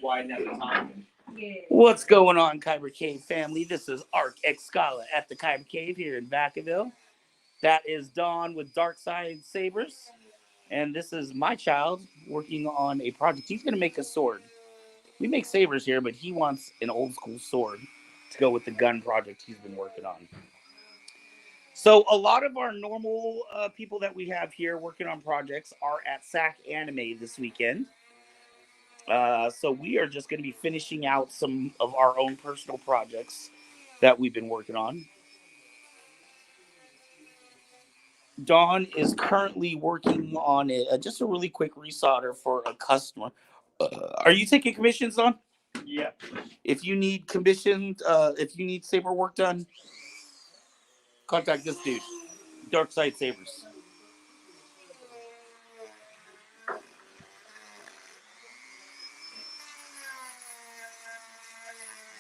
widen at the top. Yeah. What's going on, Kyber Cave family? This is Arc Excala at the Kyber Cave here in Vacaville. That is Dawn with Darkside Sabers. And this is my child working on a project. He's going to make a sword. We make sabers here, but he wants an old school sword to go with the gun project he's been working on. So a lot of our normal people that we have here working on projects are at SAC Anime this weekend. So we are just going to be finishing out some of our own personal projects that we've been working on. Dawn is currently working on just a really quick resolder for a customer. Are you taking commissions, Dawn? Yeah. If you need commissioned, if you need saber work done, contact this dude, Darkside Sabers.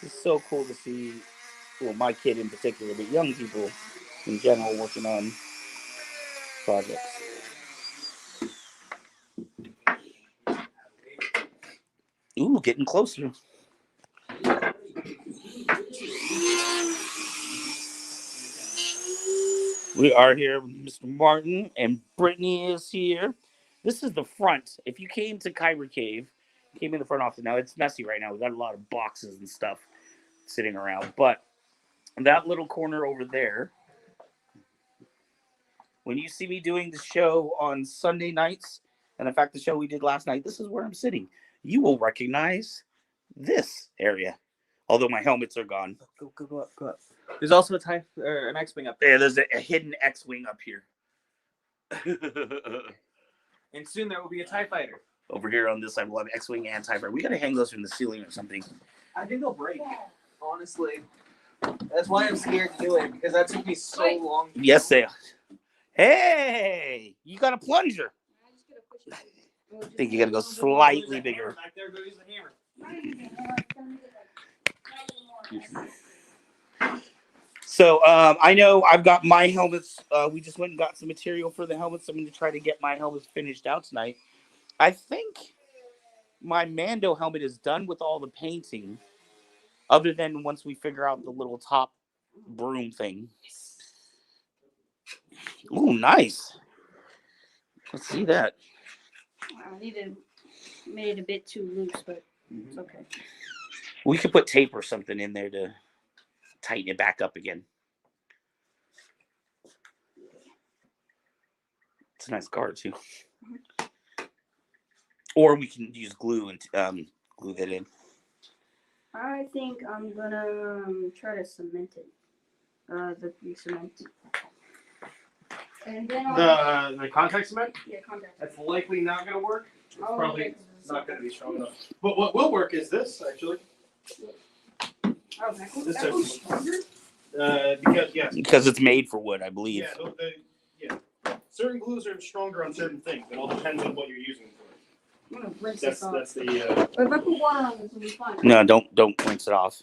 It's so cool to see, well, my kid in particular, but young people in general working on projects. Ooh, getting closer. We are here with Mr. Martin, and Brittany is here. This is the front. If you came to Kyber Cave, came in the front office. Now, it's messy right now. We've got a lot of boxes and stuff sitting around. But that little corner over there, when you see me doing the show on Sunday nights, and in fact, the show we did last night, this is where I'm sitting. You will recognize this area. Although my helmets are gone. Go up. There's also an X-Wing up there. Yeah, there's a hidden X-Wing up here. And soon there will be a TIE Fighter. Over here on this side, we'll have X-Wing and TIE Fighter. We gotta hang those from the ceiling or something. I think they'll break, honestly. That's why I'm scared to do it, because that took me so long to Yes, do. they are. Hey, you got a plunger. I think you gotta go slightly bigger. Back there, go use the hammer. So I know I've got my helmets. We just went and got some material for the helmets. I'm going to try to get my helmets finished out tonight. I think my Mando helmet is done with all the painting, other than once we figure out the little top broom thing. Ooh, nice. Let's see that. I made it a bit too loose, but it's okay. We could put tape or something in there to tighten it back up again. It's a nice card too. Or we can use glue and glue that in. I think I'm gonna try to cement it. The cement. And then The contact cement? Yeah, contact. That's likely not going to work. It's Oh, probably okay. not going to be strong enough. But what will work is this, actually. Oh, that goes stronger? Because it's made for wood, I believe. Yeah, certain glues are stronger on certain things. It all depends on what you're using it for. I'm gonna rinse this off. That's the But if I put water on this, it'll be fine. No, don't rinse it off.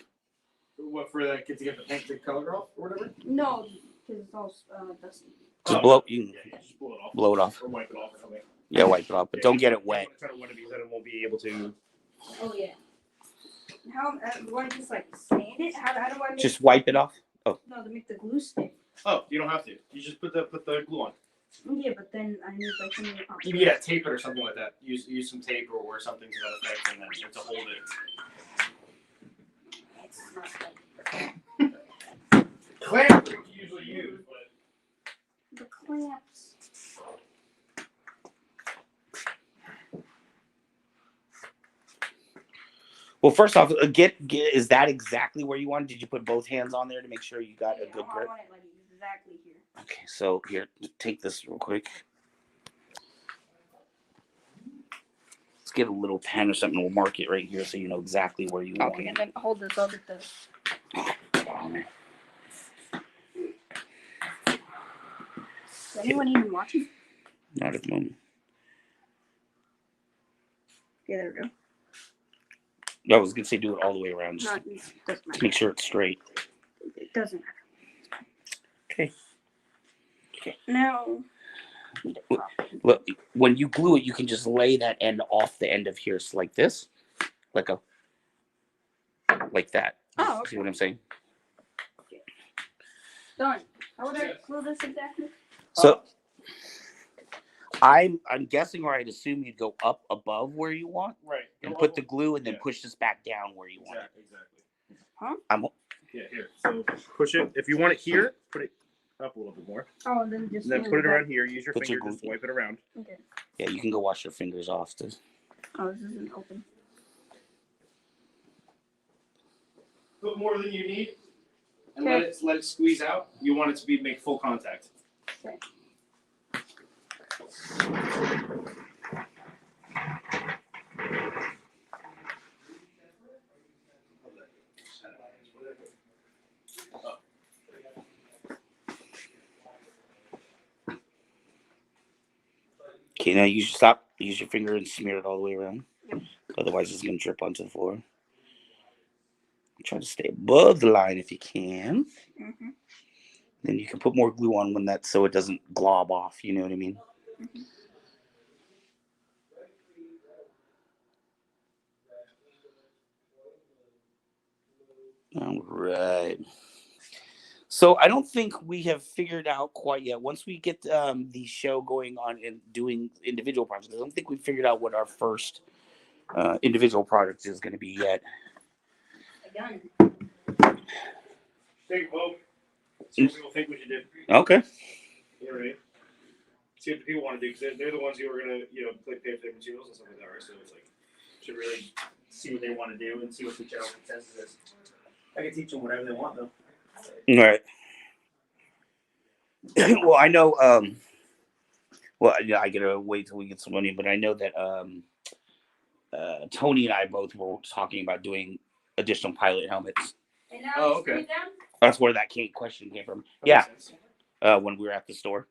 what for that kid to get the paint to color off or whatever. No, because it's all dusty. Just blow. You can Yeah, just blow it off. blow it off. Or wipe it off or something. Yeah, wipe it off, but don't get it wet. Try to wet it because then it won't be able to. Oh yeah. How do I just like sand it? How do I make Just wipe it off. No, to make the glue stick. Oh, you don't have to. You just put the glue on. Yeah, but then I need like something to pop. Yeah, tape it or something like that. Use some tape or something to that effect, and then to hold it. It's not like Clamp you usually use, but the clamps. Well, first off, get is that exactly where you want? Did you put both hands on there to make sure you got a good I grip? want it like exactly here. Okay, so here, take this real quick. Let's get a little pen or something. We'll mark it right here so you know exactly where you want Okay, it. and then hold this up at the. Is anyone even watching? Not at the moment. Yeah, there we go. I was gonna say do it all the way around just Not, it doesn't to matter. make sure it's straight. It doesn't matter. Okay. Okay, now. Look, when you glue it, you can just lay that end off the end of here, so like this, like a like that. Oh, See what I'm saying? Done. How would I glue this exactly? So I'm guessing, or I'd assume you'd go up above where you want, Right. and put the glue, and then push this back down where you want it. Exactly. Huh? Yeah, here. So push it. If you want it here, put it up a little bit more. Oh, and then just. And then put it around here. Use your Put your finger, just glue- wipe it around. Okay. Yeah, you can go wash your fingers off. Oh, this isn't open. Put more than you need, and Okay. let it squeeze out. You want it to make full contact. Okay. Okay, now you stop. Use your finger and smear it all the way around. Yep. Otherwise, it's gonna drip onto the floor. Try to stay above the line if you can. Mhm. Then you can put more glue on when that's so it doesn't glob off. You know what I mean? Mhm. All right. So I don't think we have figured out quite yet. Once we get the show going on and doing individual projects, I don't think we figured out what our first individual project is going to be yet. Again. Take a vote. See what people think we should do. Okay. You know what I mean? See what the people want to do, because they're the ones who are gonna, pay for their materials and stuff like that, right? So it's like, should really see what they want to do and see what the general consensus is. I can teach them whatever they want, though. All right. Well, I know. Well, yeah, I gotta wait till we get some money, but I know that Tony and I both were talking about doing additional pilot helmets. And now Oh, it's okay. screwed down? That's where that question came from. That Yeah, makes sense. when we were at the store.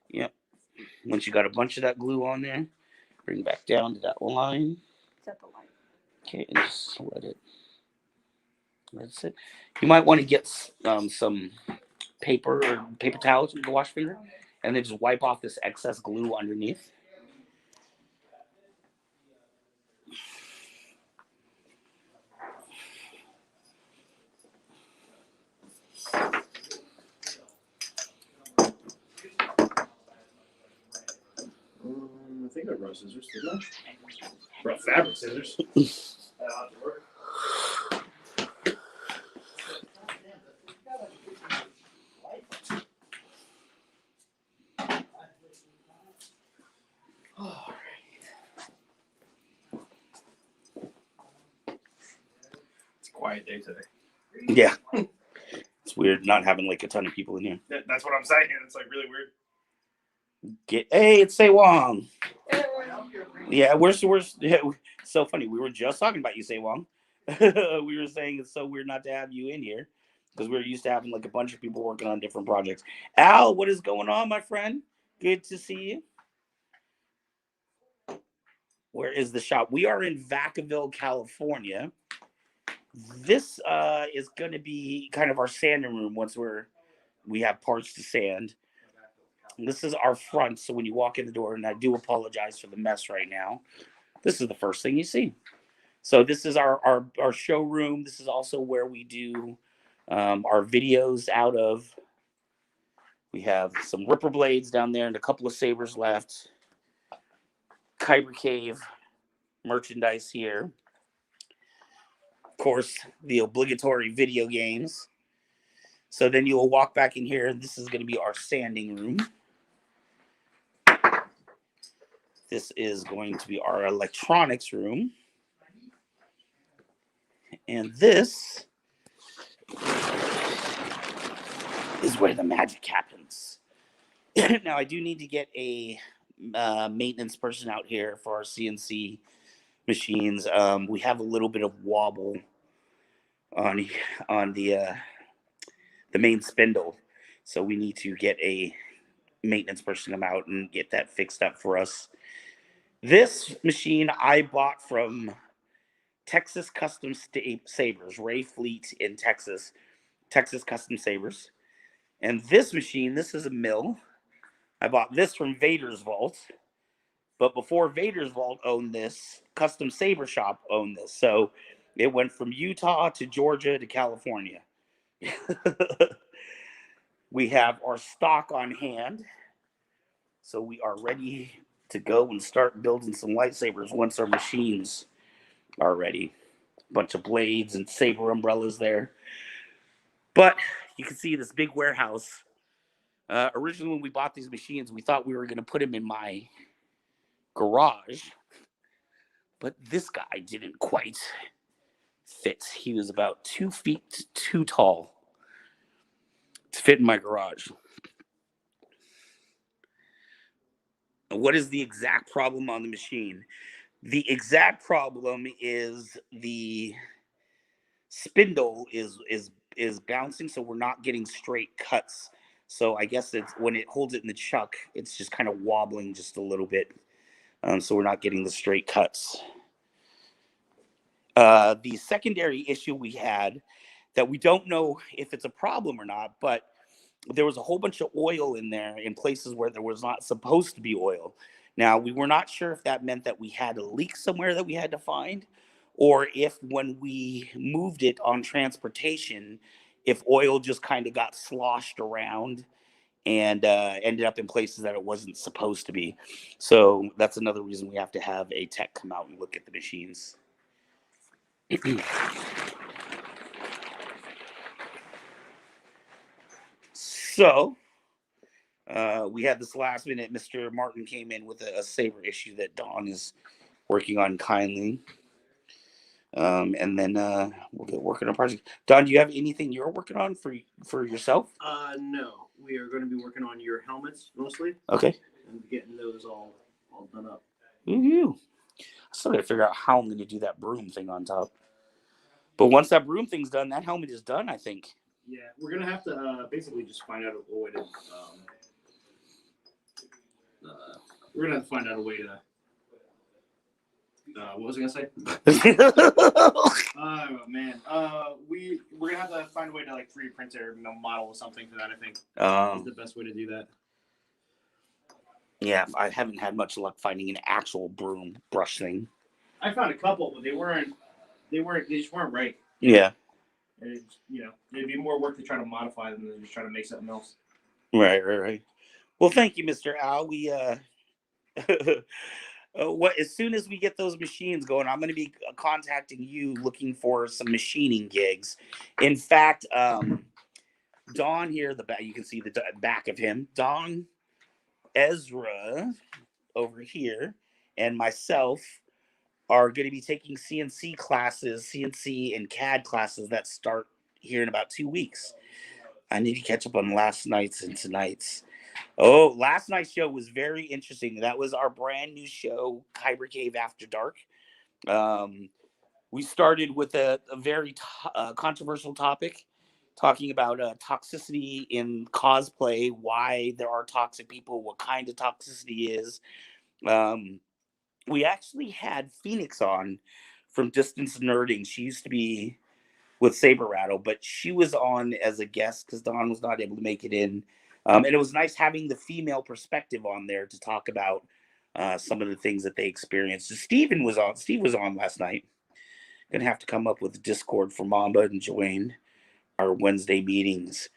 Yep. Once you got a bunch of that glue on there, bring it back down to that line. Set the light. Okay, and just let it. That's it. You might want to get some paper or paper towels with the wash finger, and then just wipe off this excess glue underneath. I think I brought scissors, didn't I? Brought fabric scissors. That'll have to work. It's a quiet day today. Yeah. It's weird not having like a ton of people in here. That's what I'm saying. It's like really weird. Hey, it's Say Wong. Yeah, so funny. We were just talking about you, Say Wong. We were saying it's so weird not to have you in here because we're used to having like a bunch of people working on different projects. Al, what is going on, my friend? Good to see you. Where is the shop? We are in Vacaville, California. This is going to be kind of our sanding room once we have parts to sand. This is our front, so when you walk in the door, and I do apologize for the mess right now, this is the first thing you see. So this is our showroom. This is also where we do our videos out of. We have some Ripper blades down there and a couple of sabers left. Kyber Cave merchandise here. Of course, the obligatory video games. So then you will walk back in here, and this is going to be our sanding room. This is going to be our electronics room. And this is where the magic happens. Now, I do need to get a maintenance person out here for our CNC machines. We have a little bit of wobble on the main spindle. So we need to get a maintenance person to come out and get that fixed up for us. This machine I bought from Texas Custom Sabers, Ray Fleet in Texas Custom Sabers. And this machine, this is a mill. I bought this from Vader's Vault. But before Vader's Vault owned this, Custom Saber Shop owned this. So it went from Utah to Georgia to California. We have our stock on hand. So we are ready to go and start building some lightsabers once our machines are ready. A bunch of blades and saber umbrellas there. But you can see this big warehouse. Originally, when we bought these machines, we thought we were going to put them in my garage. But this guy didn't quite fit. He was about 2 feet too tall to fit in my garage. What is the exact problem on the machine? The exact problem is the spindle is bouncing, so we're not getting straight cuts. So I guess it's when it holds it in the chuck, it's just kind of wobbling just a little bit. So we're not getting the straight cuts. The secondary issue we had that we don't know if it's a problem or not, but there was a whole bunch of oil in there in places where there was not supposed to be oil. Now, we were not sure if that meant that we had a leak somewhere that we had to find, or if when we moved it on transportation, if oil just kind of got sloshed around and ended up in places that it wasn't supposed to be. So that's another reason we have to have a tech come out and look at the machines. So we had this last minute. Mr. Martin came in with a saber issue that Dawn is working on kindly. And then we'll get working on project. Don, do you have anything you're working on for yourself? No. We are going to be working on your helmets mostly. Okay. And getting those all done up. Woo-hoo. I still gotta figure out how I'm gonna do that broom thing on top. But once that broom thing's done, that helmet is done, I think. Yeah, we're gonna have to basically just find out a way to. We're gonna have to find out a way to. What was I gonna say? Oh man, we're gonna have to find a way to like 3D print or model something for that. I think is the best way to do that. Yeah, I haven't had much luck finding an actual broom brush thing. I found a couple, but they just weren't right. Yeah. And it'd be more work to try to modify them than just try to make something else. Right. Well, thank you, Mr. Al. We as soon as we get those machines going, I'm going to be contacting you looking for some machining gigs. In fact, Don here, you can see the back of him. Don, Ezra over here, and myself are going to be taking CNC and CAD classes that start here in about 2 weeks. I need to catch up on last night's and tonight's. Oh, last night's show was very interesting. That was our brand new show, Kyber Cave After Dark. We started with a very controversial topic, talking about toxicity in cosplay, why there are toxic people, what kind of toxicity is. We actually had Phoenix on from Distance Nerding. She used to be with Saber Rattle, but she was on as a guest because Dawn was not able to make it in. And it was nice having the female perspective on there to talk about some of the things that they experienced. Steve was on last night. Gonna have to come up with a Discord for Mamba and join our Wednesday meetings.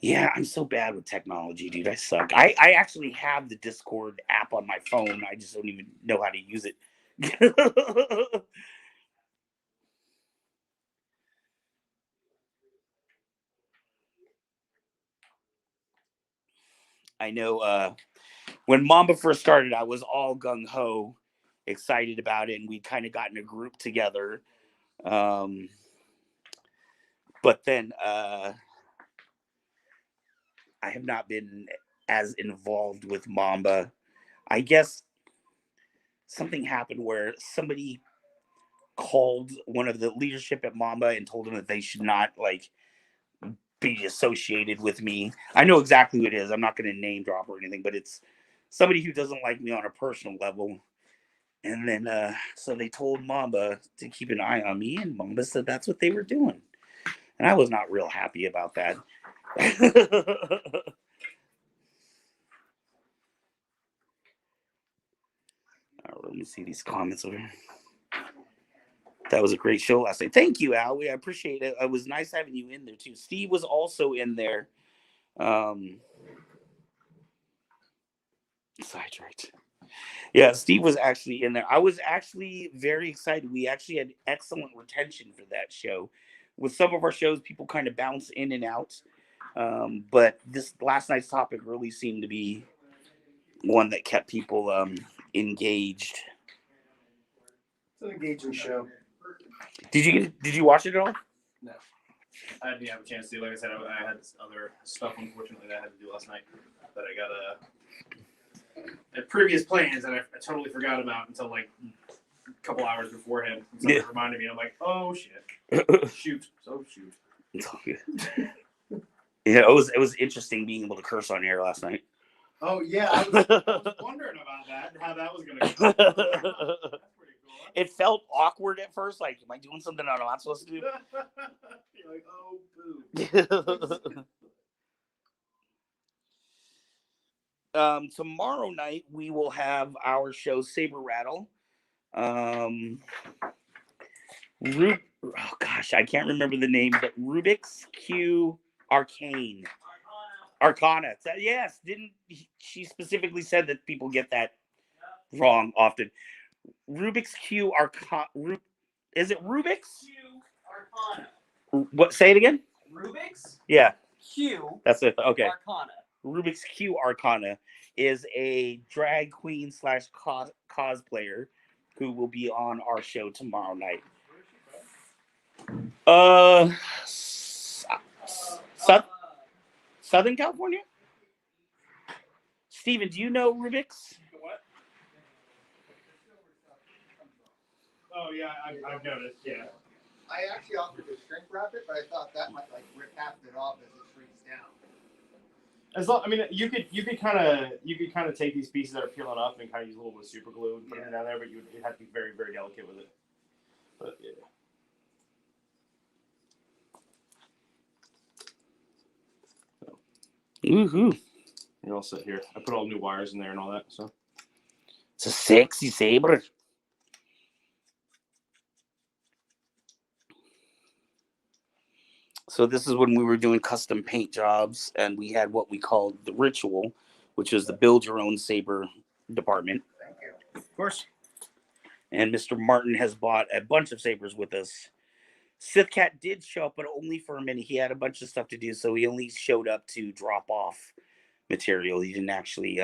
Yeah, I'm so bad with technology, dude. I suck. I actually have the Discord app on my phone. I just don't even know how to use it. I know when Mamba first started, I was all gung-ho, excited about it, and we kind of got in a group together. But then I have not been as involved with Mamba. I guess something happened where somebody called one of the leadership at Mamba and told them that they should not be associated with me. I know exactly who it is. I'm not going to name drop or anything, but it's somebody who doesn't like me on a personal level. And then so they told Mamba to keep an eye on me, and Mamba said that's what they were doing. And I was not real happy about that. Let me see these comments over here. That was a great show last night. Thank you, Al. I appreciate it. It was nice having you in there too. Steve was also in there. Sidetracked. Yeah, Steve was actually in there. I was actually very excited. We actually had excellent retention for that show. With some of our shows, people kind of bounce in and out. But this last night's topic really seemed to be one that kept people engaged. It's an engaging show. Did you watch it at all? No. I didn't have a chance to. Like I said, I had other stuff, unfortunately, that I had to do last night that I got had previous plans that I totally forgot about until like a couple hours beforehand. And somebody reminded me. I'm like, oh shit, shoot. It's all good. Yeah, it was interesting being able to curse on air last night. Oh yeah, I was wondering about that and how that was gonna go. That's pretty cool. It felt awkward at first. Like, am I doing something I'm not supposed to do? You're like, oh boo. Tomorrow night we will have our show Saber Rattle. Oh gosh, I can't remember the name, but Rubik's Q Arcana. Yes, she specifically said that people get that wrong often. Rubik's Q Arcana. Is it Rubik's? Q Arcana. What? Say it again. Rubik's? Yeah. Q. That's it. Okay. Arcana. Rubik's Q Arcana is a drag queen / cosplayer who will be on our show tomorrow night. Southern California? Steven, do you know Rubik's? What? Oh yeah, I've noticed. Yeah. I actually offered to shrink wrap it, but I thought that might like rip half of it off as it shrinks down. As long, I mean, you could kind of take these pieces that are peeling up and kind of use a little bit of super glue and put it down there, but you'd have to be very, very delicate with it. But yeah. Woohoo! You're all set here. I put all new wires in there and all that. So it's a sexy saber. So this is when we were doing custom paint jobs, and we had what we called the ritual, which is the build your own saber department. Thank you. of course. And Mr. Martin has bought a bunch of sabers with us. Sith Cat did show up, but only for a minute. He had a bunch of stuff to do, so he only showed up to drop off material. He didn't actually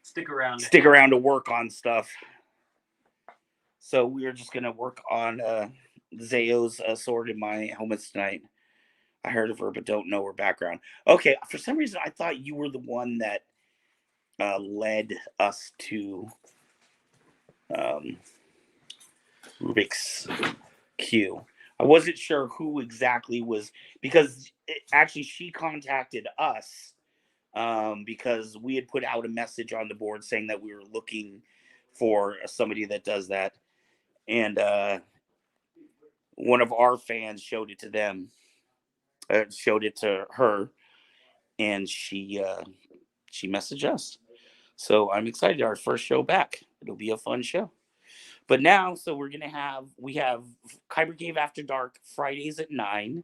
Stick around to work on stuff. So we're just gonna work on Zayo's sword in my helmets tonight. I heard of her, but don't know her background. Okay, for some reason I thought you were the one that led us to Rubik's Q. I wasn't sure who exactly was, because actually she contacted us because we had put out a message on the board saying that we were looking for somebody that does that, and one of our fans showed it to them, showed it to her, and she messaged us. So I'm excited. Our first show back. It'll be a fun show. But now, so we have Kyber Cave After Dark Fridays at 9.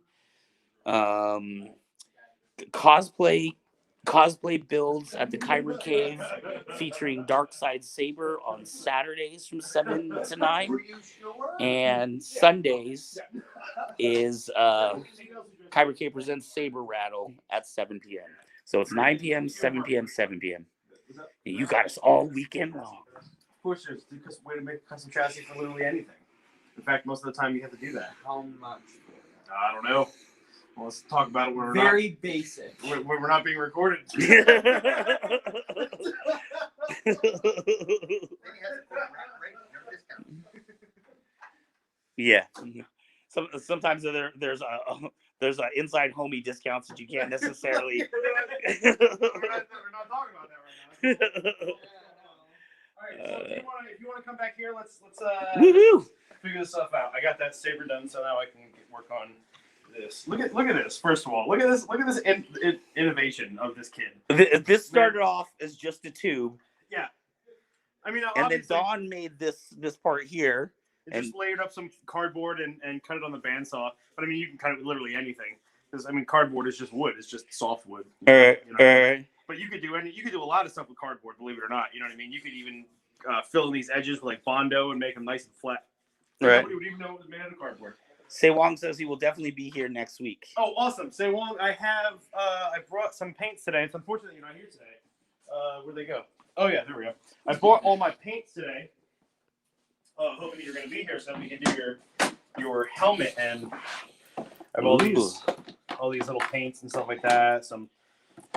Cosplay builds at the Kyber Cave featuring Darkside Saber on Saturdays from 7 to 9. Were you sure? And Sundays is Kyber Cave presents Saber Rattle at 7 p.m. So it's 9 p.m., 7 p.m., 7 p.m. And you got us all weekend long. Of course, there's a way to make a custom chassis for literally anything. In fact, most of the time you have to do that. How much? I don't know. Well, let's talk about it when we're Very basic. when we're not being recorded. Then he has a quote, right? No discount. Yeah. Sometimes there's inside homie discounts that you can't necessarily. we're not talking about that right now. All right, so if you want to come back here, let's Woohoo! figure this stuff out. I got that saber done, so now I can work on this. Look at this. First of all, look at this innovation of this kid. This started off as just a tube. Yeah. I mean, And then obviously, Dawn made this part here. it just layered up some cardboard and cut it on the bandsaw. But I mean, you can cut it literally anything because I mean, cardboard is just wood. It's just soft wood. All right. You know? All right. But you could do a lot of stuff with cardboard. Believe it or not, you know what I mean. You could even fill in these edges with like Bondo and make them nice and flat. Right. Nobody would even know it was made out of cardboard. Say Wong says he will definitely be here next week. Oh, awesome! Say Wong, I brought some paints today. It's unfortunate you're not here today. Where'd they go? Oh yeah, there we go. I bought all my paints today. Hoping you're going to be here so that we can do your helmet, and I have all these little paints and stuff like that. Some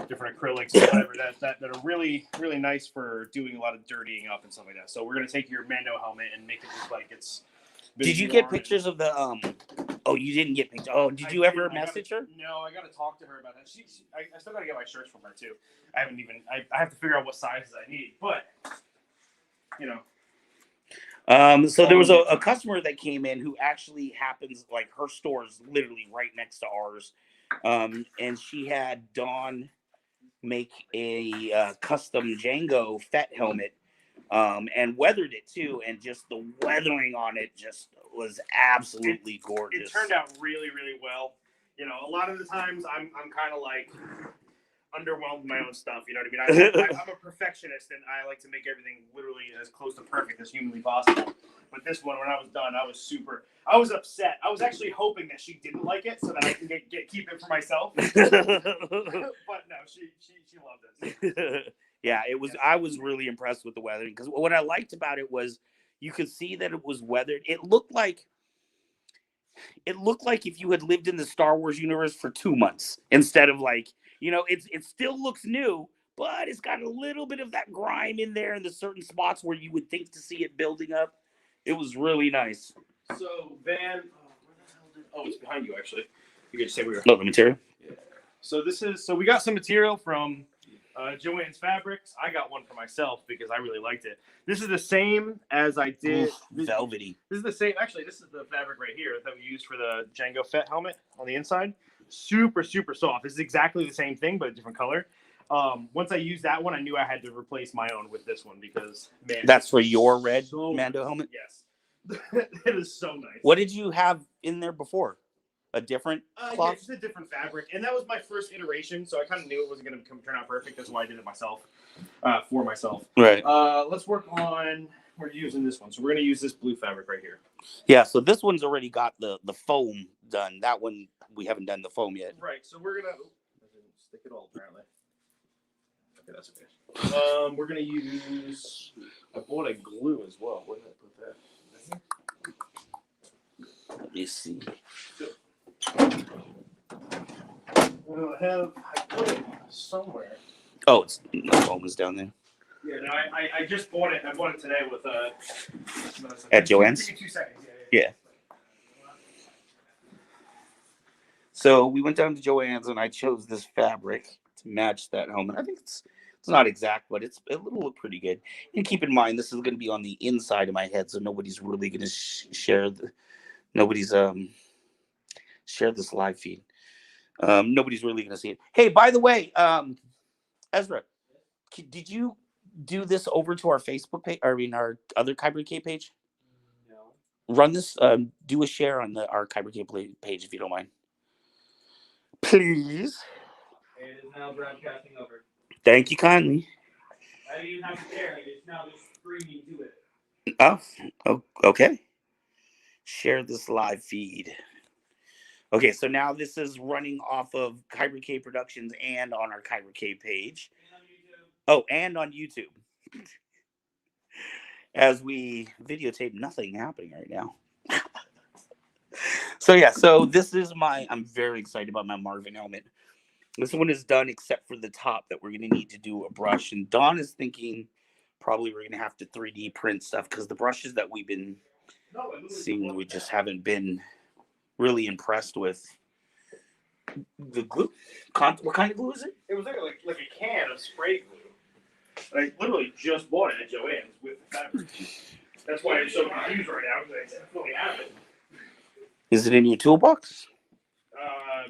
different acrylics, or whatever that are really really nice for doing a lot of dirtying up and stuff like that. So we're going to take your Mando helmet and make it look like it's. Did you get pictures of the Oh, you didn't get pictures. Oh, did you ever message her? No, I got to talk to her about that. I still got to get my shirts from her too. I haven't even. I have to figure out what sizes I need, but you know. So there was a customer that came in who actually happens, like her store is literally right next to ours. And she had Dawn make a custom Django Fett helmet and weathered it too. And just the weathering on it just was absolutely gorgeous. It turned out really, really well. You know, a lot of the times I'm kind of like underwhelmed with my own stuff. You know what I mean? I'm a perfectionist and I like to make everything literally as close to perfect as humanly possible. But this one, when I was done, I was upset. I was actually hoping that she didn't like it so that I can keep it for myself. But no, she loved it. Yeah, it was. I was really impressed with the weathering because what I liked about it was you could see that it was weathered. It looked like if you had lived in the Star Wars universe for 2 months instead of like, you know, it still looks new, but it's got a little bit of that grime in there in the certain spots where you would think to see it building up. It was really nice. So Van, where the hell did? Oh, it's behind you actually. You could say we were. Oh, the material. Yeah. So we got some material from Joanne's Fabrics. I got one for myself because I really liked it. This is the same as I did. Velvety. This is the same. Actually, this is the fabric right here that we used for the Django Fett helmet on the inside. Super, super soft. This is exactly the same thing, but a different color. Once I used that one, I knew I had to replace my own with this one because, man. That's for your red Mando helmet? Yes. It is so nice. What did you have in there before? A different cloth? Yeah, it's a different fabric. And that was my first iteration, so I kind of knew it wasn't going to turn out perfect. That's why I did it myself, for myself. Right. Let's work on, we're using this one. So we're going to use this blue fabric right here. Yeah, so this one's already got the foam done. That one, we haven't done the foam yet. Right, so we're going to, I didn't stick it all apparently. Okay, that's okay. We're going to use, I bought a glue as well. Where did I put that? Let me see. I put it somewhere. Oh, the foam is down there. Yeah, no, I just bought it. I bought it today with At Joanne's? Give me 2 seconds. Yeah. So we went down to Joanne's and I chose this fabric to match that helmet. I think it's not exact, but it'll look pretty good. And keep in mind, this is going to be on the inside of my head, so nobody's really going to share this live feed. Nobody's really going to see it. Hey, by the way, Ezra, did you do this over to our Facebook page? Or our other Kyber Cave page? No. Run this. Do a share on our Kyber Cave page if you don't mind, please. It is now broadcasting over. Thank you kindly. I didn't even have to share it. It's now just streaming to it. Oh, okay. Share this live feed. Okay, so now this is running off of Kyber Cave Productions and on our Kyber Cave page. Oh, and on YouTube. As we videotape nothing happening right now. So this is I'm very excited about my Marvin helmet. This one is done except for the top that we're going to need to do a brush. And Dawn is thinking probably we're going to have to 3D print stuff because the brushes that we've been seeing, we just haven't been really impressed with. The glue? What kind of glue is it? It was like a can of spray glue. I literally just bought it at Joanne's with the fabric. That's why I'm so confused right now because I definitely have it. Is it in your toolbox?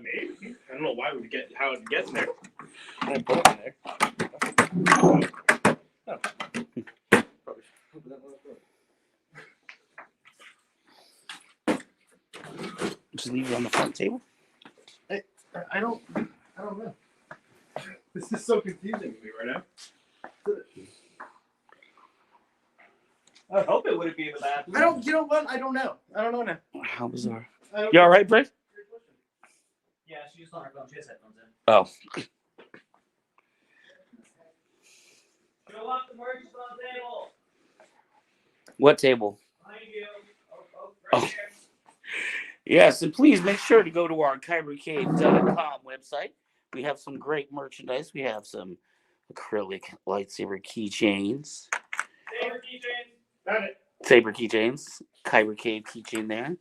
Maybe. I don't know how it gets there. I put it in there. Oh. Probably Just leave it on the front table. I don't know. This is so confusing to me right now. I hope it wouldn't be in the bathroom. You know what? I don't know now. How bizarre. I don't You all know. right, Brett? Yeah, she's on her phone. She has headphones in. Oh. Go up the merch on the table. What table? Behind you. Oh. There. Yes, and please make sure to go to our kybercave.com website. We have some great merchandise. We have some acrylic lightsaber keychains. Saber keychain. Got it. Saber keychains. Kyber Cave keychain there.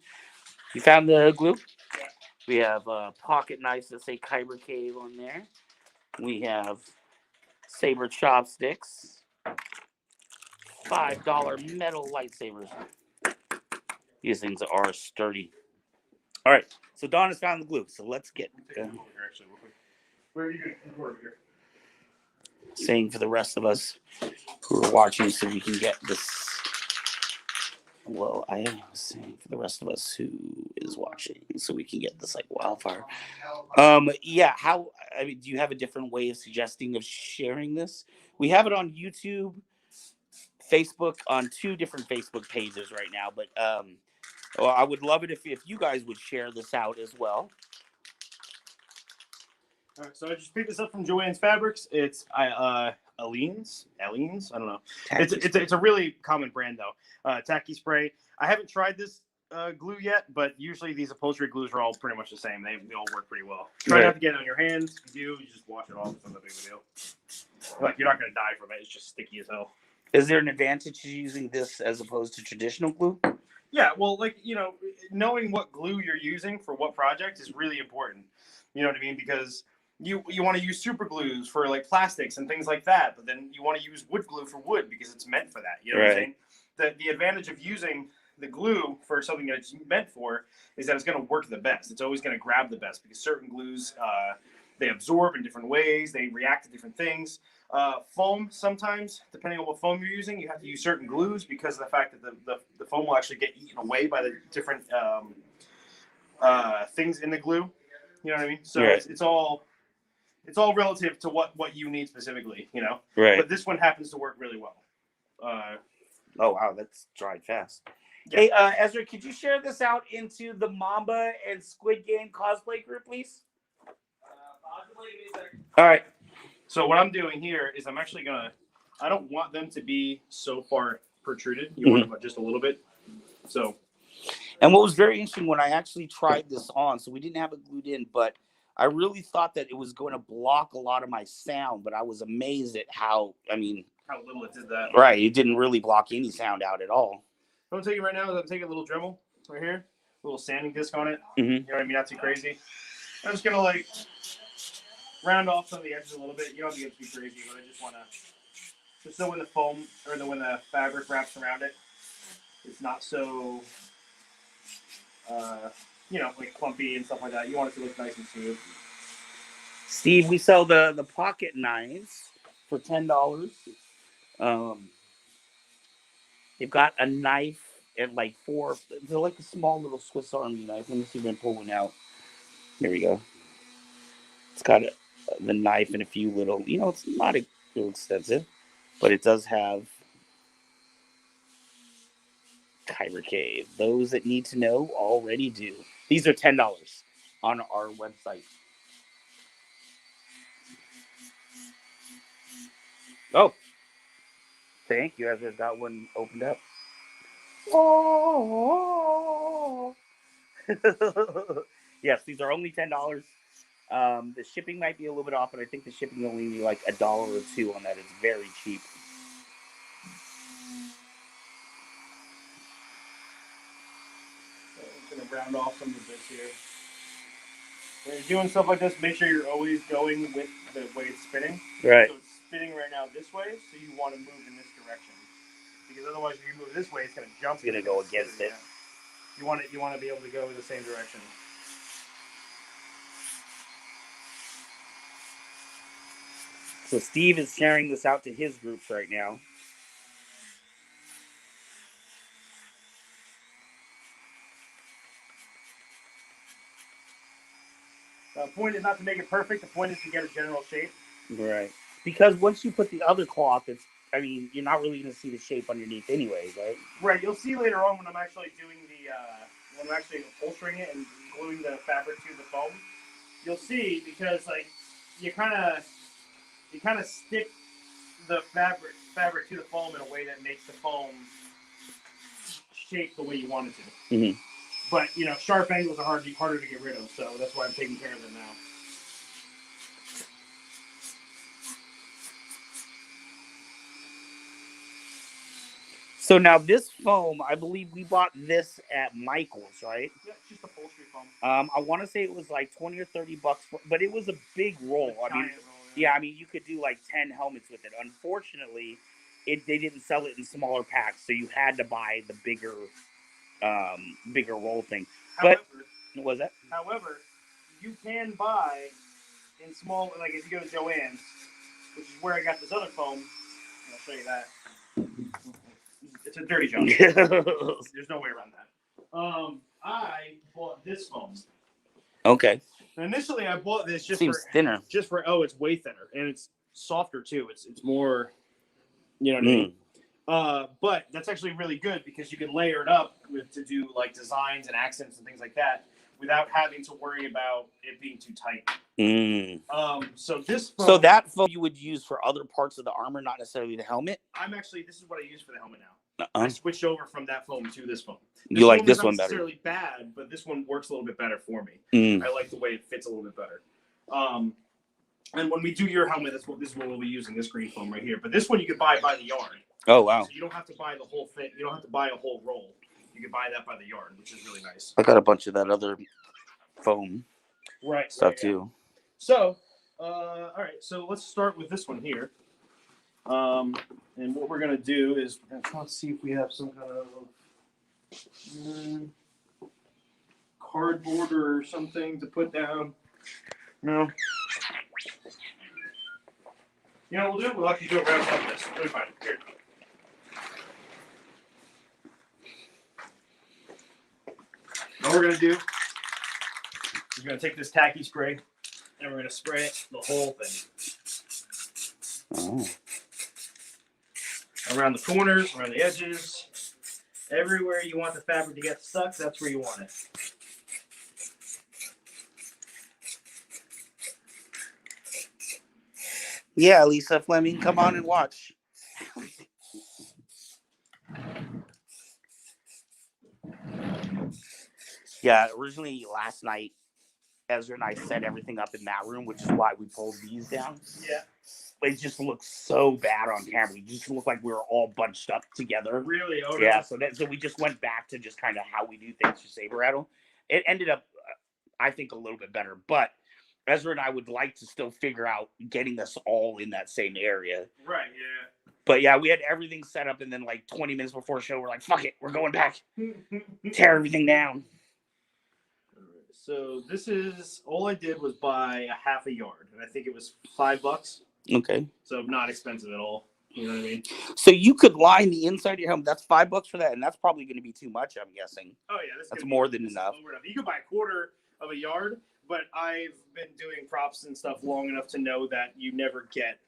You found the glue? Yeah. We have pocket knives that say Kyber Cave on there. We have saber chopsticks. $5 metal lightsabers. These things are sturdy. All right, so Dawn has found the glue, so let's get Where are you going? Over here. saying for the rest of us who are watching so we can get this. Well, I am saying for the rest of us who is watching so we can get this like wildfire. Yeah, do you have a different way of suggesting of sharing this? We have it on YouTube, Facebook, on 2 different Facebook pages right now, but well, I would love it if you guys would share this out as well. All right, so I just picked this up from Joanne's Fabrics. It's Aleen's. I don't know. It's a really common brand though. Tacky Spray. I haven't tried this glue yet, but usually these upholstery glues are all pretty much the same. They all work pretty well. Try not to get it on your hands. If you do, you just wash it off. It's not that big of a deal. Like you're not gonna die from it. It's just sticky as hell. Is there an advantage to using this as opposed to traditional glue? Yeah, well, like, knowing what glue you're using for what project is really important. You know what I mean? Because you want to use super glues for like plastics and things like that, but then you want to use wood glue for wood because it's meant for that. You know what I'm saying? The advantage of using the glue for something that it's meant for is that it's going to work the best. It's always going to grab the best because certain glues, they absorb in different ways. They react to different things. Foam, sometimes, depending on what foam you're using, you have to use certain glues because of the fact that the foam will actually get eaten away by the different things in the glue. You know what I mean? So it's all relative to what you need specifically, Right. But this one happens to work really well. Oh, wow, that's dried fast. Yeah. Hey, Ezra, could you share this out into the Mamba and Squid Game cosplay group, please? All right. So what I'm doing here is I'm actually I don't want them to be so far protruded. You want them just a little bit. So. And what was very interesting when I actually tried this on, so we didn't have it glued in, but I really thought that it was going to block a lot of my sound, but I was amazed at how little it did that. Right, it didn't really block any sound out at all. What I'm taking right now is I'm taking a little Dremel right here, a little sanding disc on it. Mm-hmm. You know what I mean? Not too crazy. I'm just gonna like round off some of the edges a little bit. You don't have to get too crazy, but I just want to, just so when the foam or when the fabric wraps around it, it's not so, like clumpy and stuff like that. You want it to look nice and smooth. Steve, we sell the pocket knives for $10. They've got a knife at like 4. They're like a small little Swiss Army knife. Let me see if I can pull one out. Here we go. It's got the knife and a few little, it's not too extensive, but it does have Kyber Cave. Those that need to know already do. These are $10 on our website. Oh, thank you. I've just got one opened up. Oh. Yes, these are only $10. The shipping might be a little bit off, but I think the shipping will only be like $1 or $2 on that. It's very cheap. So I'm going to round off some of the bits here. When you're doing stuff like this, make sure you're always going with the way it's spinning. Right. So it's spinning right now this way, so you want to move in this direction. Because otherwise, if you move this way, it's going to jump. It's going to go against it. You want to be able to go in the same direction. So Steve is sharing this out to his groups right now. The point is not to make it perfect. The point is to get a general shape. Right. Because once you put the other cloth, you're not really going to see the shape underneath anyways, right? Right. You'll see later on when I'm actually doing when I'm actually upholstering it and gluing the fabric to the foam. You'll see because like you kind of stick the fabric to the foam in a way that makes the foam shape the way you want it to. Mm-hmm. But sharp angles are harder to get rid of, so that's why I'm taking care of them now. So now this foam, I believe we bought this at Michael's, right? Yeah, it's just upholstery foam. I want to say it was like $20 or $30, but it was a big roll. You could do like 10 helmets with it. Unfortunately, they didn't sell it in smaller packs, so you had to buy the bigger roll thing. However, what was that? However, you can buy in small, like if you go to Joann's, which is where I got this other foam. I'll show you that. It's a dirty job. There's no way around that. I bought this foam. Okay. And initially, I bought this Seems thinner. It's way thinner, and it's softer too. It's more, you know what I mean. But that's actually really good because you can layer it up to do like designs and accents and things like that without having to worry about it being too tight. So this foam, so that foam you would use for other parts of the armor, not necessarily the helmet. This is what I use for the helmet now. I switched over from that foam to this foam. You like this one better? Not necessarily bad, but this one works a little bit better for me. I like the way it fits a little bit better. And when we do your helmet, this is what we'll be using, this green foam right here. But this one you could buy by the yard. Oh wow! So you don't have to buy the whole thing. You don't have to buy a whole roll. You can buy that by the yard, which is really nice. I got a bunch of that other foam stuff too. So, all right. So let's start with this one here. And what we're gonna do is we're gonna try to see if we have some kind of cardboard or something to put down. No. You know what we'll do? We'll actually do it right like this. Really fine. Here. What we're gonna do is we're gonna take this tacky spray and we're gonna spray it the whole thing. Oh. Around the corners, around the edges, everywhere you want the fabric to get stuck, that's where you want it. Yeah, Lisa Fleming, come on and watch. Yeah, originally last night, Ezra and I set everything up in that room, which is why we pulled these down. Yeah. It just looks so bad on camera. It just looked like we were all bunched up together. Really? Oh, yeah. So we just went back to just kind of how we do things for Saber Rattle. It ended up, I think, a little bit better. But Ezra and I would like to still figure out getting us all in that same area. Right. Yeah. But yeah, we had everything set up, and then like 20 minutes before the show, we're like, "Fuck it, we're going back, tear everything down." So this is all I did was buy a half a yard, and I think it was $5. Okay. So not expensive at all. You know what I mean? So you could line the inside of your helmet. That's $5 for that, and that's probably going to be too much, I'm guessing. Oh yeah, that's more than enough. You could buy a quarter of a yard, but I've been doing props and stuff long enough to know that you never get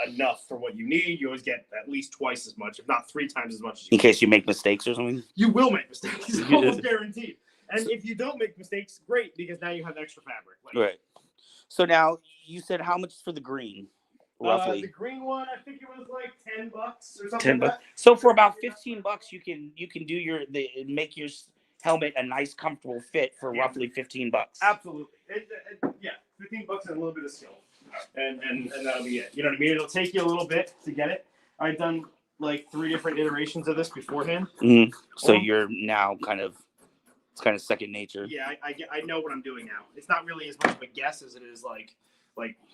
enough for what you need. You always get at least twice as much, if not 3 times as much. In case you make mistakes or something. You will make mistakes. It's almost guaranteed. And if you don't make mistakes, great, because now you have extra fabric. Right. So now you said how much for the green, roughly? The green one, I think it was like $10 or something. $10. Like that. So for about $15, you can do make your helmet a nice, comfortable fit for roughly $15. Absolutely. Yeah, $15 and a little bit of skill, and that'll be it. You know what I mean? It'll take you a little bit to get it. I've done like 3 different iterations of this beforehand. Mm-hmm. So you're now it's kind of second nature. Yeah, I know what I'm doing now. It's not really as much of a guess as it is like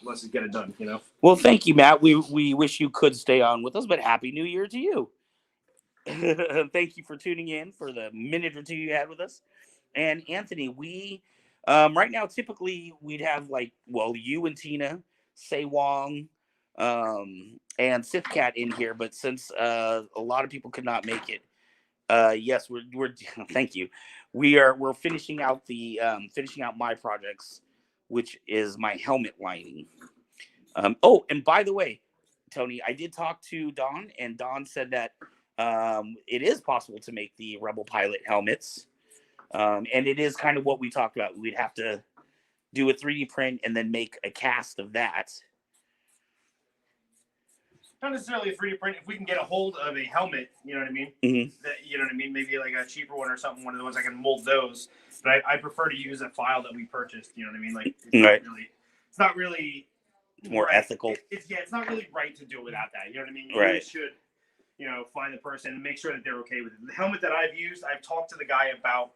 let's just get it done, you know? Well, thank you, Matt. We wish you could stay on with us, but Happy New Year to you. Thank you for tuning in for the minute or two you had with us. And Anthony, we right now typically we'd have you and Tina, Say Wong, and Sith Cat in here, but since a lot of people could not make it, yes, we're thank you. We're finishing out finishing out my projects which is my helmet lining. Oh, and by the way, Tony, I did talk to Don, and Don said that it is possible to make the Rebel pilot helmets. And it is kind of what we talked about. We'd have to do a 3D print and then make a cast of that. Not necessarily a 3D print. If we can get a hold of a helmet, you know what I mean? Mm-hmm. That, you know what I mean? Maybe like a cheaper one or something, one of the ones I can mold those. But I prefer to use a file that we purchased, you know what I mean? Like, it's not really more right. ethical. It's not really right to do it without that, you know what I mean? You Right. really should, you know, find the person and make sure that they're okay with it. The helmet that I've used, I've talked to the guy about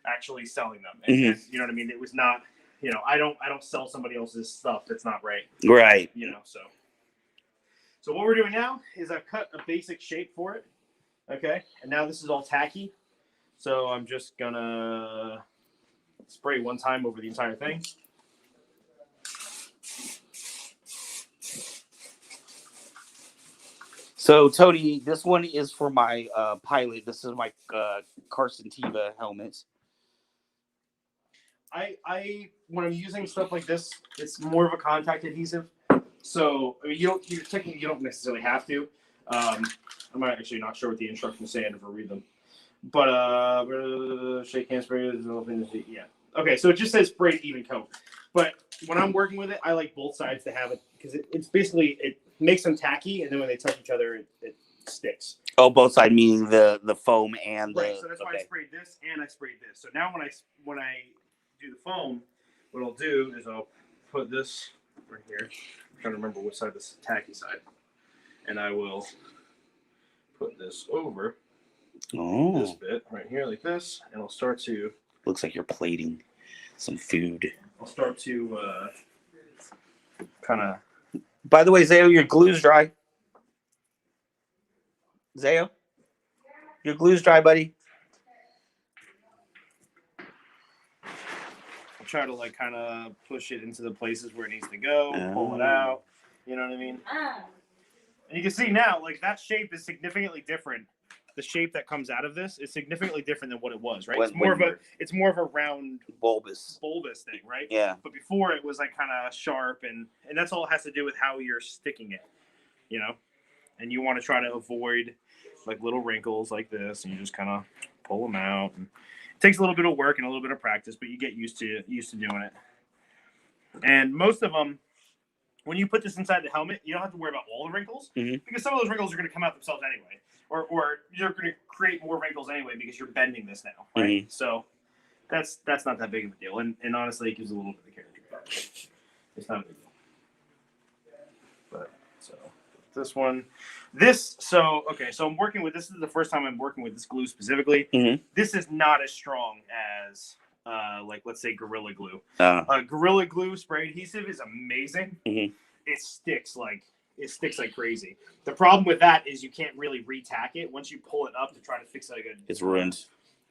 actually selling them. And, you know what I mean? It was not, you know, I don't sell somebody else's stuff that's not right. Right. You know, So what we're doing now is I've cut a basic shape for it, okay? And now this is all tacky. So I'm just gonna spray one time over the entire thing. So, Tony, this one is for my pilot. This is my Carson Tiva helmet. I when I'm using stuff like this, it's more of a contact adhesive. So I mean, you don't necessarily have to. I'm actually not sure what the instructions say. I never read them. But shake hands, spray. Yeah. Okay, so it just says spray to even coat. But when I'm working with it, I like both sides to have it because it's basically it makes them tacky, and then when they touch each other, it sticks. Oh, both sides meaning the foam and right. So that's why I sprayed this and I sprayed this. So now when I do the foam, what I'll do is I'll put this right here. I'm trying to remember which side this is tacky side, and I will put this over this bit right here like this, and I'll start to. Looks like you're plating some food. I'll start to kind of. By the way, Zayo, your glue's dry. Zayo, your glue's dry, buddy. I'll try to like kind of push it into the places where it needs to go, pull it out. You know what I mean? And you can see now, like that shape is significantly different. The shape that comes out of this is significantly different than what it was, right? It's more of a round bulbous thing, right? Yeah. But before it was like kind of sharp, and that's all it has to do with how you're sticking it, you know. And you want to try to avoid like little wrinkles like this, and you just kind of pull them out. And it takes a little bit of work and a little bit of practice, but you get used to doing it. And most of them, when you put this inside the helmet, you don't have to worry about all the wrinkles because some of those wrinkles are going to come out themselves anyway. Or you're going to create more wrinkles anyway because you're bending this now, right? So that's not that big of a deal, and honestly, it gives a little bit of character back. It's not a big deal. But so this one, so I'm working with this is the first time I'm working with this glue specifically. This is not as strong as like let's say Gorilla Glue. Gorilla Glue spray adhesive is amazing. It sticks like crazy. The problem with that is you can't really re-tack it. Once you pull it up to try to fix it again, it's ruined.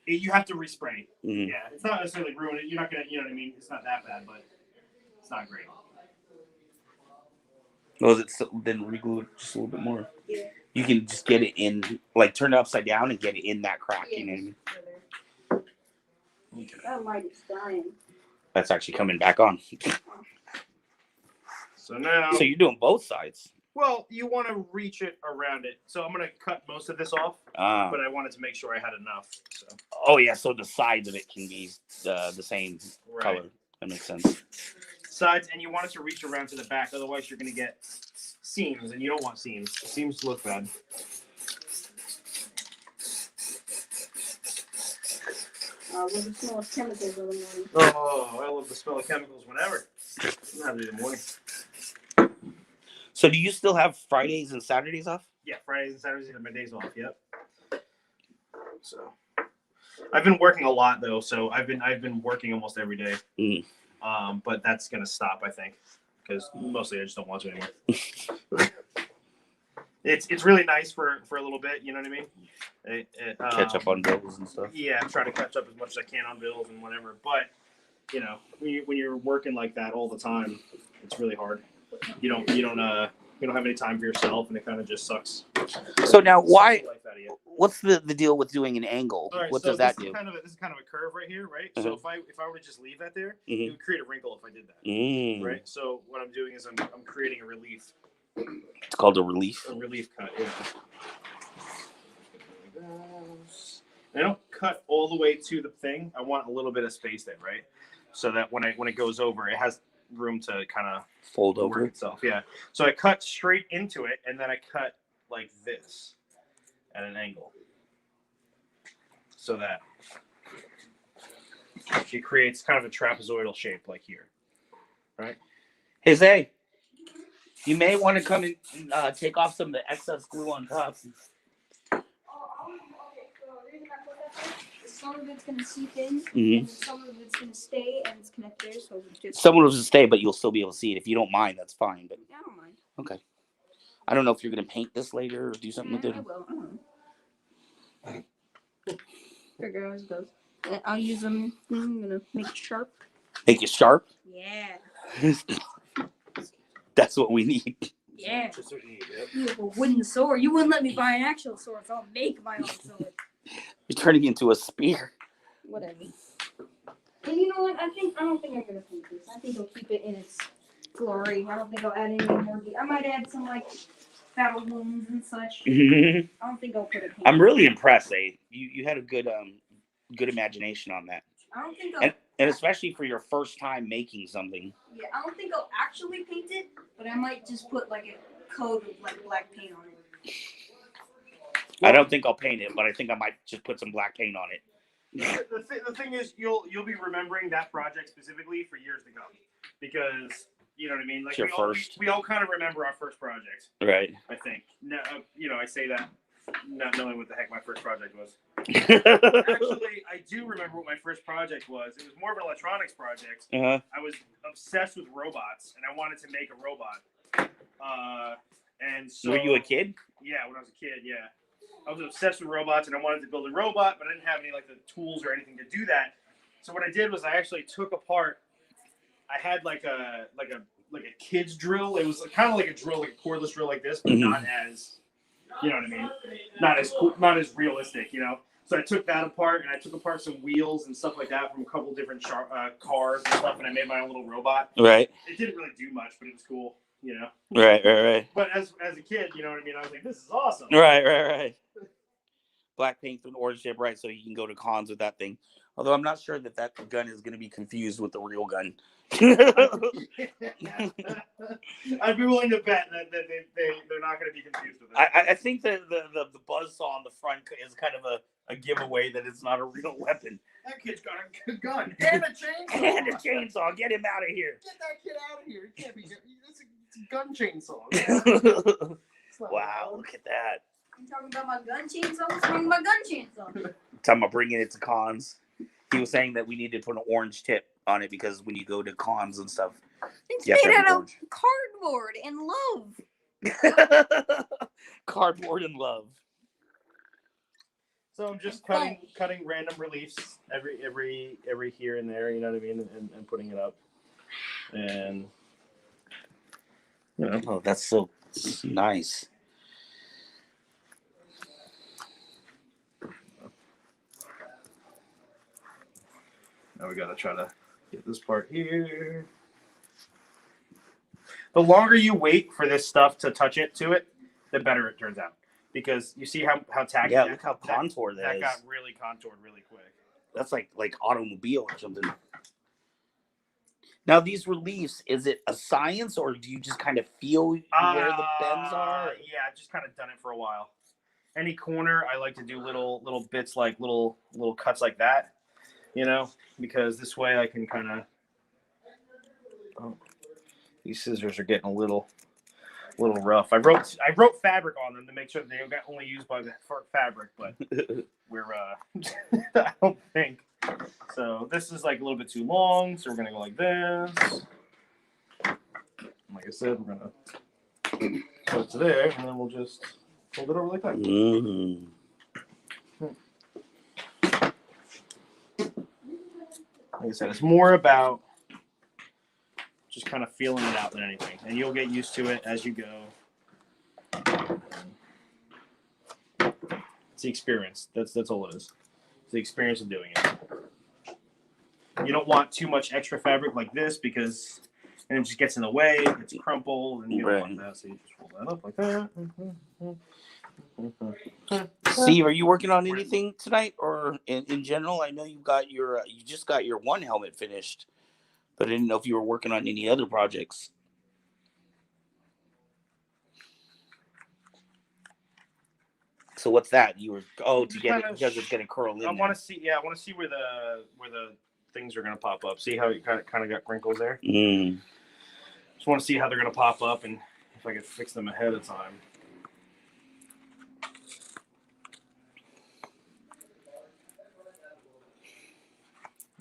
You have to respray. Yeah, it's not necessarily ruined. You're not gonna, you know what I mean? It's not that bad, but it's not great. Was it then re-glue it just a little bit more? Yeah. You can just get it in, like turn it upside down and get it in that crack. You know what I mean? That light is dying. That's actually coming back on. So now. So you're doing both sides. Well, you want to reach it around it. So I'm going to cut most of this off, but I wanted to make sure I had enough. So. Oh, yeah. So the sides of it can be the same color. That makes sense. Sides, and you want it to reach around to the back. Otherwise, you're going to get seams, and you don't want seams. Seams look bad. I love the smell of chemicals in the morning. Oh, I love the smell of chemicals whenever. Not in the morning. So do you still have Fridays and Saturdays off? Yeah, Fridays and Saturdays are my days off. Yep. So I've been working a lot though. So I've been working almost every day. But that's gonna stop, I think, because mostly I just don't want to anymore. It's really nice for a little bit. You know what I mean? Catch up on bills and stuff. Yeah, try to catch up as much as I can on bills and whatever. But you know, when you're working like that all the time, it's really hard. You don't you don't have any time for yourself, and it kind of just sucks. So now, why? Sucks the life out of you. What's the deal with doing an angle? All right, What so does that this do? Is kind of a curve right here, right? So if I were to just leave that there, it would create a wrinkle if I did that, right? So what I'm doing is I'm creating a relief. It's called a relief. A relief cut. Yeah. I don't cut all the way to the thing. I want a little bit of space there, right? So that when it goes over, it has room to kind of Fold work over. itself. Yeah. So I cut straight into it, and then I cut like this at an angle, so that it creates kind of a trapezoidal shape, like here, right? Hey Zay, you may want to come and take off some of the excess glue on top. Some of it's gonna seep in, and some of it's gonna stay, and it's connected. So just Someone will just stay, but you'll still be able to see it. If you don't mind, that's fine. But I don't mind. okay. I don't know if you're gonna paint this later or do something with it. I will. I don't know. Figure out how it goes. And I'll use them. I'm gonna make it sharp. Make it sharp. Yeah. That's what we need. Yeah. That's what you need, yeah. You have a wooden sword. You wouldn't let me buy an actual sword, so I'll make my own sword. You're turning into a spear. Whatever. And you know what? I don't think I'm gonna paint this. I think I'll keep it in its glory. I don't think I'll add any more. I might add some like battle wounds and such. I don't think I'll put it. I'm really impressed, eh? You had a good imagination on that. I don't think I'll. And especially for your first time making something. Yeah, I don't think I'll actually paint it, but I might just put like a coat of like black paint on it. I don't think I'll paint it, but I think I might just put some black paint on it. The thing is, you'll be remembering that project specifically for years to come, because you know what I mean. Like It's your we all kind of remember our first project, Right. I think. No, I say that not knowing what the heck my first project was. Actually, I do remember what my first project was. It was more of an electronics project. I was obsessed with robots, and I wanted to make a robot. And so, Were you a kid? Yeah, when I was a kid, yeah. I was obsessed with robots, and I wanted to build a robot, but I didn't have any like the tools or anything to do that. So what I did was I actually took apart. I had like a kid's drill. It was kind of like a drill, like a cordless drill, like this, but not as, you know what I mean, not as cool, not as realistic, you know. So I took that apart, and I took apart some wheels and stuff like that from a couple different cars and stuff, and I made my own little robot. Right. It didn't really do much, but it was cool, you know. Right. But as a kid, you know what I mean, I was like, this is awesome. Right. Black paint through an orange tip, right? So you can go to cons with that thing. Although I'm not sure that gun is going to be confused with the real gun. I'd be willing to bet that they're not going to be confused with it. I think the buzzsaw on the front is kind of a giveaway that it's not a real weapon. That kid's got a gun and a chainsaw. And a chainsaw. Get him out of here. Get that kid out of here. He can't be here. It's a gun chainsaw. Wow, look at that. You talking about my gun chainsaw? What's wrong with my gun chainsaw? Talking about bringing it to cons. He was saying that we need to put an orange tip on it because when you go to cons and stuff, It's you have to made have out of orange. cardboard and love. Cardboard and love. So I'm just cutting random reliefs every here and there, you know what I mean, and putting it up. And you know, Oh, that's so nice. now we gotta try to get this part here. The longer you wait for this stuff to touch it, the better it turns out. Because you see how tacky. Yeah, look how contoured that is. That got really contoured really quick. That's like automobile or something. Now these reliefs, is it a science or do you just kind of feel where the bends are? Yeah, I've just kind of done it for a while. Any corner, I like to do little bits, like little cuts like that, you know, because this way I can kind of. Oh, these scissors are getting a little rough. I wrote fabric on them to make sure they got only used by the fabric, but we're I don't think so. This is like a little bit too long, so we're gonna go like this. Like I said, we're gonna put it to there, and then we'll just fold it over like that. Mm-hmm. Like I said, it's more about just kind of feeling it out than anything, and you'll get used to it as you go. It's the experience. That's all it is. It's the experience of doing it. You don't want too much extra fabric like this because then it just gets in the way, it gets crumpled, and you don't want that. So you just roll that up like that. Steve, are you working on anything tonight or in general? I know you got your you just got your one helmet finished, but I didn't know if you were working on any other projects. So what's that? You were to get it because it's gonna curl in. I want to see. Yeah, I want to see where the things are gonna pop up. See how you kind of got crinkles there. Just want to see how they're gonna pop up and if I can fix them ahead of time.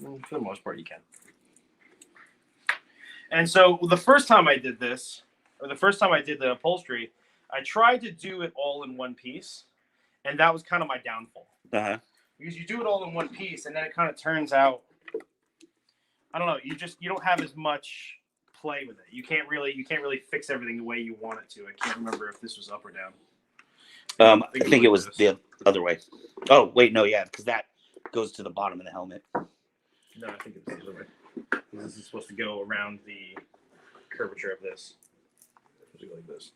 For the most part, you can. And so the first time I did this, or the first time I did the upholstery, I tried to do it all in one piece, and that was kind of my downfall. Because you do it all in one piece, and then it kind of turns out, I don't know, you don't have as much play with it. You can't really fix everything the way you want it to. I can't remember if this was up or down. I think it was the other way. Oh wait, no, yeah, because that goes to the bottom of the helmet. No, I think it's the other way. This is supposed to go around the curvature of this. It's supposed to go like this.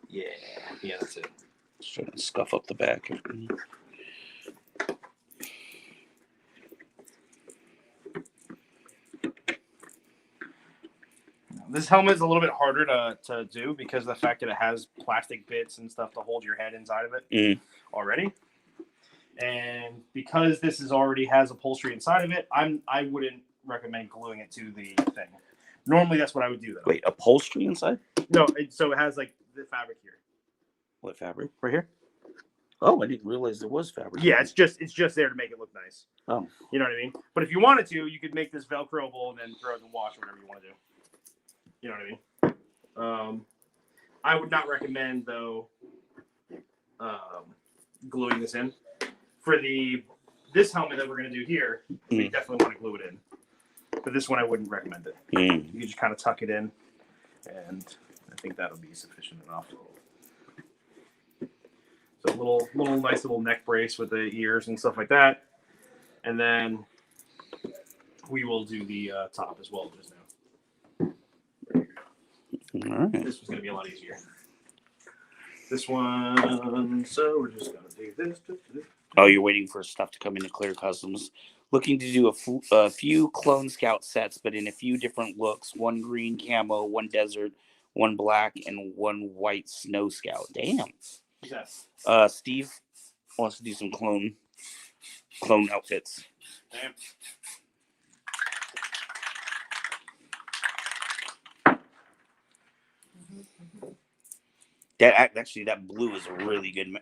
Yeah, that's it. Just trying to scuff up the back. This helmet is a little bit harder to do because of the fact that it has plastic bits and stuff to hold your head inside of it already. And because this already has upholstery inside of it, I wouldn't recommend gluing it to the thing. Normally, that's what I would do, though. Wait, upholstery inside? No, so it has like the fabric here. What fabric? Right here. Oh, I didn't realize there was fabric. Yeah, it's just there to make it look nice. Oh, you know what I mean? But if you wanted to, you could make this Velcroable and then throw it in the wash or whatever you want to do. You know what I mean? I would not recommend though gluing this in. For this helmet that we're going to do here, we definitely want to glue it in. For this one, I wouldn't recommend it. You can just kind of tuck it in, and I think that'll be sufficient enough. So a little nice little neck brace with the ears and stuff like that, and then we will do the top as well just now. all right. This was going to be a lot easier. This one, so we're just going to do this. Oh, you're waiting for stuff to come into Clear Customs. Looking to do a few Clone Scout sets, but in a few different looks. One green camo, one desert, one black, and one white Snow Scout. Damn. Yes. Steve wants to do some clone outfits. Damn. That blue is a really good.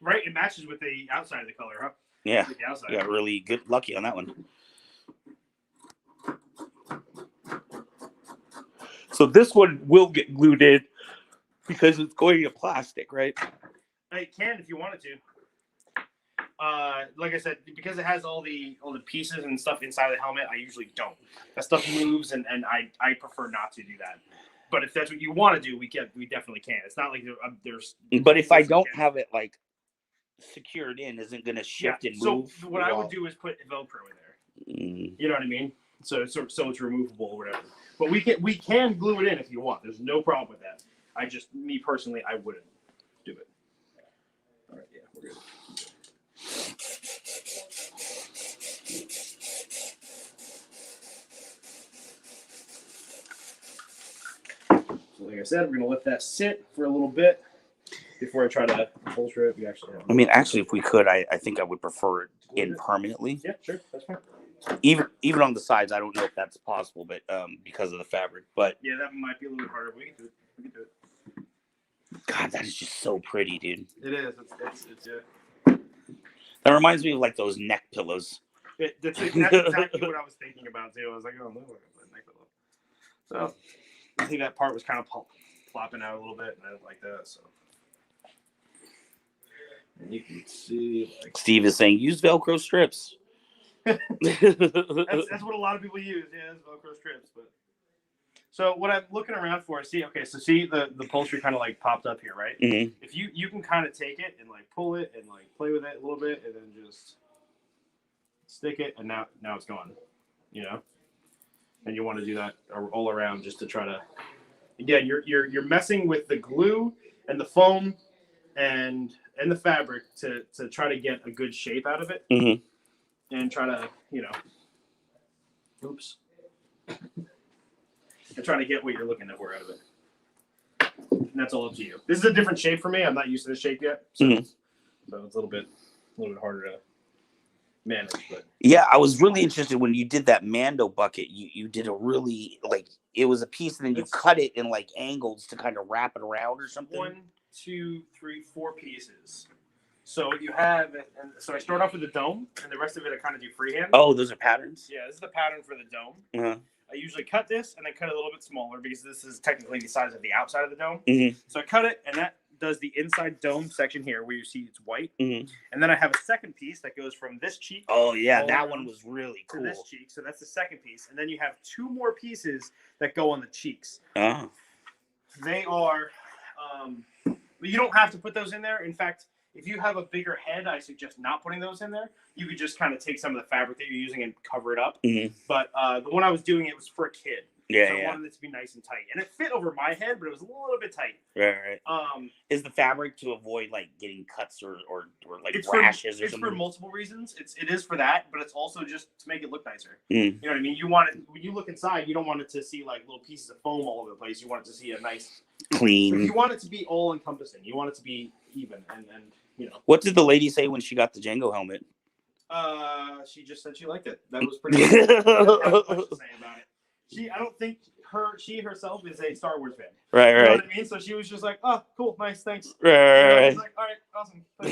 Right, it matches with the outside of the color, huh? Yeah, With the outside. got really good lucky on that one. So this one will get glued in because it's going to plastic, right? It can if you wanted to. Like I said, because it has all the pieces and stuff inside the helmet, I usually don't. That stuff moves, and I prefer not to do that. But if that's what you want to do, we definitely can. It's not like there's. But if I don't have it like secured in, isn't going to shift and move. So what I would do is put Velcro in there. You know what I mean? So it's removable or whatever. But we can glue it in if you want. There's no problem with that. Me personally, I wouldn't do it. All right, yeah, we're good. So like I said, we're gonna let that sit for a little bit before I try to upholster it. We actually have. I mean, actually, if we could, I think I would prefer it in permanently. Yeah, sure, that's fine. Even on the sides, I don't know if that's possible, but because of the fabric. But yeah, that might be a little bit harder. We can do it. God, that is just so pretty, dude. It is. It's yeah. That reminds me of like those neck pillows. That's exactly what I was thinking about too. I was like, oh, look at the neck pillow. So I think that part was kind of flopping out a little bit, and I didn't like that. So. And you can see, like, Steve is saying, use Velcro strips. that's what a lot of people use. Yeah, it's Velcro strips. But So what I'm looking around for, see the upholstery kind of like popped up here, right? Mm-hmm. If you can kind of take it and like pull it and like play with it a little bit and then just stick it, and now it's gone, you know. And you want to do that all around just to try to, again, you're messing with the glue and the foam and the fabric to try to get a good shape out of it, and try to, you know, and try to get what you're looking for out of it. And that's all up to you. This is a different shape for me. I'm not used to this shape yet, so it's a little bit harder to manage. But yeah, I was really interested when you did that Mando bucket. You did a really, like, it was a piece, and then you cut it in like angles to kind of wrap it around or something. 1, 2, 3, 4 pieces. So you have, and so I start off with the dome, and the rest of it I kind of do freehand. Oh, those are patterns? Yeah, this is the pattern for the dome. Uh-huh. I usually cut this and then cut it a little bit smaller because this is technically the size of the outside of the dome. So I cut it, and that does the inside dome section here where you see it's white. And then I have a second piece that goes from this cheek. Oh, yeah, that one was really cool. To this cheek. So that's the second piece. And then you have 2 more pieces that go on the cheeks. Oh. They are, you don't have to put those in there. In fact, if you have a bigger head, I suggest not putting those in there. You could just kind of take some of the fabric that you're using and cover it up. But the one I was doing, it was for a kid. Yeah, so I wanted it to be nice and tight. And it fit over my head, but it was a little bit tight. Right. Is the fabric to avoid like getting cuts or like rashes or something? It's for multiple reasons. It is for that, but it's also just to make it look nicer. You know what I mean? You want it, when you look inside, you don't want it to see like little pieces of foam all over the place. You want it to see a nice clean. You want it to be all encompassing. You want it to be even and you know. What did the lady say when she got the Django helmet? She just said she liked it. That was pretty good. Not much to say about it. I don't think she herself is a Star Wars fan. Right. You know what I mean? So she was just like, oh, cool, nice, thanks. Right. I was like, all right, awesome. I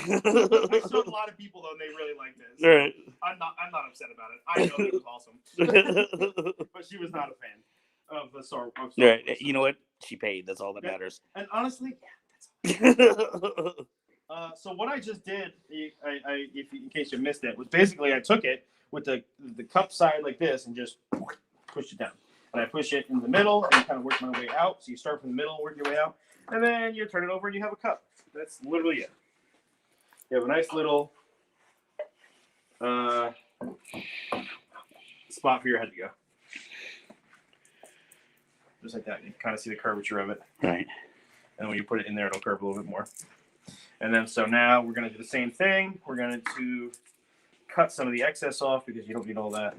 showed a lot of people though, and they really liked it. So Right. I'm not upset about it. I know it was awesome. But she was not a fan of the Star Wars. Right. You know what? She paid. That's all that matters. And honestly, so what I just did, in case you missed it, was basically I took it with the cup side like this and just pushed it down. And I push it in the middle and kind of work my way out. So you start from the middle, work your way out, and then you turn it over and you have a cup. That's literally it. You have a nice little spot for your head to go. Just like that. You can kind of see the curvature of it. Right. And when you put it in there, it'll curve a little bit more. And then so now we're going to do the same thing. We're going to cut some of the excess off because you don't need all that.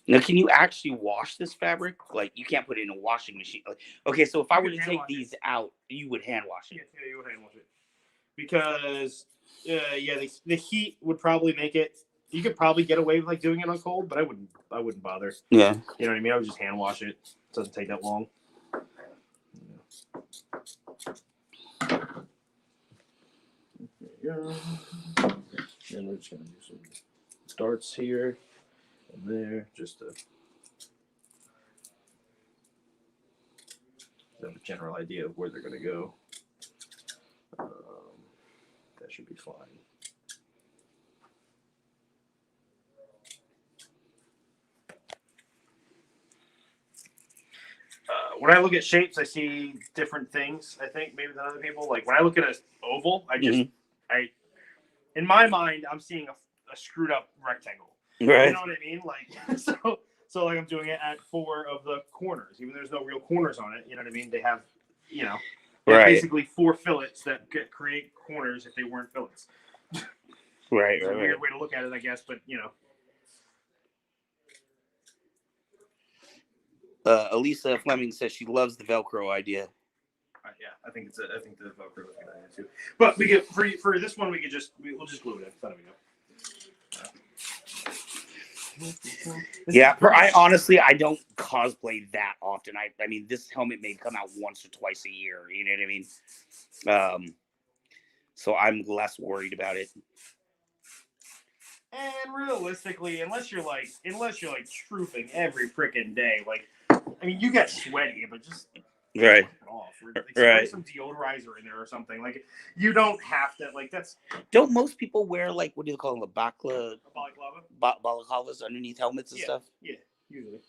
Now, can you actually wash this fabric? Like, you can't put it in a washing machine. Like, okay, so if I were to take these out, you would hand wash it. Yeah, you would hand wash it. Because, the heat would probably make it. You could probably get away with like doing it on cold, but I wouldn't bother. Yeah. You know what I mean? I would just hand wash it. It doesn't take that long. There you go. And we're just gonna do some darts here and there, just to have a general idea of where they're gonna go. That should be fine. When I look at shapes, I see different things, I think, maybe than other people. Like, when I look at an oval, in my mind, I'm seeing a screwed up rectangle. Right. You know what I mean? Like, so like I'm doing it at 4 of the corners, even though there's no real corners on it. You know what I mean? They have, basically 4 fillets that create corners if they weren't fillets. Right. It's a weird way to look at it, I guess, but Elisa Fleming says she loves the Velcro idea. Yeah, I think the Velcro is a good idea too. But we get for this one, we'll just glue it in. That'll be good. Yeah, I honestly don't cosplay that often. I mean, this helmet may come out once or twice a year. You know what I mean? So I'm less worried about it. And realistically, unless you're like trooping every freaking day, like, I mean, you get sweaty, but just Right. It off. Or, like, spray Right. some deodorizer in there or something. Like, you don't have to. Like, that's Don't most people wear, like, what do you call them, balaclava. balaclavas underneath helmets and stuff? Yeah, usually.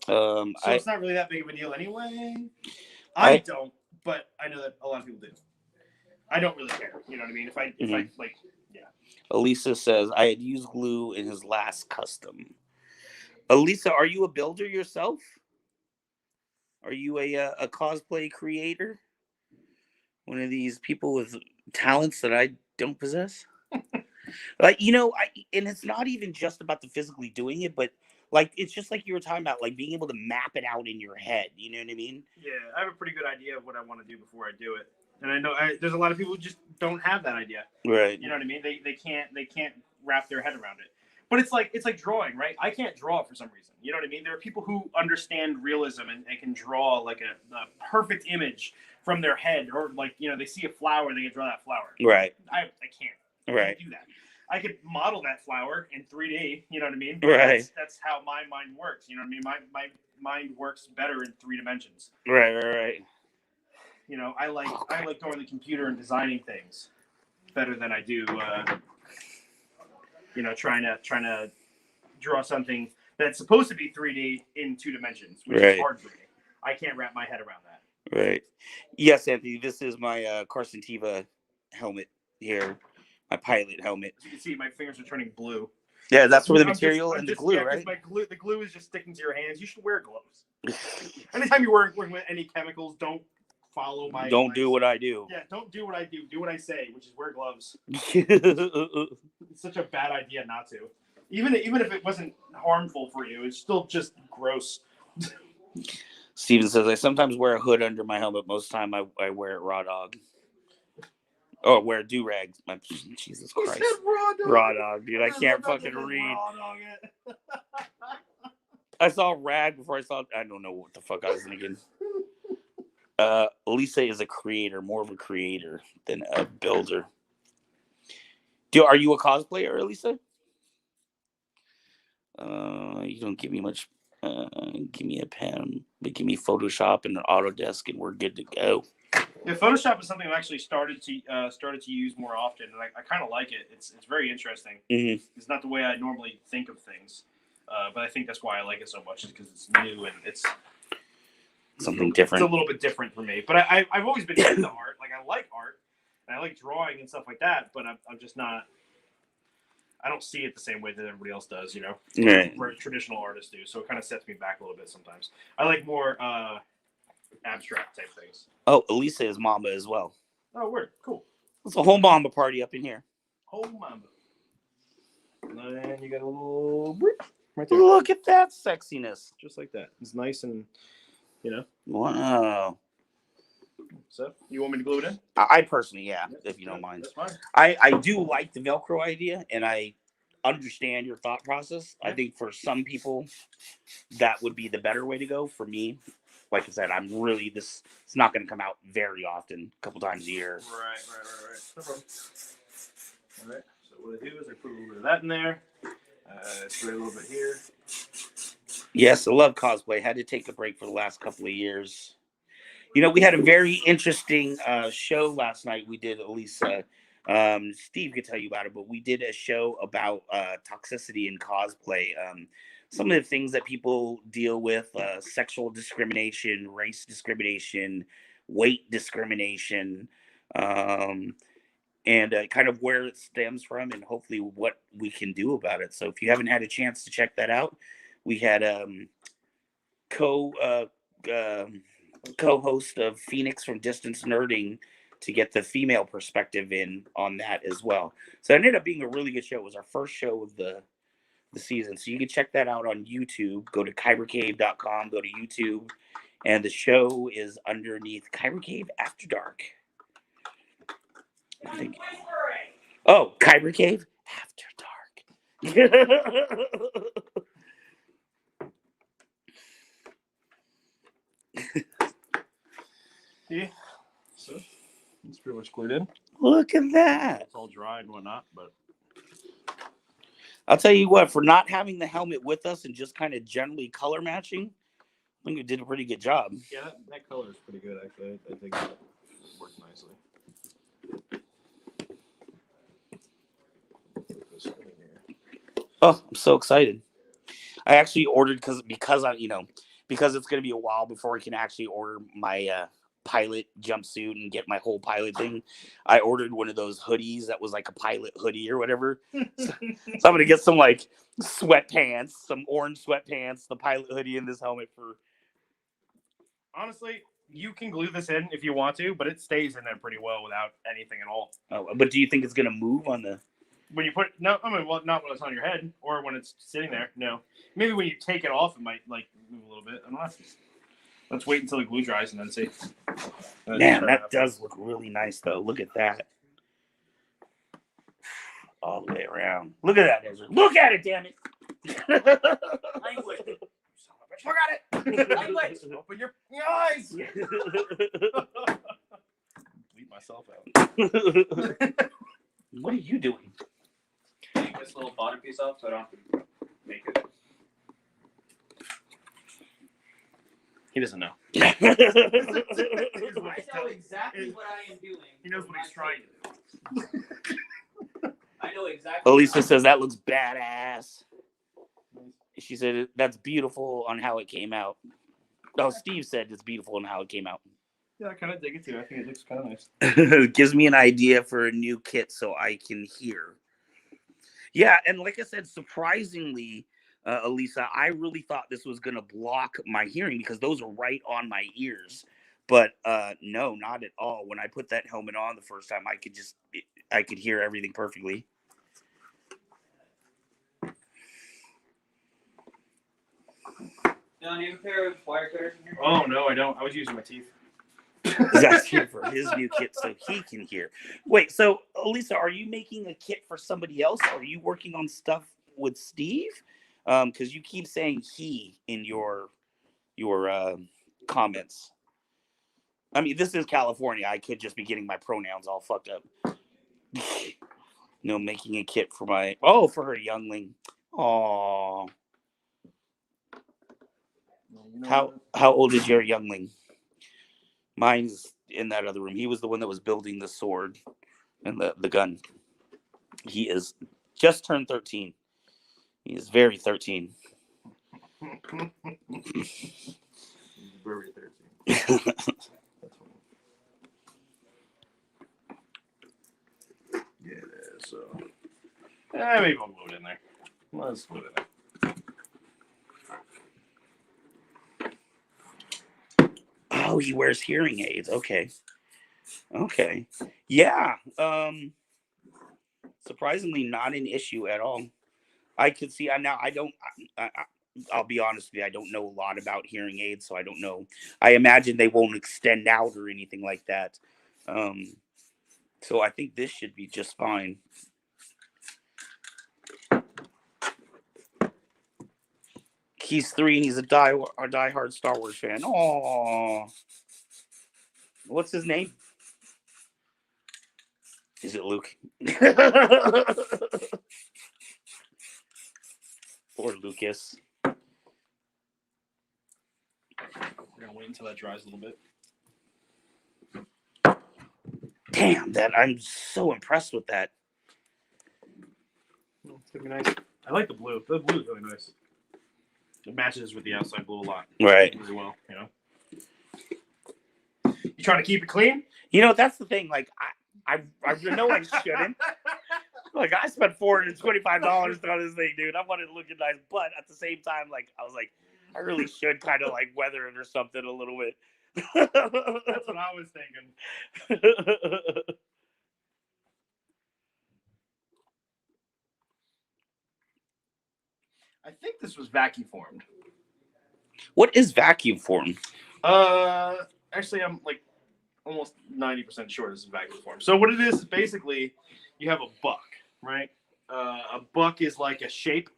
So It's not really that big of a deal anyway. I don't, but I know that a lot of people do. I don't really care. You know what I mean? If I like, yeah. Elisa says, I had used glue in his last custom. Elisa, are you a builder yourself? Are you a cosplay creator? One of these people with talents that I don't possess? Like, and it's not even just about the physically doing it, but like, it's just like you were talking about, like being able to map it out in your head. You know what I mean? Yeah, I have a pretty good idea of what I want to do before I do it. And I know there's a lot of people who just don't have that idea. Right. You know what I mean? They can't wrap their head around it. But it's like drawing, right? I can't draw for some reason. You know what I mean? There are people who understand realism and can draw like a perfect image from their head, or like, they see a flower, they can draw that flower. Right. I can't. Right. I can't do that. I could model that flower in 3D. You know what I mean? Right. That's how my mind works. You know what I mean? My mind works better in 3 dimensions. Right. I like going to the computer and designing things better than I do. Trying to draw something that's supposed to be 3D in 2 dimensions, which is hard for me. I can't wrap my head around that. Right. Yes, Anthony. This is my Carson Teva helmet here, my pilot helmet. As you can see, my fingers are turning blue. Yeah, that's where the material and the glue, right? The glue is just sticking to your hands. You should wear gloves. Anytime you're working with any chemicals, don't follow my. Don't do what I do. Yeah, don't do what I do. Do what I say, which is wear gloves. It's such a bad idea not to. Even if it wasn't harmful for you, it's still just gross. Steven says, I sometimes wear a hood under my helmet. Most of the time I wear it raw dog. Oh, wear do-rag. Jesus Christ. He said raw dog, dude. I can't fucking read. I saw rag before I saw... I don't know what the fuck I was thinking. Elisa is a creator, more of a creator than a builder. Are you a cosplayer, Elisa? You don't give me much. Give me a pen, but give me Photoshop and an Autodesk, and we're good to go. Yeah, Photoshop is something I've actually started to use more often, and I kind of like it. It's very interesting. Mm-hmm. It's not the way I normally think of things, but I think that's why I like it so much, is because it's new and it's something different. It's a little bit different for me, but I've always been into art. Like, I like art and I like drawing and stuff like that, but I'm just not. I don't see it the same way that everybody else does, Right. Where traditional artists do. So it kind of sets me back a little bit sometimes. I like more abstract type things. Oh, Elisa is Mamba as well. Oh, word. Cool. It's a whole Mamba party up in here. Whole Mamba. And then you got a little right there. Look at that sexiness. Just like that. It's nice and, Wow. So, you want me to glue it in? I personally, yeah, if you don't mind. That's fine. I do like the Velcro idea, and I understand your thought process. I think for some people, that would be the better way to go. For me, like I said, it's not going to come out very often, a couple times a year. Right. No problem. All right. So what I do is I put a little bit of that in there. Spray a little bit here. Yes, I love cosplay. Had to take a break for the last couple of years. We had a very interesting show last night. We did, Elisa. Steve could tell you about it, but we did a show about toxicity in cosplay. Some of the things that people deal with, sexual discrimination, race discrimination, weight discrimination, and kind of where it stems from, and hopefully what we can do about it. So if you haven't had a chance to check that out, we had co-host of Phoenix from Distance Nerding to get the female perspective in on that as well. So it ended up being a really good show. It was our first show of the season. So you can check that out on YouTube. Go to kybercave.com, go to YouTube, and the show is underneath Kyber Cave After Dark. Oh, Kyber Cave After Dark. Yeah. So it's pretty much glued in. Look at that. It's all dry and whatnot, but I'll tell you what, for not having the helmet with us and just kind of generally color matching, I think you did a pretty good job. Yeah, that color is pretty good, actually. I think that worked nicely. Oh, I'm so excited. I actually ordered because it's gonna be a while before I can actually order my pilot jumpsuit and get my whole pilot thing. I ordered one of those hoodies that was like a pilot hoodie or whatever. So I'm gonna get some like sweatpants, some orange sweatpants, the pilot hoodie, and this helmet for. Honestly, you can glue this in if you want to, but it stays in there pretty well without anything at all. Oh, but do you think it's gonna move on the? When you put not when it's on your head or when it's sitting there. No, maybe when you take it off, it might like move a little bit. I don't know. Let's wait until the glue dries and then see. Man, that does look really nice though. Look at that. All the way around. Look at that, Ezra. Look at it, damn it. Language. Look at it. Language. Open your eyes. Bleed myself out. What are you doing? Take this little bottom piece off so I don't have to make it. He doesn't know. I know exactly what I am doing. He knows what he's trying to do. I know exactly. Elisa says that looks badass. She said that's beautiful on how it came out. Oh, Steve said it's beautiful on how it came out. Yeah, I kind of dig it too. I think it looks kind of nice. It gives me an idea for a new kit so I can hear. Yeah, and like I said, surprisingly, Elisa, I really thought this was going to block my hearing because those are right on my ears. But no, not at all. When I put that helmet on the first time, I could hear everything perfectly. Now, do you have a pair of wire cutters in here? Oh no, I don't. I was using my teeth. That's here for his new kit so he can hear. Wait, so Elisa, are you making a kit for somebody else? Are you working on stuff with Steve? Because you keep saying he in your comments. I mean, this is California. I could just be getting my pronouns all fucked up. No, making a kit for for her youngling. Aww. How old is your youngling? Mine's in that other room. He was the one that was building the sword and the gun. He is just turned 13. He is very 13. Very 13. Yeah, so. Maybe we'll glue it in there. Let's glue it in there. Oh, he wears hearing aids. Okay. Yeah. Surprisingly, not an issue at all. I could see. I'll be honest with you. I don't know a lot about hearing aids, so I don't know. I imagine they won't extend out or anything like that. So I think this should be just fine. He's 3 and he's a diehard Star Wars fan. Oh, what's his name? Is it Luke? Or Lucas? We're gonna wait until that dries a little bit. Damn, I'm so impressed with that. It's gonna be nice. I like the blue. The blue is really nice. It matches with the outside blue a lot. Right. Really well, you know. You trying to keep it clean? You know, that's the thing. Like, I know I shouldn't. Like, I spent $425 on this thing, dude. I wanted to look nice, but at the same time, like, I was like, I really should kind of like weather it or something a little bit. That's what I was thinking. I think this was vacuum formed. What is vacuum formed? Actually, I'm like almost 90% sure this is vacuum formed. So what it is basically you have a buck, right? A buck is like a shape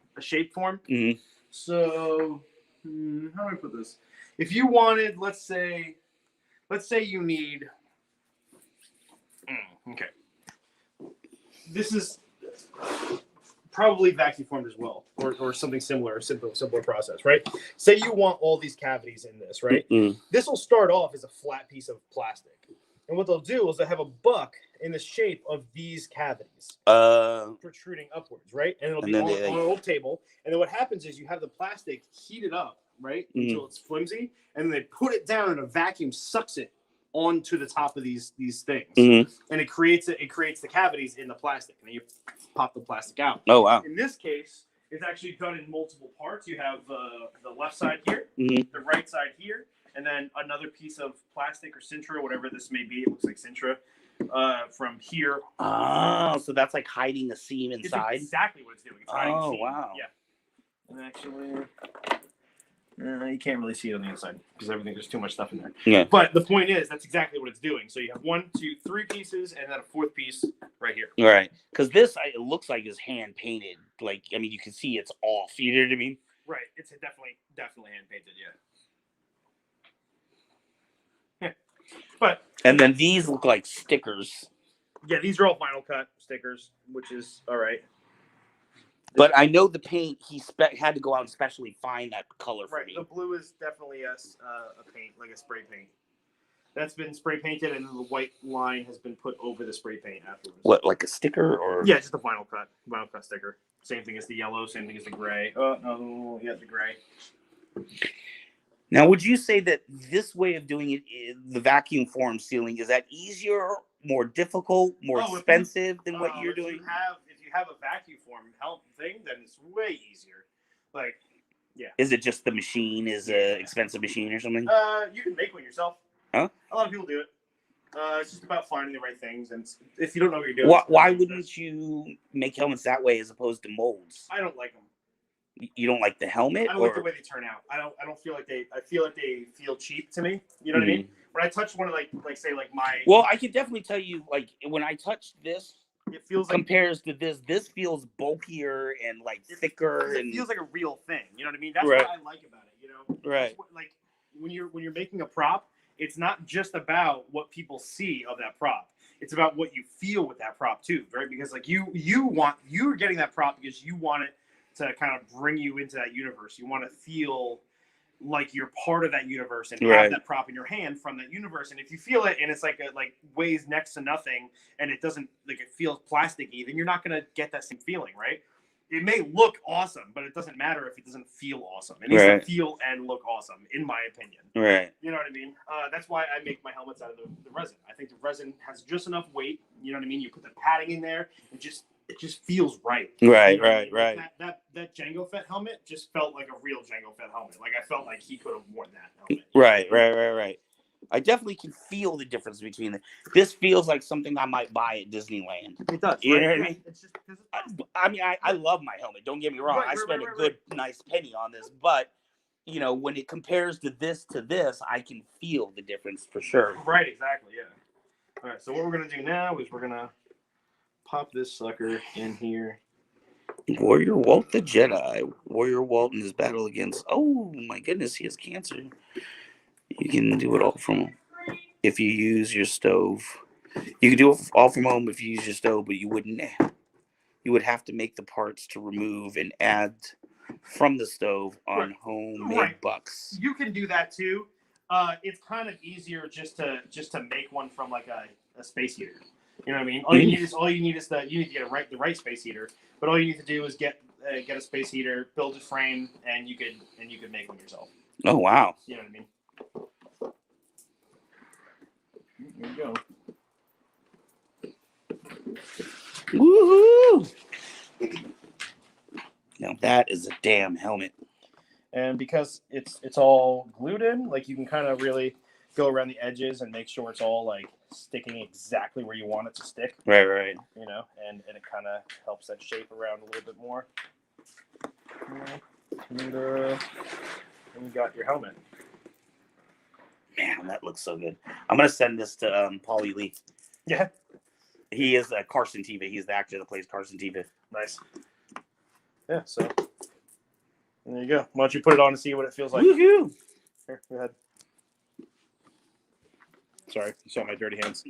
form. Mm-hmm. So how do I put this? If you wanted, let's say you need. Okay. This is probably vacuum formed as well, or something similar, simpler process, right? Say you want all these cavities in this, right? This will start off as a flat piece of plastic. And what they'll do is they'll have a buck in the shape of these cavities protruding upwards, right? And it'll be on an old table. And then what happens is you have the plastic heated up, right, until it's flimsy, and then they put it down and a vacuum sucks it onto the top of these things, and it creates the cavities in the plastic, and then you pop the plastic out. Oh wow! In this case, it's actually done in multiple parts. You have the left side here, the right side here, and then another piece of plastic or Sintra, whatever this may be. It looks like Sintra from here. Oh, so that's like hiding a seam inside. It's exactly what it's doing. It's hiding a seam. Wow! Yeah, and actually. You can't really see it on the inside because there's too much stuff in there. Yeah. But the point is, that's exactly what it's doing. So you have 1, 2, 3 pieces, and then a 4th piece right here. Right. Because this, it looks like is hand painted. Like, I mean, you can see it's off. You know what I mean? Right. It's definitely hand painted. Yeah. But. And then these look like stickers. Yeah, these are all vinyl cut stickers, which is all right. But I know the paint, he had to go out and specially find that color for me. The blue is definitely a paint, like a spray paint. That's been spray painted, and the white line has been put over the spray paint afterwards. What, like a sticker? Or yeah, just a vinyl cut sticker. Same thing as the yellow, same thing as the gray. Oh, no, yeah, the gray. Now, would you say that this way of doing it, the vacuum form sealing, is that easier, more difficult, more expensive than what you're doing? If you have a vacuum form thing, then it's way easier. Like, yeah. Is it just the machine is an expensive machine or something? You can make one yourself. Huh? A lot of people do it. It's just about finding the right things, and if you don't know what you're doing, why wouldn't you make helmets that way as opposed to molds? I don't like them. You don't like the helmet? I don't like the way they turn out. I don't feel like they. I feel like they feel cheap to me. You know what I mean? When I touch one of like my. Well, I can definitely tell you, like when I touch this, it feels compares to this. This feels bulkier and like thicker, and it feels like a real thing. You know what I mean? That's what I like about it. You know, right? Like when you're making a prop, it's not just about what people see of that prop. It's about what you feel with that prop too, right? Because like you're getting that prop because you want it to kind of bring you into that universe. You want to feel like you're part of that universe and have that prop in your hand from that universe. And if you feel it and it's like weighs next to nothing and it doesn't like it feels plasticky, then you're not gonna get that same feeling, right? It may look awesome, but it doesn't matter if it doesn't feel awesome. It needs to feel and look awesome, in my opinion. Right. You know what I mean? That's why I make my helmets out of the resin. I think the resin has just enough weight. You know what I mean? You put the padding in there, it just feels right. Right, you know right, right. Like that Jango Fett helmet just felt like a real Jango Fett helmet. Like I felt like he could have worn that helmet. Right. I definitely can feel the difference between them. This feels like something I might buy at Disneyland. It does. You know what I mean? It's just I mean, I love my helmet. Don't get me wrong. I spent a good, nice penny on this. But, you know, when it compares to this, I can feel the difference for sure. Right, exactly, yeah. All right, so what we're going to do now is we're going to pop this sucker in here. Warrior Walt the Jedi. Warrior Walt in his battle against... Oh, my goodness, he has cancer. You can do it all from if you use your stove. You can do it all from home if you use your stove, but you wouldn't. You would have to make the parts to remove and add from the stove on homemade bucks. You can do that too. It's kind of easier just to make one from like a space heater. You know what I mean? All you need is you need to get the right space heater. But all you need to do is get a space heater, build a frame, and you could make one yourself. Oh wow! You know what I mean? There you go. Woohoo! Now that is a damn helmet. And because it's all glued in, like you can kind of really go around the edges and make sure it's all like sticking exactly where you want it to stick. Right. You know, and it kind of helps that shape around a little bit more. And you got your helmet. Man, that looks so good. I'm gonna send this to Paulie Lee. Yeah. He is Carson Teva. He's the actor that plays Carson Teva. Nice. Yeah, so there you go. Why don't you put it on and see what it feels like? Woohoo! Here, go ahead. Sorry, you saw my dirty hands.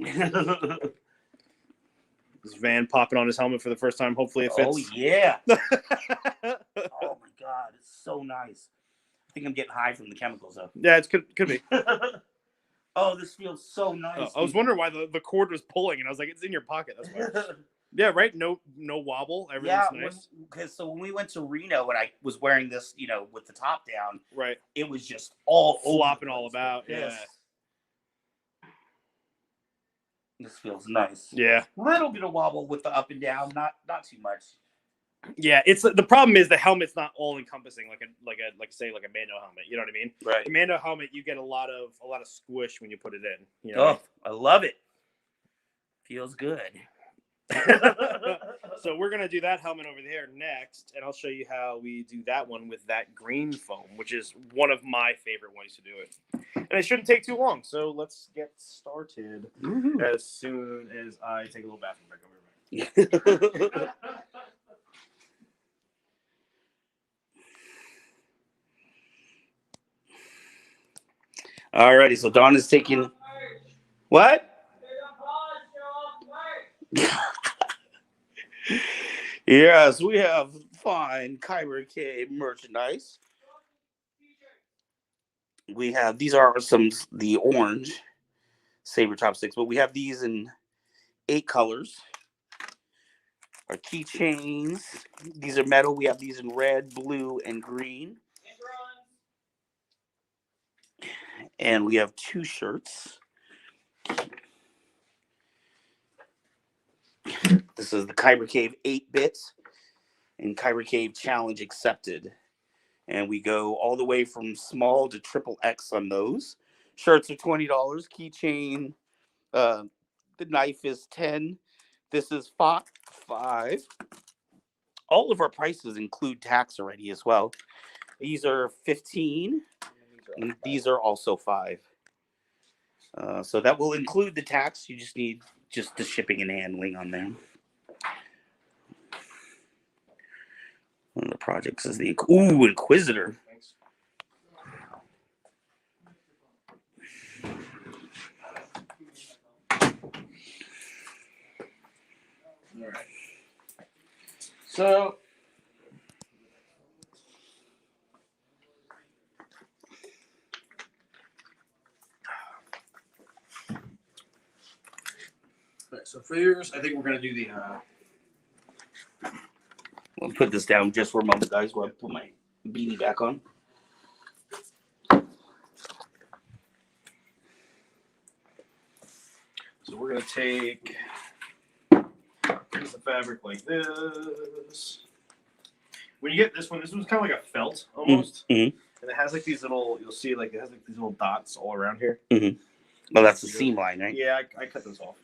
This Van popping on his helmet for the first time. Hopefully it fits. Oh yeah. Oh my god, it's so nice. I think I'm getting high from the chemicals though. Yeah, it could be. Oh, this feels so nice. I was wondering why the cord was pulling, and I was like, it's in your pocket. That's why. Yeah, right. No wobble. Everything's nice. Because when we went to Reno and I was wearing this, with the top down, right, it was just all flopping all about. Yes. Yeah. This feels nice. Yeah. Little bit of wobble with the up and down, not too much. Yeah, it's the problem is the helmet's not all encompassing like a Mando helmet. You know what I mean? Right. The Mando helmet, you get a lot of squish when you put it in. You know? Oh, I love it. Feels good. So we're gonna do that helmet over there next, and I'll show you how we do that one with that green foam, which is one of my favorite ways to do it. And it shouldn't take too long. So let's get started as soon as I take a little bathroom break. Over. Alrighty, so Dawn is taking what? Yes, we have fine Kyber Cave merchandise. We have these are the orange saber chopsticks, but we have these in 8 colors. Our keychains, these are metal. We have these in red, blue, and green. And we have 2 shirts. This is the Kyber Cave 8-bit and Kyber Cave Challenge accepted. And we go all the way from small to XXX on those. Shirts are $20. Keychain, the knife is $10. This is $5. All of our prices include tax already as well. These are $15. And these are also $5. So that will include the tax. You just need the shipping and handling on them. One of the projects is the Inquisitor. All right. So So for yours, I think we're gonna do the. I'll put this down just for a moment, guys, while I put my beanie back on. So we're gonna take a piece of fabric like this. When you get this one's kind of like a felt almost, and it has like these little. You'll see like it has like these little dots all around here. Oh, that's the seam line, right? Yeah, I cut those off.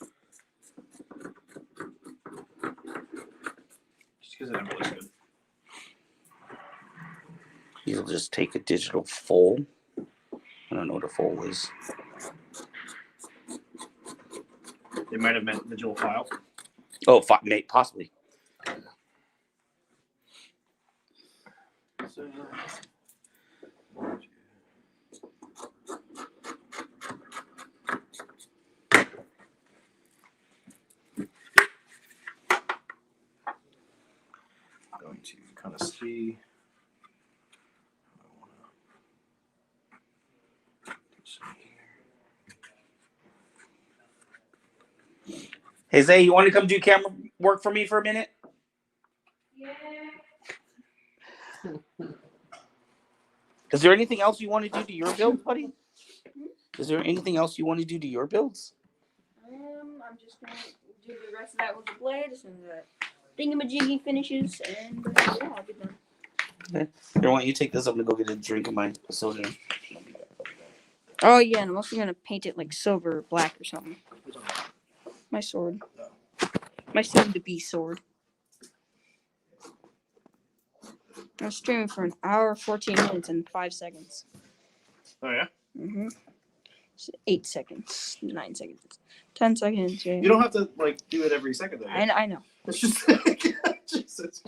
Because it never looks good. You'll just take a digital fold. I don't know what a fold is. They might have meant digital file. Oh, mate, possibly. So, going to kind of see. Hey, Zay, you want to come do camera work for me for a minute? Yeah. Is there anything else you want to do to your build, buddy? Is there anything else you want to do to your builds? I'm just gonna do the rest of that with the blade as soon as that thingamajiggy finishes, and yeah, I'll be done. Okay. Here, why don't you take this? I'm gonna go get a drink of my soda. Oh yeah, and I'm also gonna paint it like silver or black or something. My sword. My soon-to-be sword. I'm streaming for an hour, 14 minutes, and 5 seconds. Oh yeah. 8 seconds, 9 seconds, 10 seconds. Yeah. You don't have to like do it every second though. I know. It's just Jesus.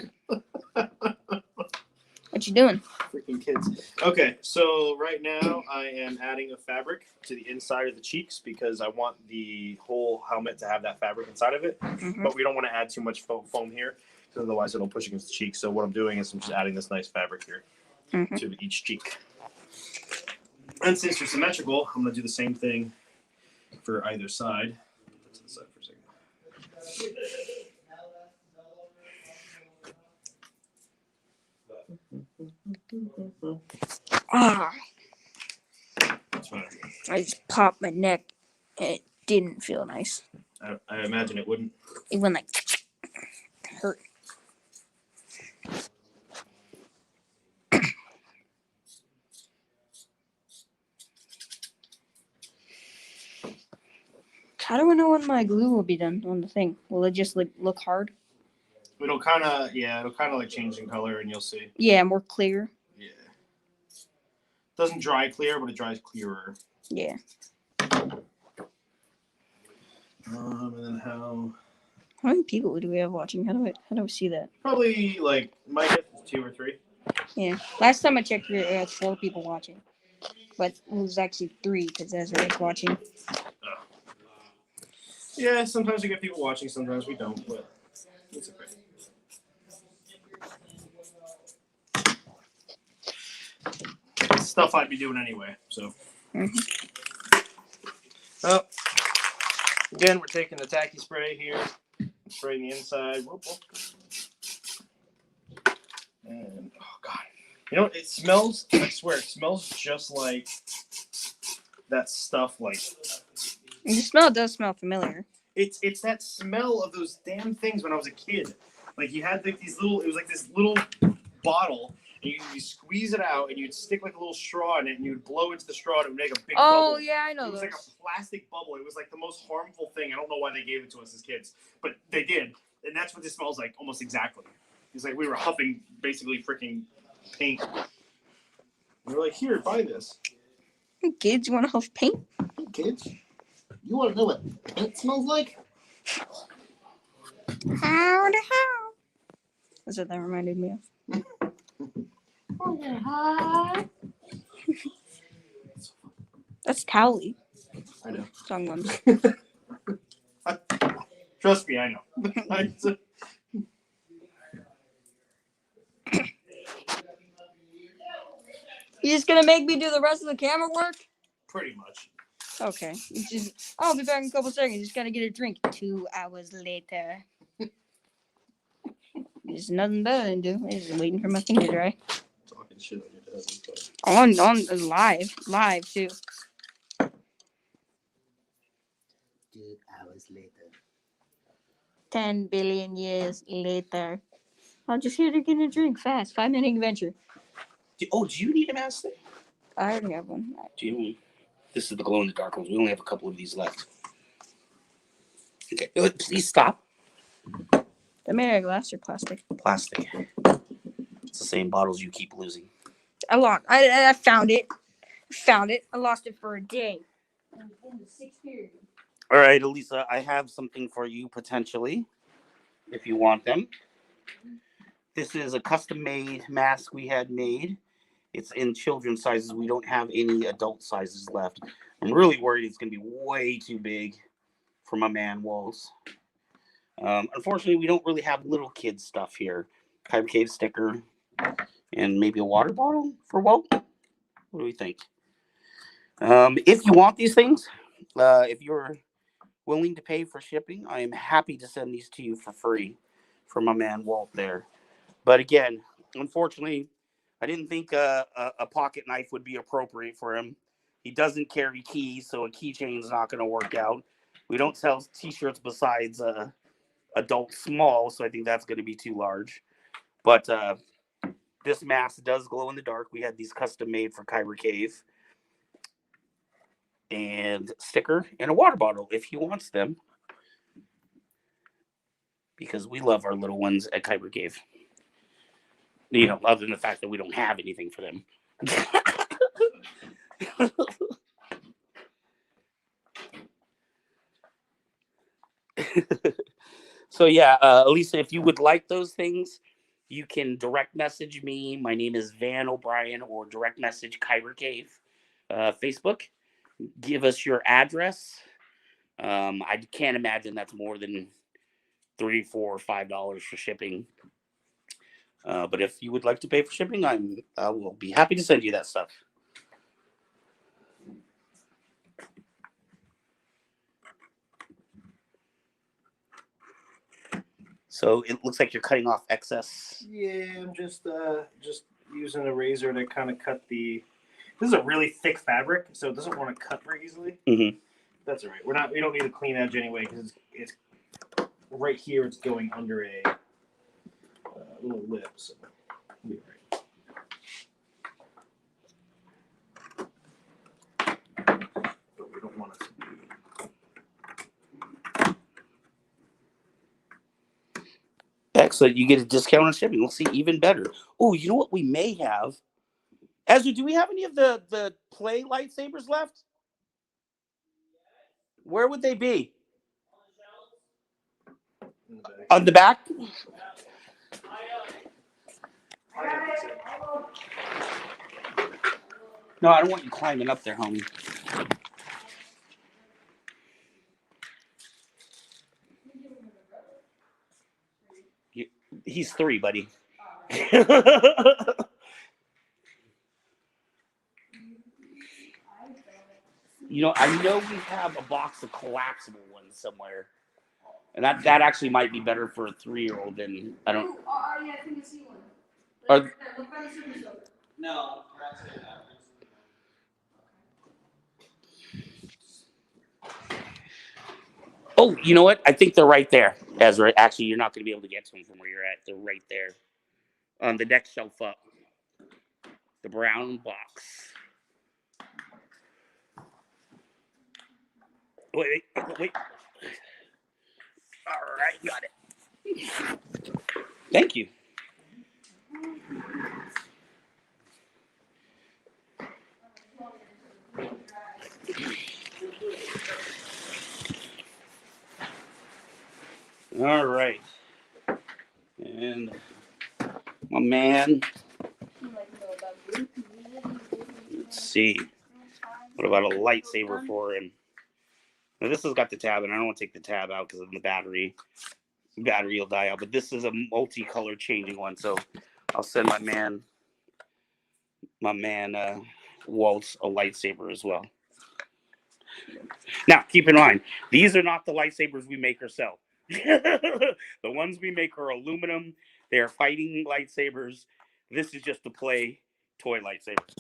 What you doing? Freaking kids. Okay, so right now I am adding a fabric to the inside of the cheeks because I want the whole helmet to have that fabric inside of it. Mhm. But we don't want to add too much foam here, because otherwise it'll push against the cheek. So what I'm doing is I'm just adding this nice fabric here to each cheek. And since they're symmetrical, I'm going to do the same thing for either side. Put to the side for a second. Ah, That's fine. I just popped my neck and it didn't feel nice. I imagine it wouldn't. It went like hurt. How do I know when my glue will be done on the thing? Will it just like look hard? It'll kind of like change in color, and you'll see. Yeah, more clear. Yeah. Doesn't dry clear, but it dries clearer. Yeah. And then how many people do we have watching? How do I see that? probably like my guess is 2 or 3. Yeah. Last time I checked, we had 4 people watching, but it was actually 3 because Ezra was watching. Yeah, sometimes we get people watching, sometimes we don't, but it's okay. It's stuff I'd be doing anyway, so. Oh, again, we're taking the tacky spray here, spraying the inside. Whoop, whoop. And, oh, God. You know what? It smells, I swear, it smells just like that stuff, like. The smell does smell familiar. It's that smell of those damn things when I was a kid. Like, you had like these little, it was like this little bottle, and you squeeze it out, and you'd stick like a little straw in it, and you'd blow into the straw, and it would make a big bubble. Oh, yeah, I know It was those. like a plastic bubble. It was like the most harmful thing. I don't know why they gave it to us as kids, but they did. And that's what this smells like, almost exactly. It's like we were huffing basically freaking paint. We were like, here, buy this. Hey, kids, you want to huff paint? Hey, kids, you want to know what paint smells like? How the hell? That's what that reminded me of. That's Towley. I know. Song ones. Trust me, I know. You just gonna make me do the rest of the camera work? Pretty much. Okay. You just, I'll be back in a couple seconds. Just gotta get a drink. 2 hours later. There's nothing better than do. I'm just waiting for my thing to dry. Talking shit on your dad. On live too. 2 hours later. 10 billion years later. I'm just here to get a drink fast. 5-minute adventure. Do you need a mask? I already have one. Do you? This is the glow in the dark ones. We only have a couple of these left. Okay, please stop. They're made out of glass or plastic. Plastic. It's the same bottles you keep losing. I lost. I found it. I lost it for a day. In the 6th period. All right, Elisa, I have something for you potentially, if you want them. This is a custom-made mask we had made. It's in children's sizes. We don't have any adult sizes left. I'm really worried it's going to be way too big for my man Walls. Unfortunately, we don't really have little kid stuff here. Kyber Cave sticker and maybe a water bottle for Walt. What do we think? If you want these things, if you're willing to pay for shipping, I am happy to send these to you for free for my man Walt there. But again, unfortunately, I didn't think a pocket knife would be appropriate for him. He doesn't carry keys, so a keychain is not going to work out. We don't sell t-shirts besides adult small, so I think that's going to be too large. But this mask does glow in the dark. We had these custom made for Kyber Cave. And sticker and a water bottle if he wants them. Because we love our little ones at Kyber Cave. You know, other than the fact that we don't have anything for them. So yeah, Elisa, if you would like those things, you can direct message me. My name is Van O'Brien, or direct message Kyber Cave, Facebook. Give us your address. I can't imagine that's more than $3, $4, or $5 for shipping. But if you would like to pay for shipping, I will be happy to send you that stuff. So it looks like you're cutting off excess. Yeah, I'm just using a razor to kind of cut the. This is a really thick fabric, so it doesn't want to cut very easily. Mm-hmm. That's all right. We don't need a clean edge anyway because it's right here. It's going under a little lip, so we'll be all right. But we don't want it to be. Excellent. You get a discount on shipping. We'll see, even better. Oh, you know what we may have? Ezra, do we have any of the play lightsabers left? Where would they be? On the back? No, I don't want you climbing up there, homie. He's 3, buddy. I know we have a box of collapsible ones somewhere. And that actually might be better for a 3-year-old than, I don't... Yeah, I think I see one. No. Oh, you know what? I think they're right there, Ezra. Actually, you're not going to be able to get to them from where you're at. They're right there. On the next shelf up. The brown box. Wait. All right, got it. Thank you. All right. And my man. Let's see. What about a lightsaber for him? Now this has got the tab, and I don't want to take the tab out because of the battery. Battery will die out. But this is a multicolor changing one, so I'll send my man Waltz a lightsaber as well. Now, keep in mind, these are not the lightsabers we make or sell. The ones we make are aluminum. They are fighting lightsabers. This is just to play toy lightsabers.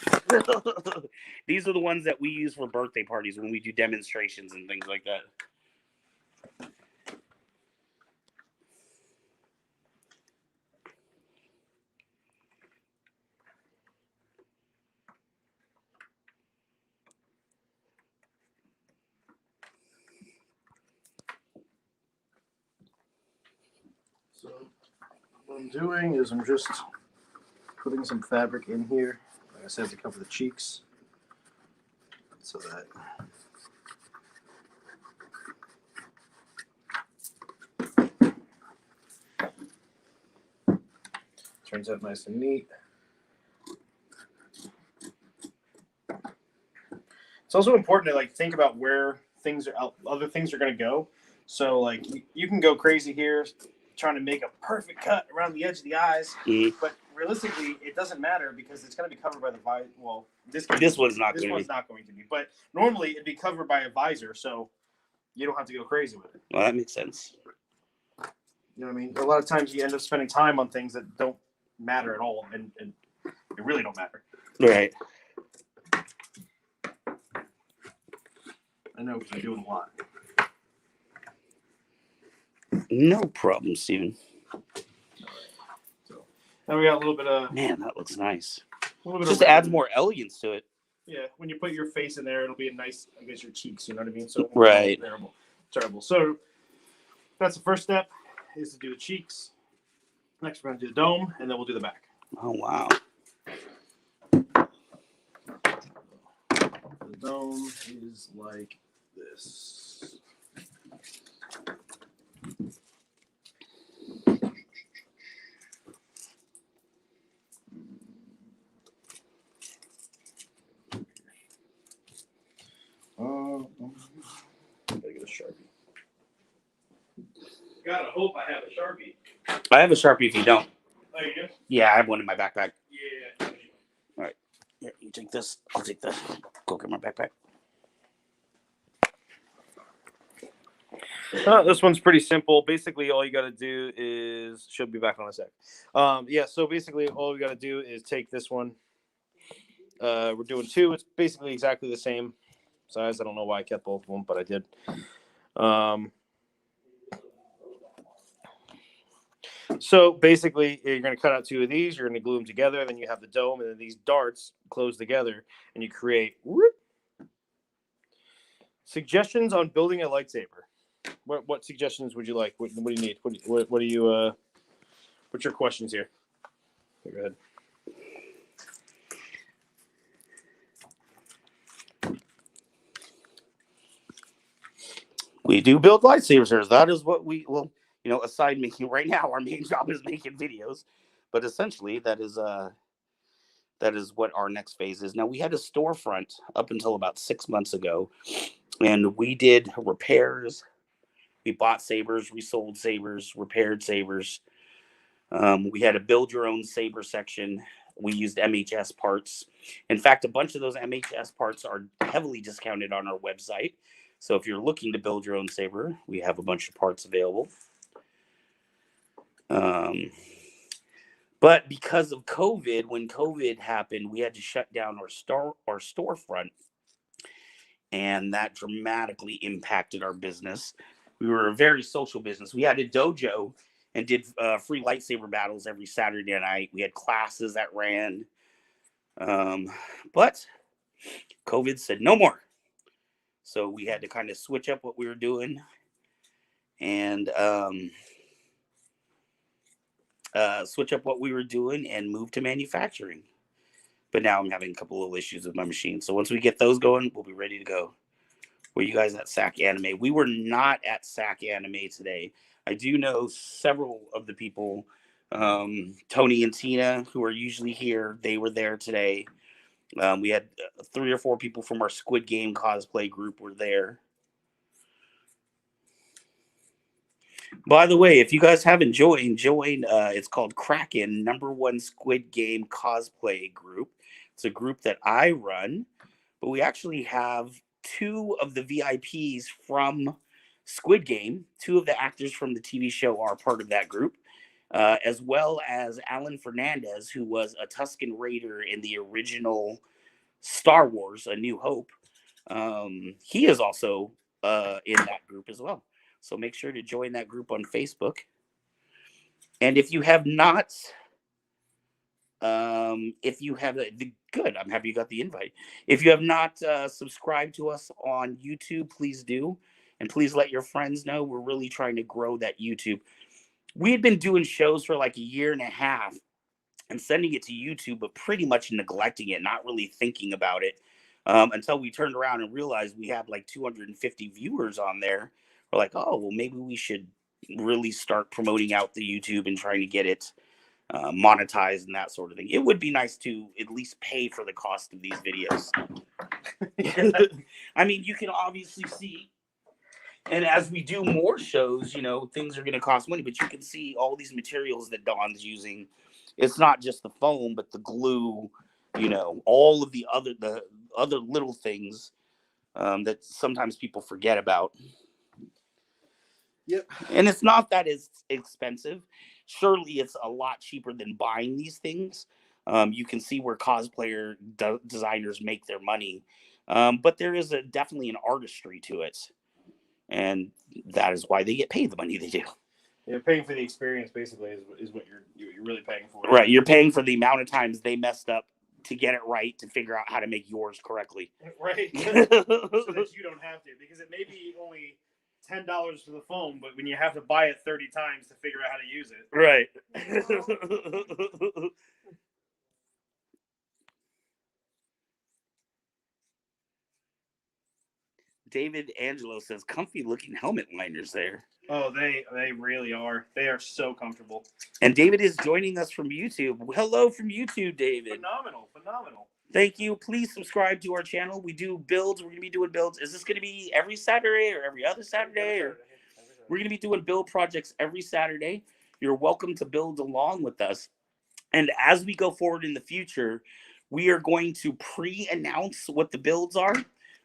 These are the ones that we use for birthday parties when we do demonstrations and things like that. So what I'm doing is I'm just putting some fabric in here, like I said, to cover the cheeks, so that turns out nice and neat. It's also important to think about where other things are going to go. So you can go crazy here, trying to make a perfect cut around the edge of the eyes, but realistically, it doesn't matter because it's going to be covered by the visor. Well, this one's not going to be, but normally it'd be covered by a visor, so you don't have to go crazy with it. Well, that makes sense. You know what I mean? A lot of times you end up spending time on things that don't matter at all, and they really don't matter. Right. I know because I do it a lot. No problem, Steven. So now we got a little bit of... Man, that looks nice. It just adds more elegance to it. Yeah, when you put your face in there, it'll be a nice, I guess, your cheeks, you know what I mean? So right. Terrible. So that's the first step, is to do the cheeks. Next, we're going to do the dome, and then we'll do the back. Oh, wow. The dome is like this. Gotta hope I have a Sharpie. I have a Sharpie if you don't. Oh, you do? Yeah, I have one in my backpack. Yeah. All right. Here, you take this. I'll take the. Go get my backpack. This one's pretty simple. Basically, all you got to do is she'll be back on a sec. Yeah. So basically, all we got to do is take this one. We're doing 2. It's basically exactly the same size. I don't know why I kept both of them, but I did. So basically, you're going to cut out 2 of these. You're going to glue them together. Then you have the dome, and then these darts close together, and you create. Whoop. Suggestions on building a lightsaber. What suggestions would you like? What do you need? What do you? What's your questions here? Go ahead. We do build lightsabers. That is what we aside making right now, our main job is making videos, but essentially that is what our next phase is. Now, we had a storefront up until about 6 months ago, and we did repairs. We bought sabers, resold sabers, repaired sabers. We had a build your own saber section. We used MHS parts. In fact, a bunch of those MHS parts are heavily discounted on our website. So if you're looking to build your own saber, we have a bunch of parts available. But because of COVID, when COVID happened, we had to shut down our storefront, and that dramatically impacted our business. We were a very social business. We had a dojo and did free lightsaber battles every Saturday night. We had classes that ran. But COVID said no more. So we had to kind of switch up what we were doing and move to manufacturing. But now I'm having a couple of issues with my machine. So once we get those going, we'll be ready to go. Were you guys at SAC Anime? We were not at SAC Anime today. I do know several of the people, Tony and Tina, who are usually here. They were there today. We had 3 or 4 people from our Squid Game cosplay group were there. By the way, if you guys haven't joined, it's called Kraken, #1 Squid Game cosplay group. It's a group that I run, but we actually have 2 of the VIPs from Squid Game. 2 of the actors from the TV show are part of that group, as well as Alan Fernandez, who was a Tusken Raider in the original Star Wars, A New Hope. He is also in that group as well. So make sure to join that group on Facebook. And if you have not, good, I'm happy you got the invite. If you have not subscribed to us on YouTube, please do. And please let your friends know. We're really trying to grow that YouTube. We had been doing shows for like a year and a half and sending it to YouTube, but pretty much neglecting it, not really thinking about it until we turned around and realized we had like 250 viewers on there. We're like, oh, well, maybe we should really start promoting out the YouTube and trying to get it monetized and that sort of thing. It would be nice to at least pay for the cost of these videos. I mean, you can obviously see, and as we do more shows, things are going to cost money, but you can see all these materials that Dawn's using. It's not just the foam, but the glue, all of the other little things that sometimes people forget about. Yep. And it's not that it's expensive. Surely it's a lot cheaper than buying these things. You can see where cosplayer designers make their money. But there is definitely an artistry to it. And that is why they get paid the money they do. Yeah, paying for the experience basically is what you're really paying for. Right. You're paying for the amount of times they messed up to get it right, to figure out how to make yours correctly. Right. So that you don't have to, because it may be only $10 for the foam, but when you have to buy it 30 times to figure out how to use it. Right. David Angelo says, comfy looking helmet liners there. Oh, they really are. They are so comfortable. And David is joining us from YouTube. Hello from YouTube, David. Phenomenal. Thank you. Please subscribe to our channel. We do builds. We're going to be doing builds. Is this going to be every Saturday or every other Saturday? We're going to be doing build projects every Saturday. You're welcome to build along with us. And as we go forward in the future, we are going to pre-announce what the builds are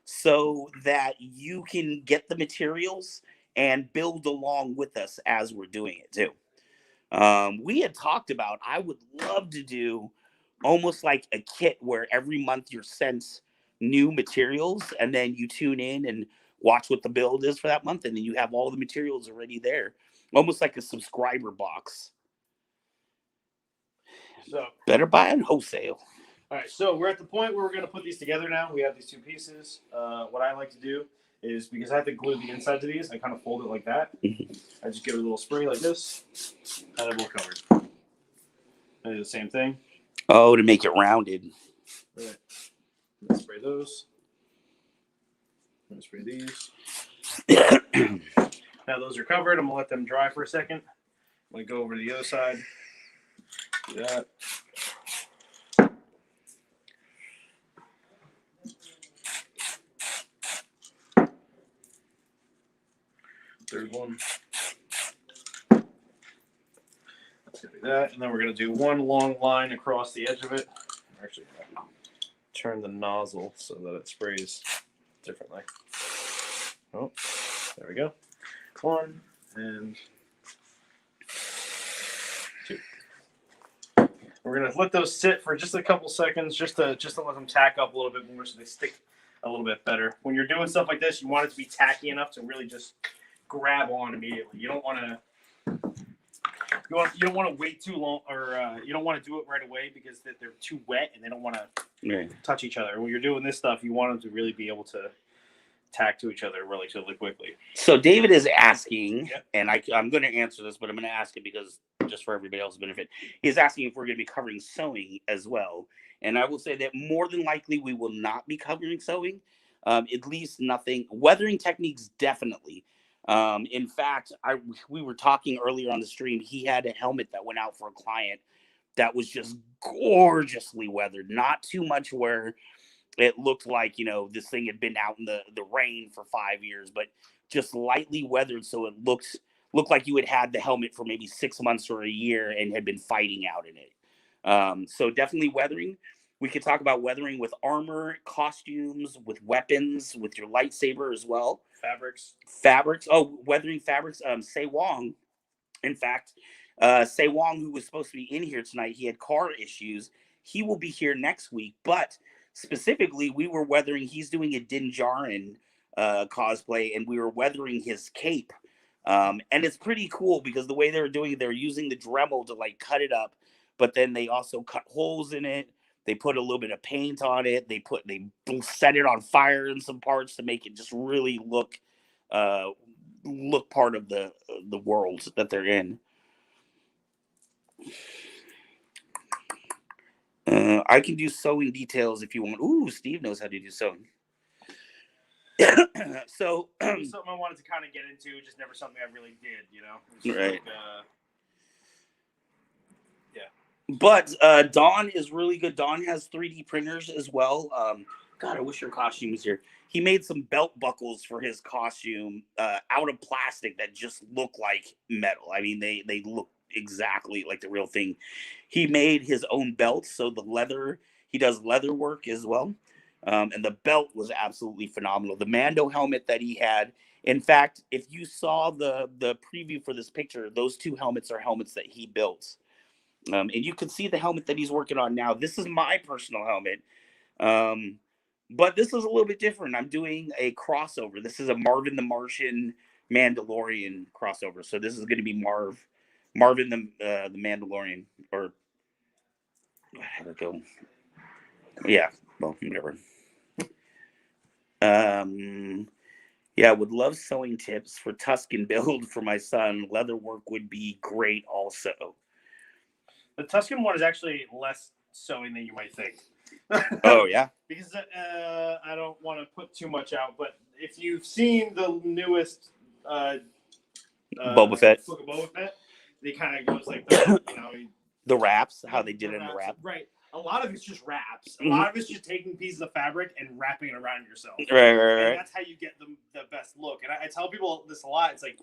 so that you can get the materials and build along with us as we're doing it too. We had talked about, I would love to do almost like a kit where every month you're sent new materials and then you tune in and watch what the build is for that month. And then you have all the materials already there, almost like a subscriber box. So Better buy on wholesale. all right, so we're at the point where we're going to put these together now. We have these two pieces. What I like to do is, because I have to glue the inside to these, I kind of fold it like that. I just give it a little spray like this, and then we're covered. I do the same thing. Oh, to make it rounded. Right. Let's spray those. I'm going to spray these. Now those are covered. I'm going to let them dry for a second. I'm going to go over to the other side. Do that. Third one. Let's do that. And then we're going to do one long line across the edge of it. Actually, turn the nozzle so that it sprays differently. Oh, there we go. One and two. We're gonna let those sit for just a couple seconds, just to let them tack up a little bit more, so they stick a little bit better. When you're doing stuff like this, you want it to be tacky enough to really just grab on immediately. You don't want to. You don't want to wait too long, or you don't want to do it right away because they're too wet and they don't want to touch each other. When you're doing this stuff, you want them to really be able to tack to each other relatively quickly. So David is asking, and I'm going to answer this, but I'm going to ask it because just for everybody else's benefit. He's asking if we're going to be covering sewing as well. And I will say that more than likely we will not be covering sewing. At least nothing. Weathering techniques, definitely. In fact, we were talking earlier on the stream. He had a helmet that went out for a client that was just gorgeously weathered. Not too much where it looked like, this thing had been out in the rain for 5 years, but just lightly weathered. So it looked like you had the helmet for maybe 6 months or a year and had been fighting out in it. So definitely weathering. We could talk about weathering with armor, costumes, with weapons, with your lightsaber as well. Fabrics. Oh, weathering fabrics. Say Wong. In fact, Say Wong, who was supposed to be in here tonight, he had car issues. He will be here next week. But specifically, we were weathering. He's doing a Din Djarin cosplay, and we were weathering his cape. And it's pretty cool because the way they were doing it, they're using the Dremel to cut it up, but then they also cut holes in it. They put a little bit of paint on it. They set it on fire in some parts to make it just really look part of the world that they're in. I can do sewing details if you want. Ooh, Steve knows how to do sewing. So it was something I wanted to kind of get into, just never something I really did, right. But Dawn is really good. Dawn has 3D printers as well. God, I wish your costume was here. He made some belt buckles for his costume out of plastic that just look like metal. I mean, they look exactly like the real thing. He made his own belts, so the leather, he does leather work as well. And the belt was absolutely phenomenal. The Mando helmet that he had, in fact, if you saw the preview for this picture, those two helmets are helmets that he built. And you can see the helmet that he's working on now. This is my personal helmet. But this is a little bit different. I'm doing a crossover. This is a Marvin the Martian Mandalorian crossover. So this is going to be Marvin the Mandalorian, or how'd it go? Yeah, well, whatever. Yeah, would love sewing tips for Tuscan build for my son. Leather work would be great also. The Tuscan one is actually less sewing than you might think. Oh, yeah? Because I don't want to put too much out, but if you've seen the newest Boba Fett. Book of Boba Fett, they kind of goes like the, the wraps, how they did it in the wrap. Right. A lot of it's just wraps. A lot of it's just taking pieces of fabric and wrapping it around yourself. Right. And that's how you get the best look. And I tell people this a lot. It's like,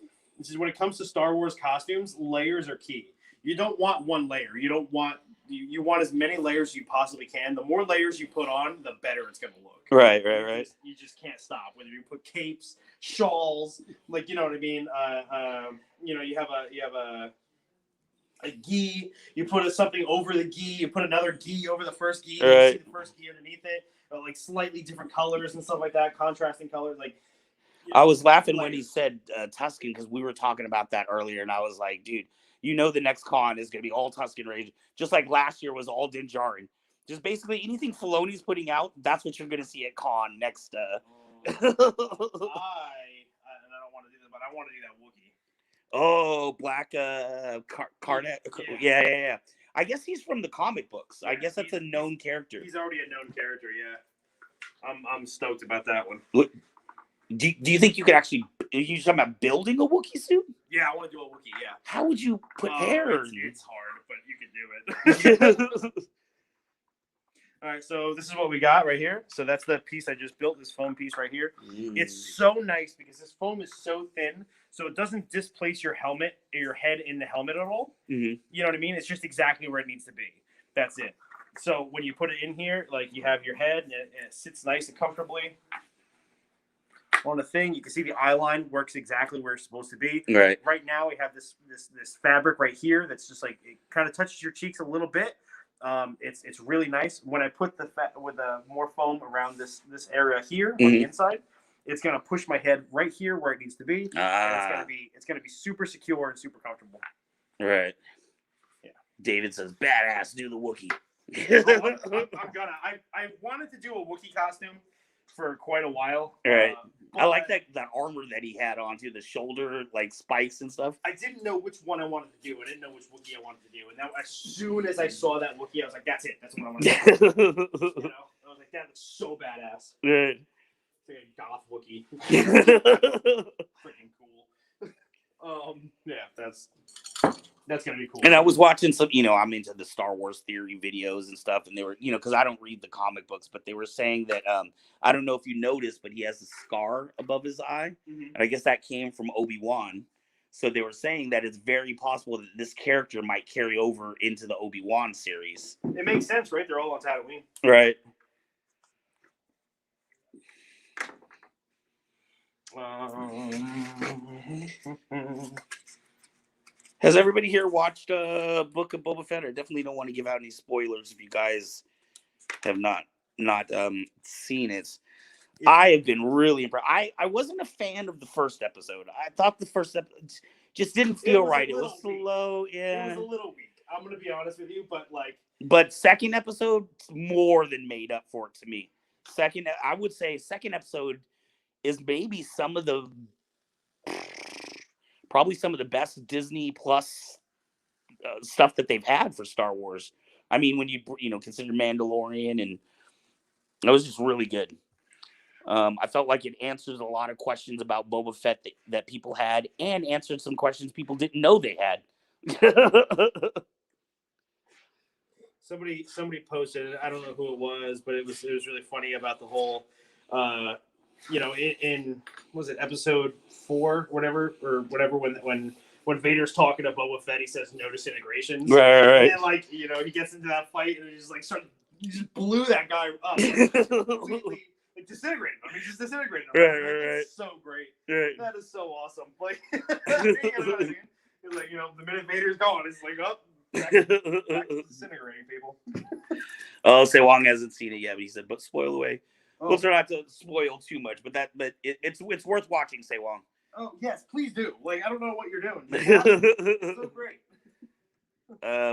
when it comes to Star Wars costumes, layers are key. You don't want one layer. You don't want you want as many layers as you possibly can. The more layers you put on, the better it's going to look. Right. You just can't stop. Whether you put capes, shawls, like you know what I mean. You have a gi. You put something over the gi. You put another gi over the first gi. Right. You see the first gi underneath it, like slightly different colors and stuff like that, contrasting colors. Like I was laughing when he said Tusken because we were talking about that earlier, and I was like, dude, you know the next con is going to be all Tusken Raiders, just like last year was all Din Djarin. Just basically anything Filoni's putting out, that's what you're going to see at con next. I don't want to do that, but I want to do that Wookiee. Oh, Black Carnet. Yeah. I guess he's from the comic books. I guess that's a known character. He's already a known character, yeah. I'm stoked about that one. Look, do you think you could actually? Are you talking about building a Wookiee suit? Yeah, I want to do a Wookiee. Yeah. How would you put hair? It's hard, but you can do it. All right, so this is what we got right here. So that's the piece I just built. This foam piece right here. It's so nice because this foam is so thin, so it doesn't displace your helmet or your head in the helmet at all. Mm-hmm. You know what I mean? It's just exactly where it needs to be. That's it. So when you put it in here, like you have your head and it sits nice and comfortably on the thing. You can see the eye line works exactly where it's supposed to be. Right. Right now we have this fabric right here that's just like it kind of touches your cheeks a little bit. It's really nice. When I put the more foam around this area here on the inside, it's gonna push my head right here where it needs to be. And it's gonna be super secure and super comfortable. Right. Yeah. David says, "Badass, do the Wookiee." I wanted to do a Wookiee costume for quite a while. Right. I like that armor that he had on too, the shoulder like spikes and stuff. I didn't know which one I wanted to do. I didn't know which Wookiee I wanted to do. And now, as soon as I saw that Wookiee, I was like, "That's it. That's what I want to do." I was like, "That looks so badass." Right. It's like a goth Wookiee. Freaking cool. Yeah, that's gonna be cool. And I was watching some, I'm into the Star Wars theory videos and stuff, and they were, because I don't read the comic books, but they were saying that I don't know if you noticed, but he has a scar above his eye, and I guess that came from Obi-Wan. So they were saying that it's very possible that this character might carry over into the Obi-Wan series. It makes sense, right? They're all on Tatooine. Right. Has everybody here watched Book of Boba Fett? I definitely don't want to give out any spoilers if you guys have not seen it. I have been really impressed. I wasn't a fan of the first episode. I thought the first episode just didn't feel right. It was slow. Yeah, it was a little weak. I'm gonna be honest with you, but second episode more than made up for it to me. I would say second episode is maybe probably some of the best Disney Plus stuff that they've had for Star Wars. I mean, when you consider Mandalorian, and it was just really good. I felt like it answers a lot of questions about Boba Fett that people had, and answered some questions people didn't know they had. Somebody posted it. I don't know who it was, but it was really funny about the whole, in was it episode 4, whatever, when Vader's talking to Boba Fett, he says no disintegrations. Right. And then he gets into that fight and he just blew that guy up. Completely disintegrated him. He just disintegrated him. Right. It's so great. Right. That is so awesome. You know what I mean? It's like, the minute Vader's gone, it's like, oh, back to disintegrating people. Oh, Say Wong hasn't seen it yet, but he said, but spoil away. Oh. We'll try not to spoil too much, but it's worth watching, Say Wong. Oh, yes, please do. I don't know what you're doing. It's so great.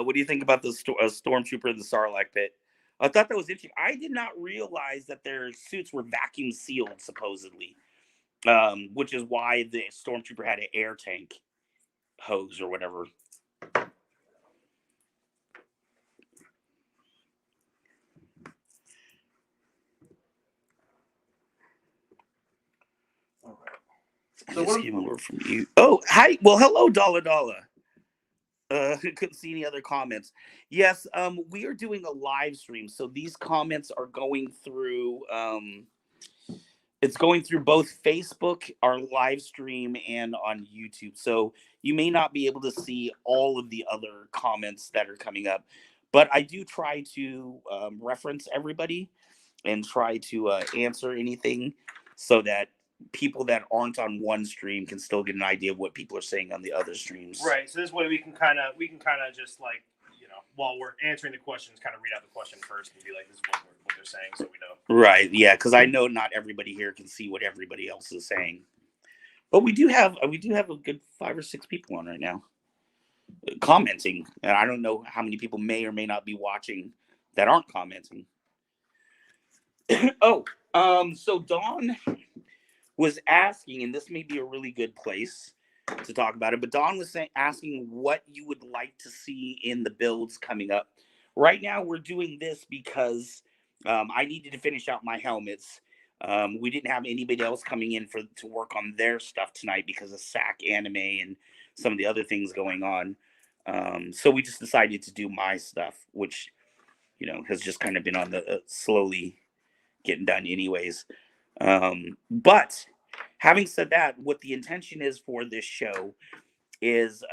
What do you think about the stormtrooper in the Sarlacc pit? I thought that was interesting. I did not realize that their suits were vacuum sealed, supposedly, which is why the stormtrooper had an air tank hose or whatever. All right. So what came over from you? Oh, hi. Well, hello, Dollar. Couldn't see any other comments. Yes, we are doing a live stream, so these comments are going through It's going through both Facebook, our live stream, and on YouTube. So you may not be able to see all of the other comments that are coming up, but I do try to reference everybody and try to answer anything so that people that aren't on one stream can still get an idea of what people are saying on the other streams. Right. So this way we can kind of just like, you know, while we're answering the questions, kind of read out the question first and be like, this is what they're saying, so we know. Right. Yeah, because I know not everybody here can see what everybody else is saying, but we do have a good 5 or 6 people on right now commenting, and I don't know how many people may or may not be watching that aren't commenting. So Dawn was asking, and this may be a really good place to talk about it, but Dawn was asking what you would like to see in the builds coming up. Right now, we're doing this because I needed to finish out my helmets. We didn't have anybody else coming in to work on their stuff tonight because of SAC anime and some of the other things going on. So we just decided to do my stuff, which, you know, has just kind of been on the slowly getting done anyways. But having said that, what the intention is for this show is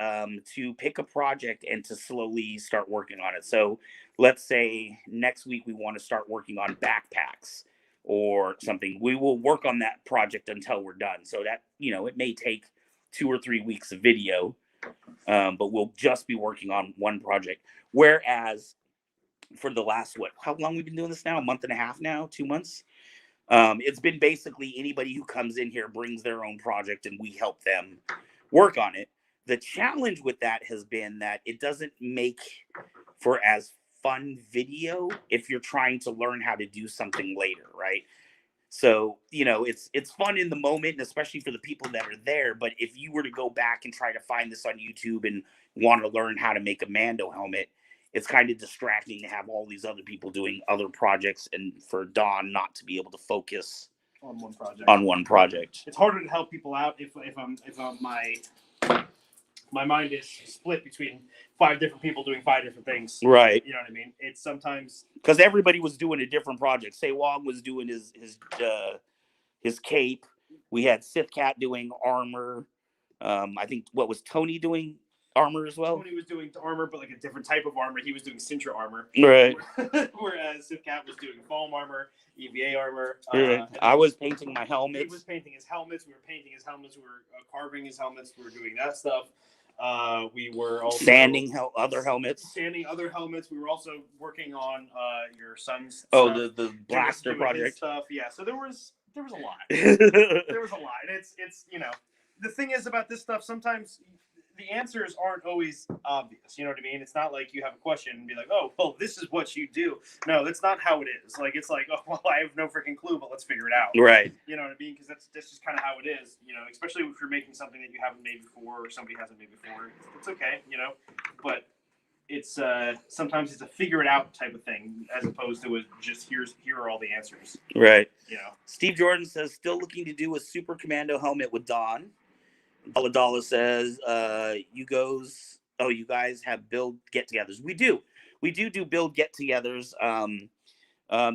to pick a project and to slowly start working on it. So let's say next week we want to start working on backpacks or something. We will work on that project until we're done. So that, you know, it may take 2 or 3 weeks of video, but we'll just be working on one project. Whereas for the last, how long we've been doing this now? A month and a half now? 2 months? It's been basically anybody who comes in here brings their own project and we help them work on it. The challenge with that has been that it doesn't make for as fun video if you're trying to learn how to do something later, right? So, you know, it's fun in the moment, and especially for the people that are there. But if you were to go back and try to find this on YouTube and want to learn how to make a Mando helmet, it's kind of distracting to have all these other people doing other projects and for Dawn not to be able to focus on one project. It's harder to help people out if my mind is split between 5 different people doing 5 different things. Right. You know what I mean? It's sometimes because everybody was doing a different project. Say Wong was doing his cape. We had Sith Cat doing armor. I think what was Tony doing armor as well? Tony was doing armor, but like a different type of armor. He was doing Sintra armor. Right. Whereas Sith Cat was doing foam armor, EVA armor. I was painting my helmets. He was painting his helmets. We were painting his helmets. We were carving his helmets. We were doing that stuff. We were also sanding other helmets. We were also working on your son's stuff. The blaster project stuff. Yeah, so there was a lot. There was a lot, and it's you know, the thing is about this stuff. Sometimes the answers aren't always obvious. You know what I mean? It's not like you have a question and be like, oh, well, this is what you do. No, that's not how it is. Like, it's like, oh, well, I have no freaking clue, but let's figure it out. Right. You know what I mean? Because that's just kind of how it is. You know, especially if you're making something that you haven't made before or somebody hasn't made before. It's okay, you know? But it's sometimes it's a figure it out type of thing as opposed to just here are all the answers. Right. You know? Steve Jordan says, still looking to do a Super Commando helmet with Dawn. Dalla says, you guys have build get-togethers. We do build get-togethers.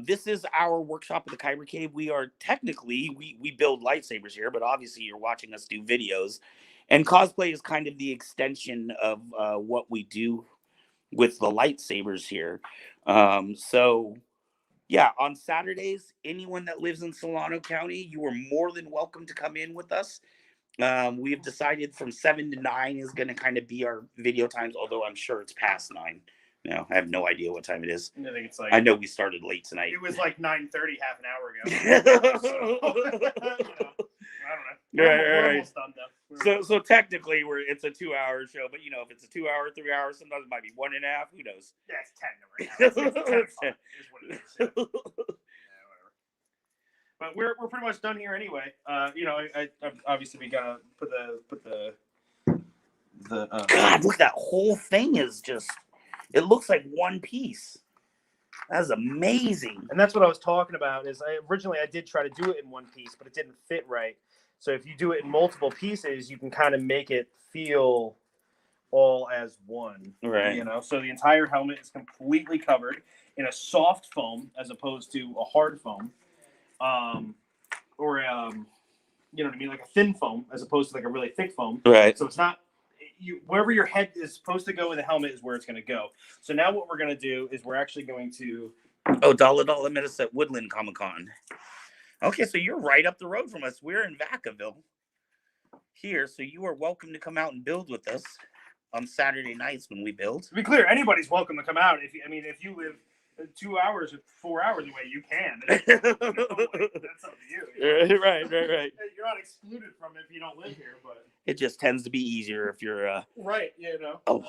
This is our workshop at the Kyber Cave. We are technically, we build lightsabers here, but obviously you're watching us do videos. And cosplay is kind of the extension of what we do with the lightsabers here. So, yeah, on Saturdays, anyone that lives in Solano County, you are more than welcome to come in with us. We have decided from 7 to 9 is going to kind of be our video times, although I'm sure it's past 9. No, I have no idea what time it is. I think it's like, I know we started late tonight. It was like 9:30 half an hour ago. So, I don't know. We're almost done though. So technically it's a 2-hour show, but you know, if it's a 2 hour, 3 hours, sometimes it might be 1.5. Who knows? Yeah, it's 10 right now. It's 10 is what it is. Yeah. But we're pretty much done here anyway. You know, I obviously we gotta put the God, look, that whole thing is just, it looks like one piece. That's amazing. And that's what I was talking about. Is originally I did try to do it in one piece, but it didn't fit right. So if you do it in multiple pieces, you can kind of make it feel all as one. Right. You know, so the entire helmet is completely covered in a soft foam as opposed to a hard foam. or you know what I mean, like a thin foam as opposed to like a really thick foam. Right. So it's not wherever your head is supposed to go in the helmet is where it's going to go. So now what we're going to do is we're actually going to. Oh, Dollar met us at Woodland Comic Con. Okay, so you're right up the road from us. We're in Vacaville here, so you are welcome to come out and build with us on Saturday nights when we build. To be clear, anybody's welcome to come out. If you live 2 hours or 4 hours away, you can. That's up to you. Right. You're not excluded from it if you don't live here, but It just tends to be easier if you're right, you know. Oh,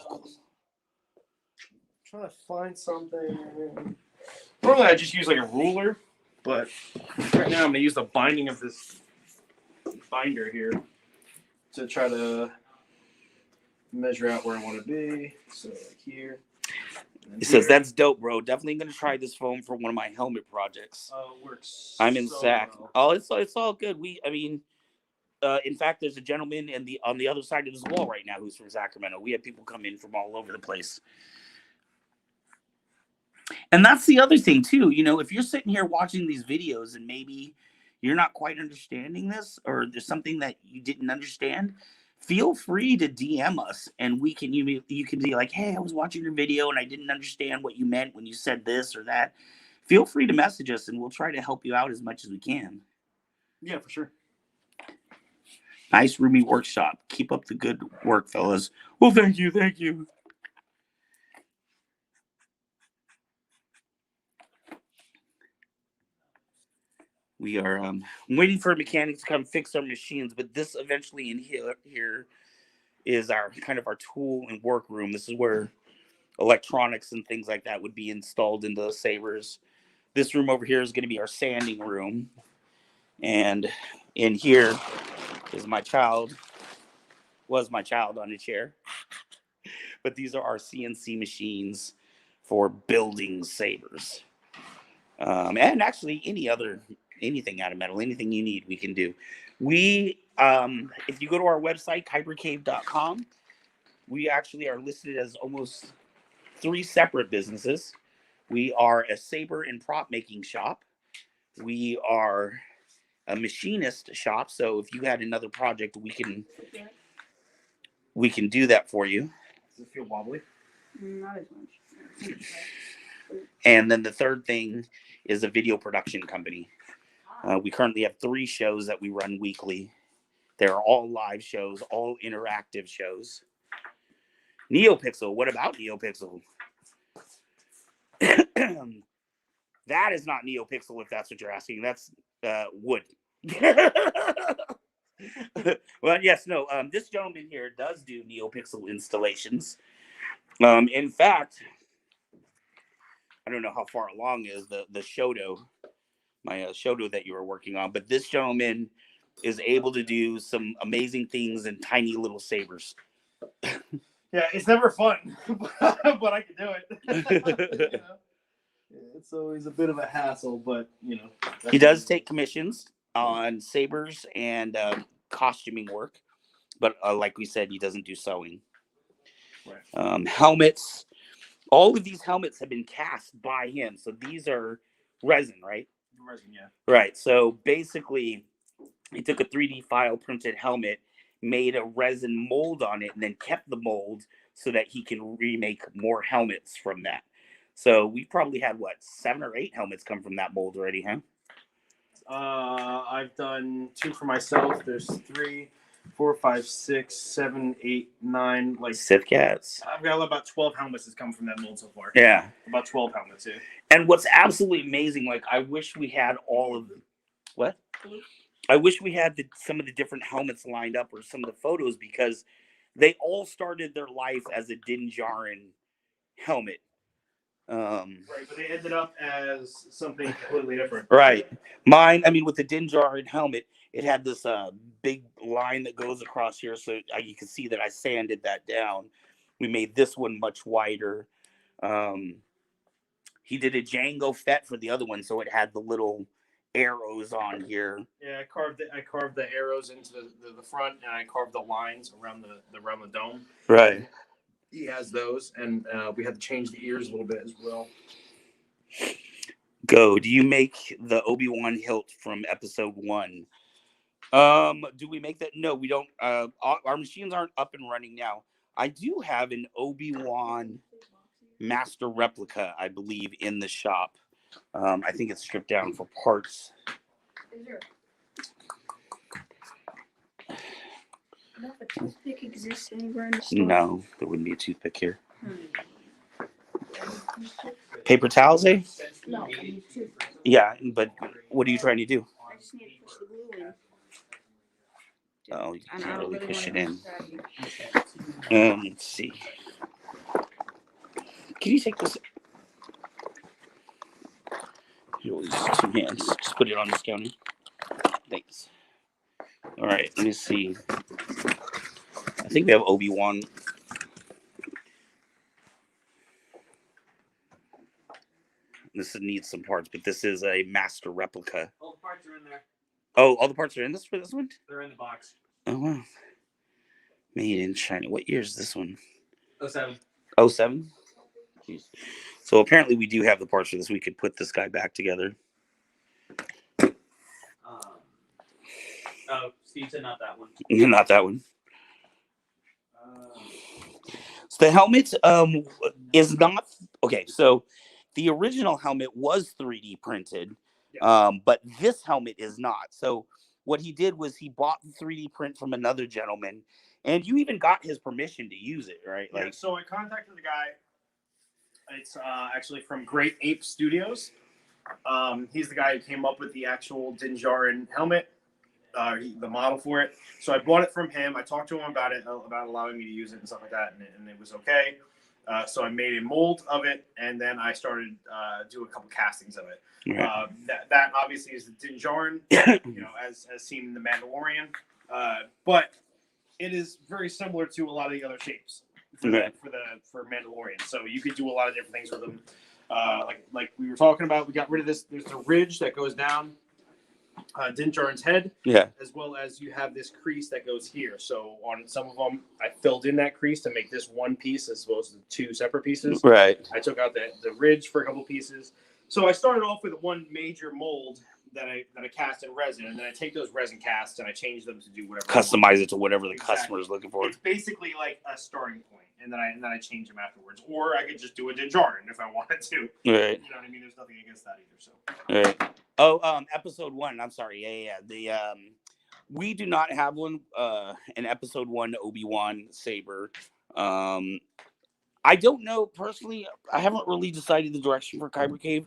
Trying to find something. Normally I just use like a ruler, but right now I'm gonna use the binding of this binder here to try to measure out where I want to be. So like here. He says that's dope, bro. Definitely gonna try this foam for one of my helmet projects. Oh, it works. I'm in so Sac. well. Oh, it's all good. In fact, there's a gentleman on the other side of this wall right now who's from Sacramento. We have people come in from all over the place. And that's the other thing too. You know, if you're sitting here watching these videos and maybe you're not quite understanding this, or there's something that you didn't understand, feel free to DM us, and you can be like, hey, I was watching your video and I didn't understand what you meant when you said this or that. Feel free to message us and we'll try to help you out as much as we can. Yeah, for sure. Nice roomy workshop. Keep up the good work, fellas. Well, thank you. We are waiting for a mechanic to come fix our machines, but this eventually in here is our kind of our tool and work room. This is where electronics and things like that would be installed into the Sabers. This room over here is going to be our sanding room. And in here is my child on a chair. But these are our CNC machines for building sabers. And actually anything out of metal, anything you need, we can do. We, if you go to our website, kybercave.com, we actually are listed as almost 3 separate businesses. We are a saber and prop making shop. We are a machinist shop. So if you had another project, we can do that for you. Does it feel wobbly? Not as much. And then the third thing is a video production company. We currently have 3 shows that we run weekly. They're all live shows, all interactive shows. NeoPixel. What about NeoPixel? That is not NeoPixel, if that's what you're asking. That's wood. Well, yes, no. This gentleman here does do NeoPixel installations. In fact, I don't know how far along is the Shoto, my Shoto that you were working on, but this gentleman is able to do some amazing things in tiny little sabers. Yeah, it's never fun, but I can do it. You know? It's always a bit of a hassle, but you know. He does take commissions on sabers and costuming work, but like we said, he doesn't do sewing. Right. Helmets. All of these helmets have been cast by him, so these are resin, right? Resin, yeah. Right. So basically, he took a 3D file printed helmet, made a resin mold on it, and then kept the mold so that he can remake more helmets from that. So we probably had 7 or 8 helmets come from that mold already, huh? I've done 2 for myself. There's 3, 4, 5, 6, 7, 8, 9. Like Sith cats. I've got about 12 helmets that's come from that mold so far. Yeah. About 12 helmets, yeah. And what's absolutely amazing, I wish we had all of them. What? I wish we had some of the different helmets lined up or some of the photos, because they all started their life as a Din Djarin helmet. Right, but they ended up as something completely different. Right. Mine, with the Din Djarin helmet, it had this big line that goes across here, so you can see that I sanded that down. We made this one much wider. He did a Django Fett for the other one, so it had the little arrows on here. Yeah, I carved the arrows into the front, and I carved the lines around the dome. Right. He has those, and we had to change the ears a little bit as well. Go. Do you make the Obi-Wan Hilt from episode 1? Do we make that? No, we don't. Our machines aren't up and running now. I do have an Obi-Wan Master Replica, I believe, in the shop. I think it's stripped down for parts. Is there? I don't know if a toothpick exists anywhere in the store. No, there wouldn't be a toothpick here. Paper towels, eh? No, I need toothpick. Yeah, but what are you trying to do? I just need to push the glue in. Oh, you And I can't don't really push it wanna in. push that in. Let's see. Can you take this? You'll use 2 hands. Just put it on this counter. Thanks. All right, let me see. I think we have Obi-Wan. This needs some parts, but this is a master replica. All the parts are in there. Oh, all the parts are in this for this one? They're in the box. Oh, wow. Made in China. What year is this one? 07. 07? Jeez. So apparently we do have the parts for this. We could put this guy back together. Oh, Steve said not that one. Not that one. So the helmet is not okay. So the original helmet was 3D printed, but this helmet is not. So what he did was he bought the 3D print from another gentleman, and you even got his permission to use it, right? Yeah, so I contacted the guy. It's actually from Great Ape Studios. He's the guy who came up with the actual Din Djarin helmet, the model for it. So I bought it from him. I talked to him about it, about allowing me to use it and stuff like that, and it was okay. So I made a mold of it, and then I started doing a couple castings of it. Right. That obviously is the Din Djarin, as seen in The Mandalorian. But it is very similar to a lot of the other shapes for Mandalorian. So you could do a lot of different things with them. Like we were talking about, we got rid of this. There's a ridge that goes down Din Djarin's head, as well as you have this crease that goes here. So on some of them, I filled in that crease to make this one piece as opposed to 2 separate pieces. Right. I took out the ridge for a couple pieces. So I started off with one major mold that I cast in resin, and then I take those resin casts and I change them to do whatever. Customize it to whatever the customer is looking for. It's basically like a starting point, and then I change them afterwards. Or I could just do a Din Djarin if I wanted to. Right. You know what I mean? There's nothing against that either. So. Right. Oh, episode 1. I'm sorry. Yeah. The we do not have one. An episode 1 Obi-Wan Sabre. I don't know personally. I haven't really decided the direction for Kyber Cave.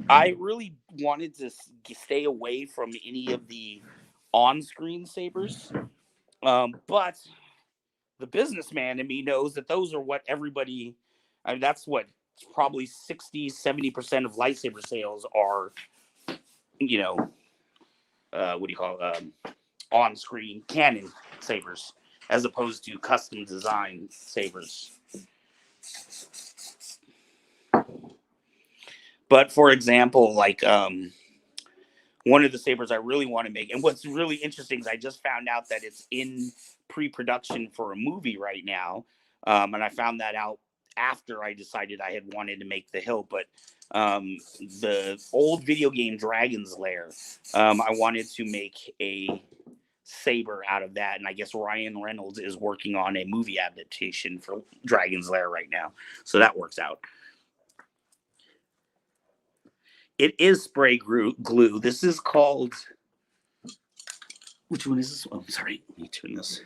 I really wanted to stay away from any of the on-screen sabers, but the businessman in me knows that those are what everybody. I mean, that's what probably 60-70% of lightsaber sales are. What do you call on-screen canon sabers, as opposed to custom design sabers. But for example, like one of the sabers I really want to make, and what's really interesting is I just found out that it's in pre-production for a movie right now, and I found that out after I decided I had wanted to make the hilt. But the old video game Dragon's Lair, I wanted to make a saber out of that, and I guess Ryan Reynolds is working on a movie adaptation for Dragon's Lair right now, so that works out. It is spray glue. This is called. Which one is this? Oh, I'm sorry. Let me turn this.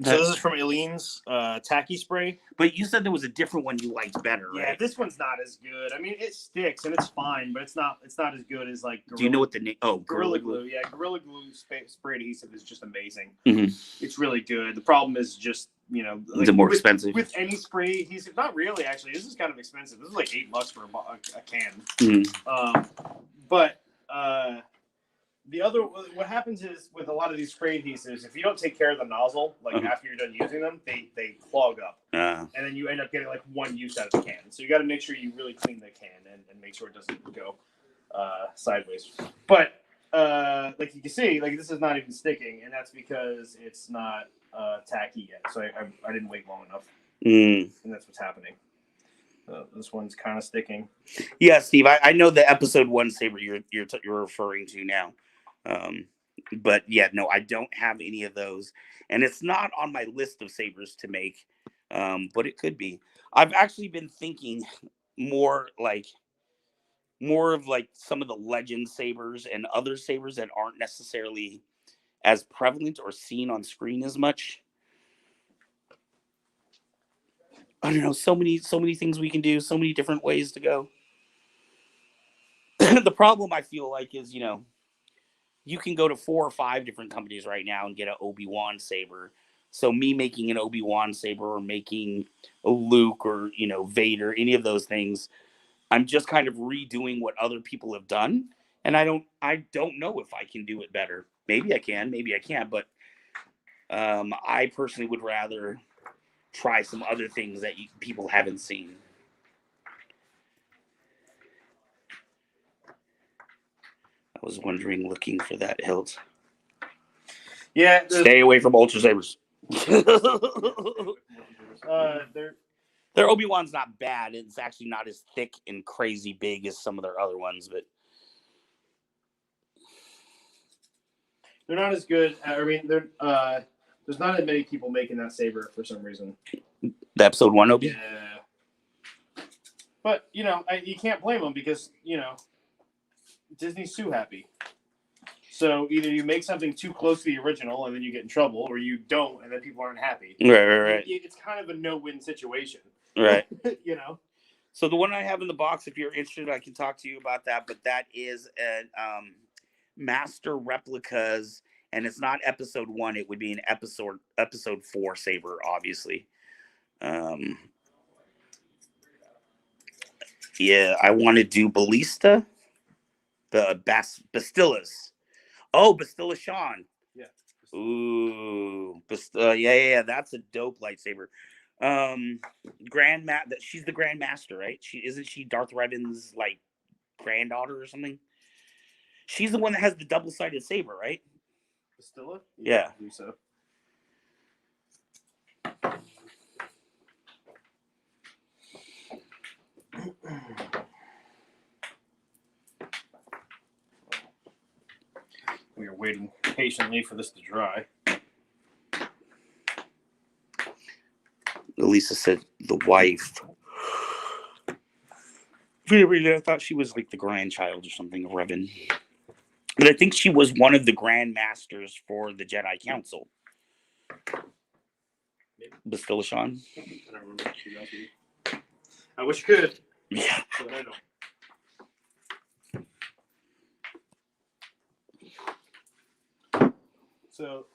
So this is from Eileen's Tacky Spray. But you said there was a different one you liked better, right? Yeah, this one's not as good. I mean, it sticks and it's fine, but it's not as good as like. Do you know what the name? Oh, Gorilla Glue. Yeah, Gorilla Glue spray adhesive is just amazing. Mm-hmm. It's really good. The problem is just like, is it more expensive? With any spray adhesive, not really. Actually, this is kind of expensive. This is like $8 for a can. Mm-hmm. But what happens is with a lot of these spray adhesives, if you don't take care of the nozzle, like after you're done using them, they clog up, and then you end up getting like one use out of the can. So you got to make sure you really clean the can and make sure it doesn't go sideways. But like you can see, like this is not even sticking, and that's because it's not tacky yet. So I didn't wait long enough, and that's what's happening. This one's kind of sticking. Yeah, Steve, I know the episode 1 saber you're referring to now. But yeah, no, I don't have any of those, and it's not on my list of sabers to make. But it could be. I've actually been thinking more of like some of the legend sabers and other sabers that aren't necessarily as prevalent or seen on screen as much. I don't know, so many things we can do, so many different ways to go. The problem I feel like is, you can go to 4 or 5 different companies right now and get an Obi-Wan Sabre. So me making an Obi-Wan Sabre or making a Luke or, Vader, any of those things, I'm just kind of redoing what other people have done. And I don't know if I can do it better. Maybe I can, maybe I can't. But I personally would rather try some other things that people haven't seen. I was wondering, looking for that hilt. Yeah. Stay away from Ultra Sabers. Their Obi-Wan's not bad. It's actually not as thick and crazy big as some of their other ones, but they're not as good. I mean, there's not as many people making that saber for some reason. The episode 1 Obi? Yeah. But, you can't blame them because, Disney's too happy. So either you make something too close to the original and then you get in trouble, or you don't and then people aren't happy. Right. It's kind of a no-win situation. Right. So the one I have in the box, if you're interested, I can talk to you about that. But that is a Master Replicas, and it's not episode 1. It would be an episode 4 saber, obviously. Yeah, I want to do Ballista, the Bastillas. Oh, Bastilla Sean. Yeah. Ooh, yeah, that's a dope lightsaber. She's the Grand Master, right? Isn't she Darth Revan's like granddaughter or something? She's the one that has the double-sided saber, right? Bastilla? Yeah. I believe so. We are waiting patiently for this to dry. Elisa said the wife. I thought she was like the grandchild or something of Revan. But I think she was one of the Grand Masters for the Jedi Council. Bastilla Sean. I don't remember. I wish you could. Yeah. But I don't. So,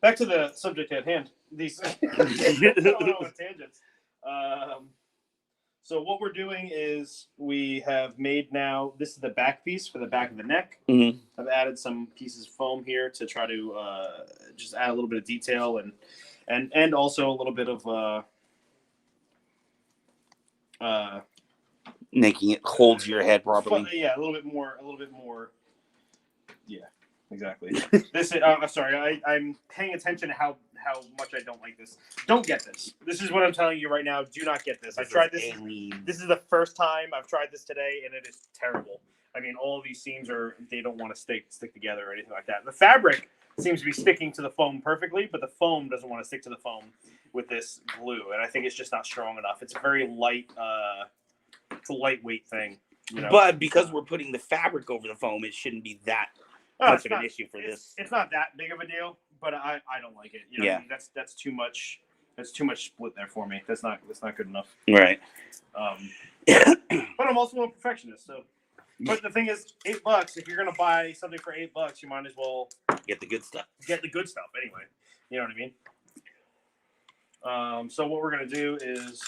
back to the subject at hand. These tangents. So what we're doing is we have made now. This is the back piece for the back of the neck. Mm-hmm. I've added some pieces of foam here to try to just add a little bit of detail and also a little bit of making it hold your head properly. Yeah, a little bit more. Yeah, exactly. This is. I'm sorry. I'm paying attention to how much I don't like this. Don't get this. This is what I'm telling you right now. Do not get this. I tried this. This is the first time I've tried this today, and it is terrible. I mean, all of these seams they don't want to stick together or anything like that. The fabric seems to be sticking to the foam perfectly, but the foam doesn't want to stick to the foam with this glue, and I think it's just not strong enough. It's a very light. It's a lightweight thing. But because we're putting the fabric over the foam, it shouldn't be that much of an issue for this. It's not that big of a deal, but I don't like it. Yeah. That's too much. That's too much split there for me. That's not good enough. Right. But I'm also a perfectionist, so. But the thing is, $8. If you're gonna buy something for $8, you might as well get the good stuff. Get the good stuff anyway. You know what I mean? So what we're gonna do is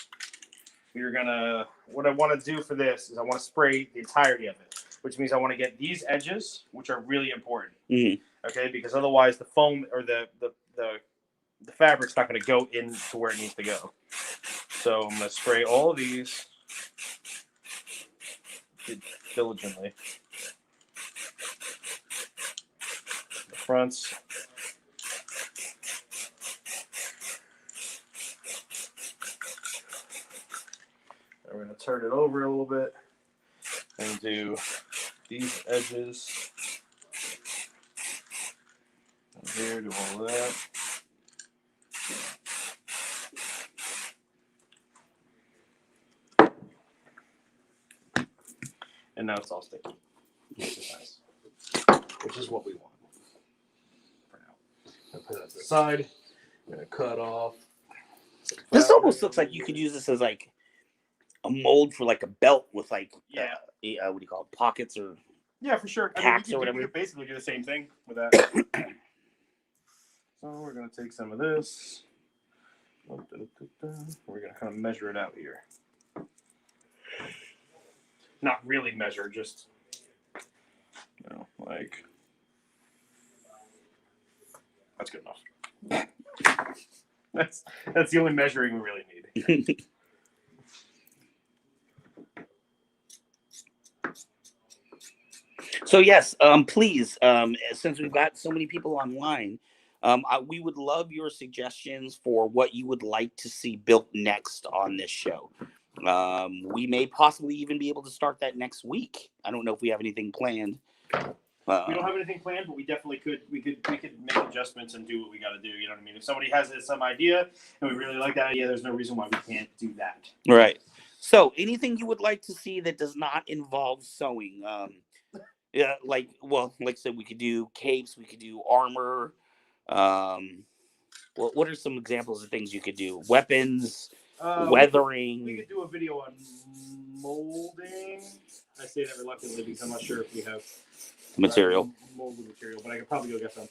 what I want to do for this is I want to spray the entirety of it, which means I want to get these edges, which are really important. Mm-hmm. Okay, because otherwise the foam or the fabric's not going to go into where it needs to go. So I'm going to spray all of these diligently. The fronts. And we're going to turn it over a little bit and do these edges. And here, do all that. And now it's all sticky, which is nice, which is what we want for now. I'll put that to the side. I'm going to cut off. This almost looks like you could use this as like a mold for like a belt with like what do you call it, pockets or for sure. packs or We whatever. could basically do the same thing with that. So we're going to take some of this. We're going to kind of measure it out here. Not really measure, just Like that's good enough. that's the only measuring we really need. So yes, please, since we've got so many people online, we would love your suggestions for what you would like to see built next on this show. We may possibly even be able to start that next week. I don't know if we have anything planned. We don't have anything planned, but we definitely could. We could make adjustments and do what we got to do. You know what I mean? If somebody has some idea and we really like that idea, there's no reason why we can't do that. Right. So anything you would like to see that does not involve sewing. Yeah, like I said, we could do capes, we could do armor. What are some examples of things you could do? Weapons, weathering. We could do a video on molding. I say that reluctantly because I'm not sure if we have material. Molded material, but I could probably go get some.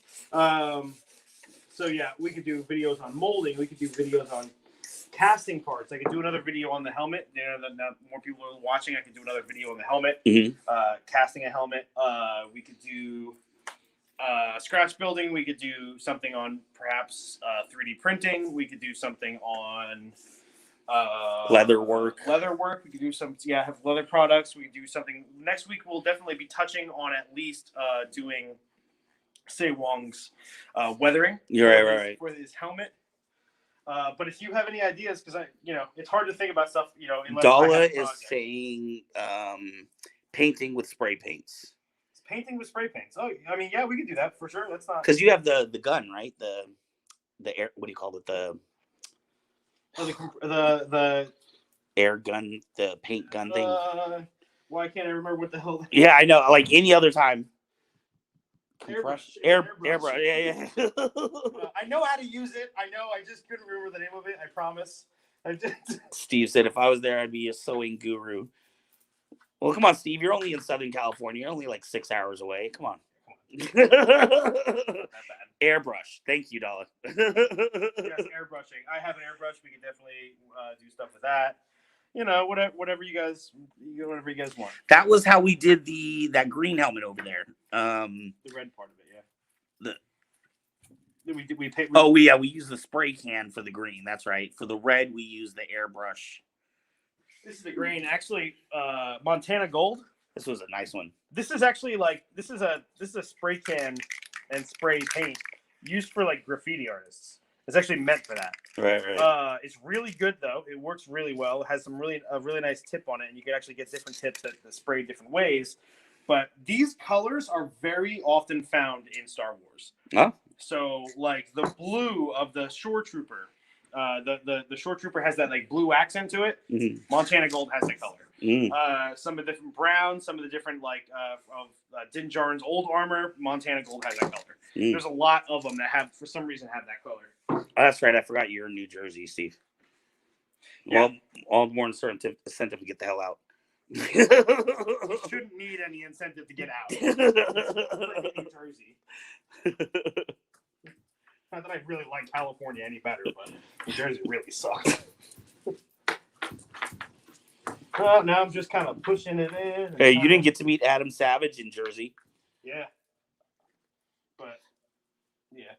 So yeah, we could do videos on molding. We could do videos on casting parts. I could do another video on the helmet. You know, that more people are watching. I could do another video on the helmet. Mm-hmm. Casting a helmet. We could do scratch building. We could do something on perhaps 3D printing. We could do something on leather work. We could do some have leather products. We could do something next week. We'll definitely be touching on at least doing Say Wong's weathering. Right. For his helmet. But if you have any ideas, because it's hard to think about stuff, unless Dala is saying painting with spray paints. It's painting with spray paints. Oh, I mean, yeah, we could do that for sure. That's not because you have the gun, right? The air. What do you call it? The air gun, the paint gun thing. Why can't I remember what the hell? Yeah, I know. Like any other time. Airbrush. Airbrush. Yeah. I know how to use it. I know. I just couldn't remember the name of it. I promise. Steve said if I was there, I'd be a sewing guru. Well, come on, Steve. You're only in Southern California. You're only like 6 hours away. Come on. Airbrush. Thank you, Dala. Yes, airbrushing. I have an airbrush. We could definitely do stuff with that. Whatever you guys want. That was how we did that green helmet over there. The red part of it, yeah. We used the spray can for the green. That's right. For the red, we used the airbrush. This is the green. Actually, Montana Gold. This was a nice one. This is actually this is a spray can and spray paint used for like graffiti artists. It's actually meant for that. Right. It's really good though. It works really well. It has a really nice tip on it, and you can actually get different tips that spray different ways. But these colors are very often found in Star Wars. Huh? So like the blue of the Shore Trooper, the Shore Trooper has that like blue accent to it. Mm-hmm. Montana Gold has that color. Mm. Some of the different browns, some of the different Din Djarin's old armor, Montana Gold has that color. Mm. There's a lot of them that for some reason have that color. Oh, that's right. I forgot you're in New Jersey, Steve. Yeah. Well, all the more incentive to get the hell out. You shouldn't need any incentive to get out. It's New Jersey. Not that I really like California any better, but New Jersey really sucks. Now I'm just kind of pushing it in. Hey, you didn't get to meet Adam Savage in Jersey. Yeah. But, yeah.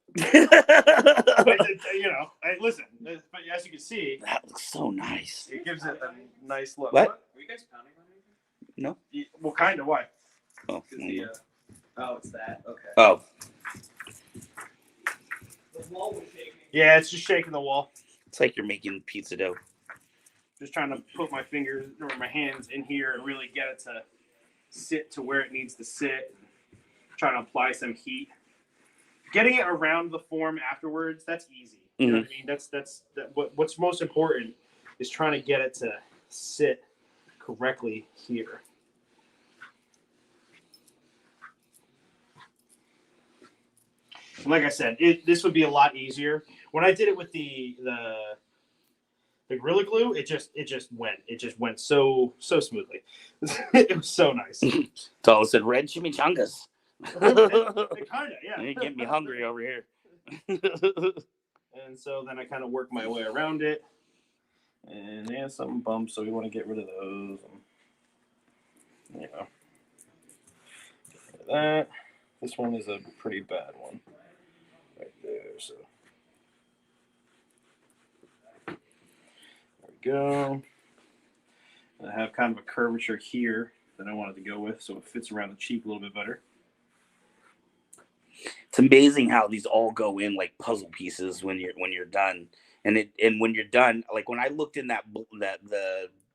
Listen, but as you can see, That looks so nice. it gives it a nice look. What? Are you guys pounding on anything? No. Well, kind of. Why? Oh. Oh, it's that. Okay. Oh. The wall was shaking. Yeah, it's just shaking the wall. It's like you're making pizza dough. Just trying to put my fingers or my hands in here and really get it to sit to where it needs to sit. Trying to apply some heat. Getting it around the form afterwards, that's easy. You know what I mean? What's most important is trying to get it to sit correctly here. And like I said, this would be a lot easier. When I did it with the Gorilla Glue, it just went so smoothly. It was so nice. So said red chimichangas. It kind of, yeah. You get me hungry over here. And so then I kind of work my way around it. And there's some bumps, so we want to get rid of those. And, get rid of that. This one is a pretty bad one. Right there, so. There we go. And I have kind of a curvature here that I wanted to go with, so it fits around the cheek a little bit better. It's amazing how these all go in like puzzle pieces when you're done, and when you're done, like when I looked in the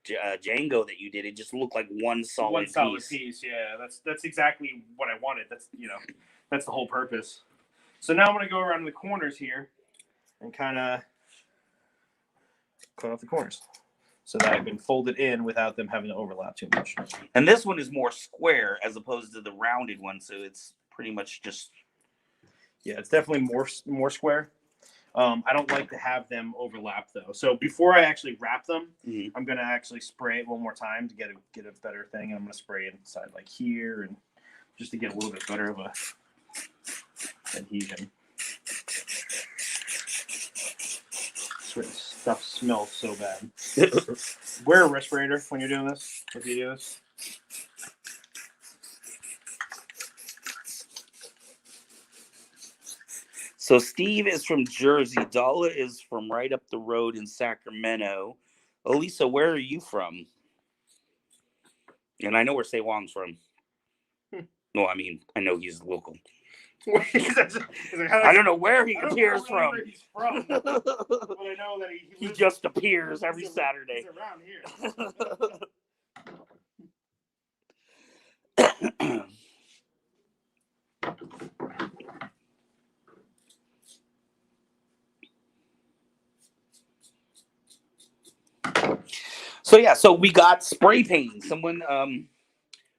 Django that you did, it just looked like one solid piece. Yeah, that's exactly what I wanted. That's that's the whole purpose. So now I'm gonna go around the corners here and kind of cut off the corners so that I can fold it in without them having to overlap too much. And this one is more square as opposed to the rounded one, so it's pretty much just. Yeah, it's definitely more square. I don't like to have them overlap though. So before I actually wrap them, I'm gonna actually spray it one more time to get a better thing. And I'm gonna spray inside like here and just to get a little bit better of a adhesion. This stuff smells so bad. Wear a respirator when you're doing this. If you do this. So Steve is from Jersey. Dalla is from right up the road in Sacramento. Elisa, where are you from? And I know where Say Wong's from. No, I mean, I know he's local. I don't know where he appears from. Where he's from. But I know that he just appears every Saturday. He's around here. So yeah, so we got spray painting. Someone,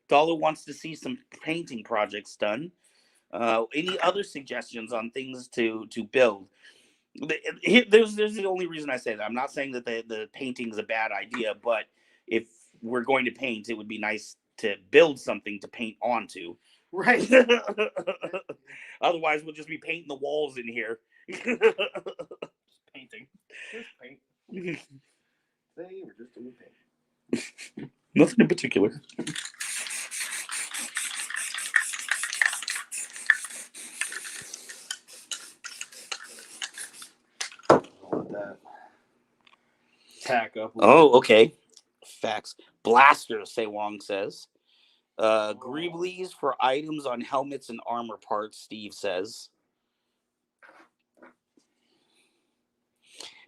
Dalla wants to see some painting projects done. Any other suggestions on things to build? There's the only reason I say that. I'm not saying that the painting is a bad idea, but if we're going to paint, it would be nice to build something to paint onto. Right. Otherwise, we'll just be painting the walls in here. Painting. Just paint. They were just doing paint. Nothing in particular. Let that tack up. Oh, okay. Facts. Blasters, Say Wong says. Greeblies for items on helmets and armor parts, Steve says.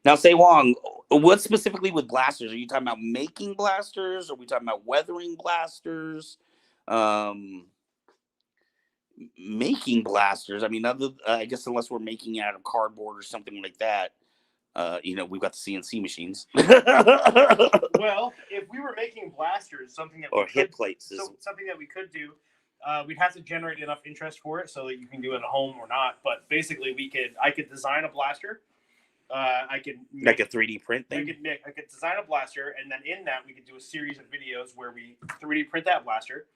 Now, Say Wong, what specifically with blasters? Are you talking about making blasters? Are we talking about weathering blasters? Making blasters. I mean, I guess unless we're making it out of cardboard or something like that. We've got the CNC machines. Well, if we were making blasters, something that hit plates, something that we could do, we'd have to generate enough interest for it so that you can do it at home or not. But basically, I could design a blaster. I could like a 3D print thing. I could design a blaster, and then in that we could do a series of videos where we 3D print that blaster.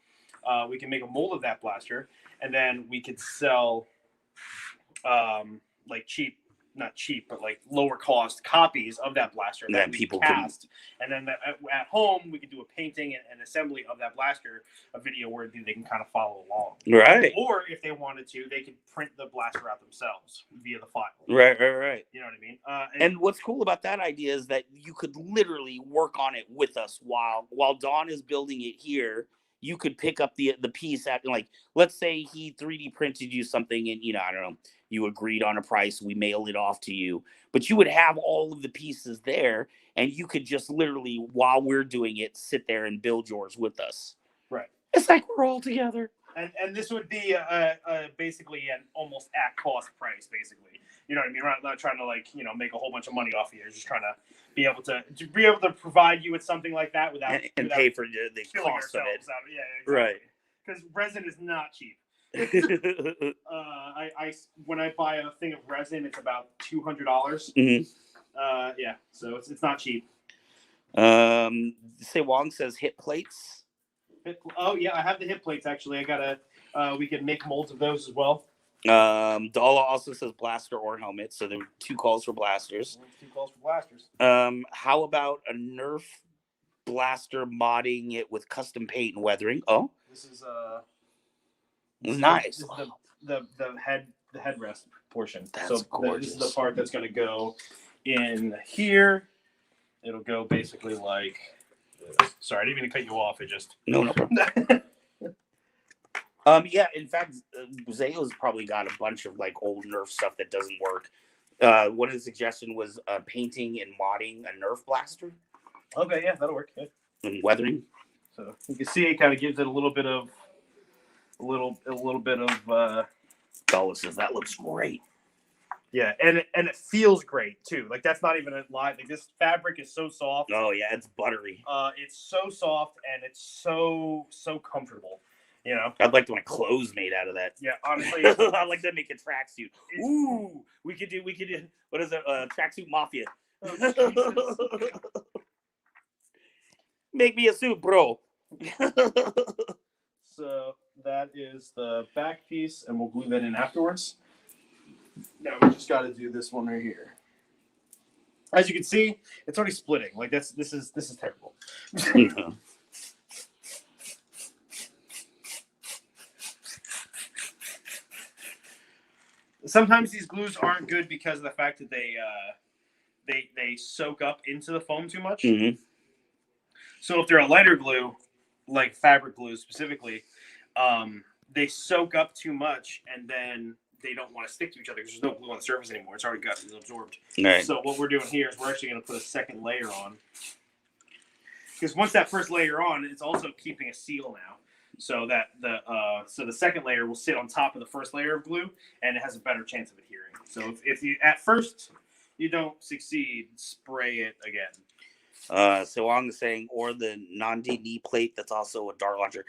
We can make a mold of that blaster, and then we could sell like not cheap, but like lower cost copies of that blaster that people cast. And then at home, we could do a painting and assembly of that blaster, a video where they can kind of follow along. Right. Or if they wanted to, they could print the blaster out themselves via the file. Right. You know what I mean? And what's cool about that idea is that you could literally work on it with us while Dawn is building it here. You could pick up the piece at, like, let's say he 3D printed you something and, I don't know, you agreed on a price, we mailed it off to you, but you would have all of the pieces there and you could just literally, while we're doing it, sit there and build yours with us. Right. It's like we're all together. And this would be basically an almost at cost price, basically. You know what I mean? We're not trying to like make a whole bunch of money off of you. We're just trying to be able to provide you with something like that without and without pay for the killing cost of it. ourselves out. Yeah, exactly. Right. Because resin is not cheap. When I buy a thing of resin, it's about $200. Mm-hmm. Yeah, so it's not cheap. Say Wong says hip plates. Oh yeah, I have the hip plates actually. I gotta. We can make molds of those as well. Dala also says blaster or helmet, so there are 2 calls for blasters. 2 calls for blasters. How about a Nerf blaster modding it with custom paint and weathering? Oh, this is nice. This is the headrest portion. That's gorgeous. This is the part that's going to go in here. It'll go basically like. Sorry, I didn't mean to cut you off. It just no problem. Yeah, in fact, Zayo's probably got a bunch of like old Nerf stuff that doesn't work. One of the suggestions was painting and modding a Nerf blaster. Okay, yeah, that'll work. Yeah. And weathering. So you can see it kind of gives it a little bit of. Dala says that looks great. Yeah, and it feels great too. Like that's not even a lie. Like this fabric is so soft. Oh yeah, it's buttery. It's so soft and it's so comfortable. You know, I'd like to want clothes made out of that. Yeah, honestly, I'd like to make a tracksuit. Ooh, we could do. What is it? Tracksuit mafia. Oh, Make me a suit, bro. So that is the back piece, and we'll glue that in afterwards. Now we just got to do this one right here. As you can see, it's already splitting. Like this is terrible. Sometimes these glues aren't good because of the fact that they soak up into the foam too much. Mm-hmm. So if they're a lighter glue, like fabric glue specifically, they soak up too much and then they don't want to stick to each other because there's no glue on the surface anymore. It's already got absorbed. Right. So what we're doing here is we're actually going to put a second layer on. Because once that first layer on, it's also keeping a seal now. So that the second layer will sit on top of the first layer of glue, and it has a better chance of adhering. So if you at first you don't succeed, spray it again. So I'm saying, or the non-D plate that's also a dart launcher.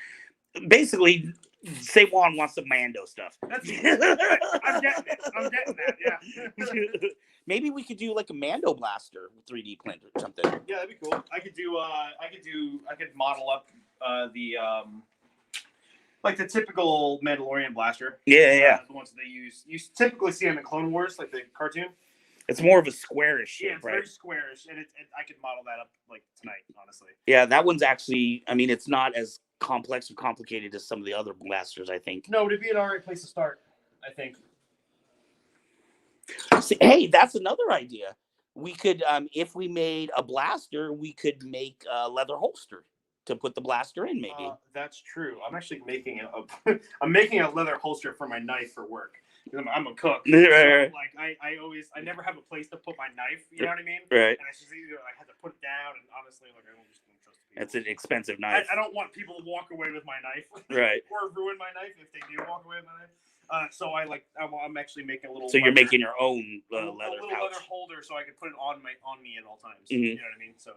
Basically, say Juan wants some Mando stuff. That's I'm getting it. I'm getting that. Yeah. Maybe we could do like a Mando blaster 3D print or something. Yeah, that'd be cool. I could model up the like the typical Mandalorian blaster. Yeah. The ones that they use. You typically see them in Clone Wars, like the cartoon. It's more of a squarish shape, Yeah, it's right? very squarish, and I could model that up like tonight, honestly. Yeah, that one's actually. I mean, it's not as complex or complicated as some of the other blasters, I think. No, it'd be an alright place to start, I think. See, hey, that's another idea. We could, if we made a blaster, we could make a leather holster to put the blaster in, maybe. That's true. I'm actually making I'm making a leather holster for my knife for work. I'm a cook. So, like I never have a place to put my knife. You know what I mean? Right. And I just I had to put it down, and honestly, like I don't trust people. That's an expensive knife. I don't want people to walk away with my knife. Right. Or ruin my knife if they do walk away with my knife. So I'm actually making a little. So you're making your own a leather little pouch. leather holder, so I can put it on me at all times. Mm-hmm. You know what I mean? So,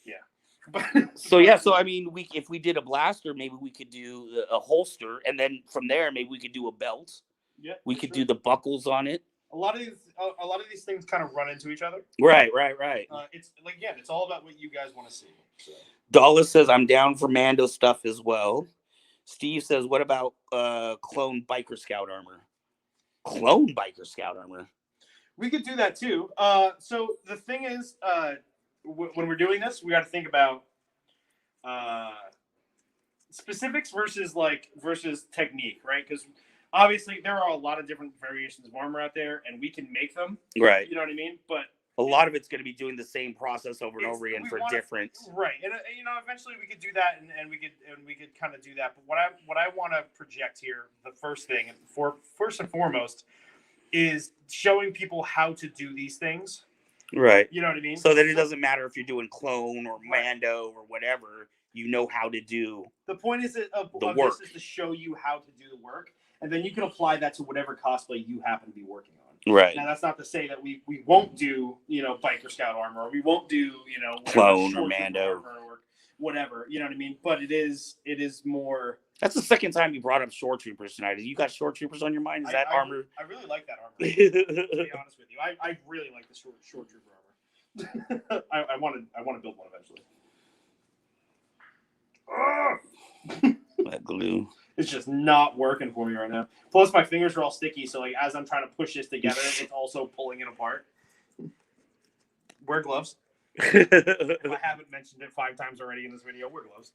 yeah. So I mean, if we did a blaster, maybe we could do a holster, and then from there, maybe we could do a belt. Yeah. We could do the buckles on it. A lot of these things kind of run into each other. Right. It's like it's all about what you guys want to see. So. Dalla says I'm down for Mando stuff as well. Steve says, what about clone biker scout armor? Clone biker scout armor. We could do that too. So the thing is, when we're doing this, we got to think about specifics versus technique, right? Because obviously there are a lot of different variations of armor out there, and we can make them. Right. You know what I mean? But a lot of it's going to be doing the same process over and over again for different. Right, and eventually we could do that, and we could kind of do that. But what I want to project here, the first and foremost, is showing people how to do these things Right. You know what I mean? So that it doesn't matter if you're doing clone or Mando or whatever, you know how to do the point is of work. this is to show you how to do the work, and then you can apply that to whatever cosplay you happen to be working on. Right. Now that's not to say that we won't do, you know, biker scout armor, or we won't do, you know, clone or Mando or whatever. You know what I mean? But it is more. That's the second time you brought up Shore Troopers tonight. You got Shore Troopers on your mind? Is that armor? I really like that armor. To be honest with you, I really like the short trooper armor. I want to build one eventually. That glue. It's just not working for me right now. Plus, my fingers are all sticky, so like as I'm trying to push this together, it's also pulling it apart. Wear gloves. If I haven't mentioned it 5 times already in this video, wear gloves.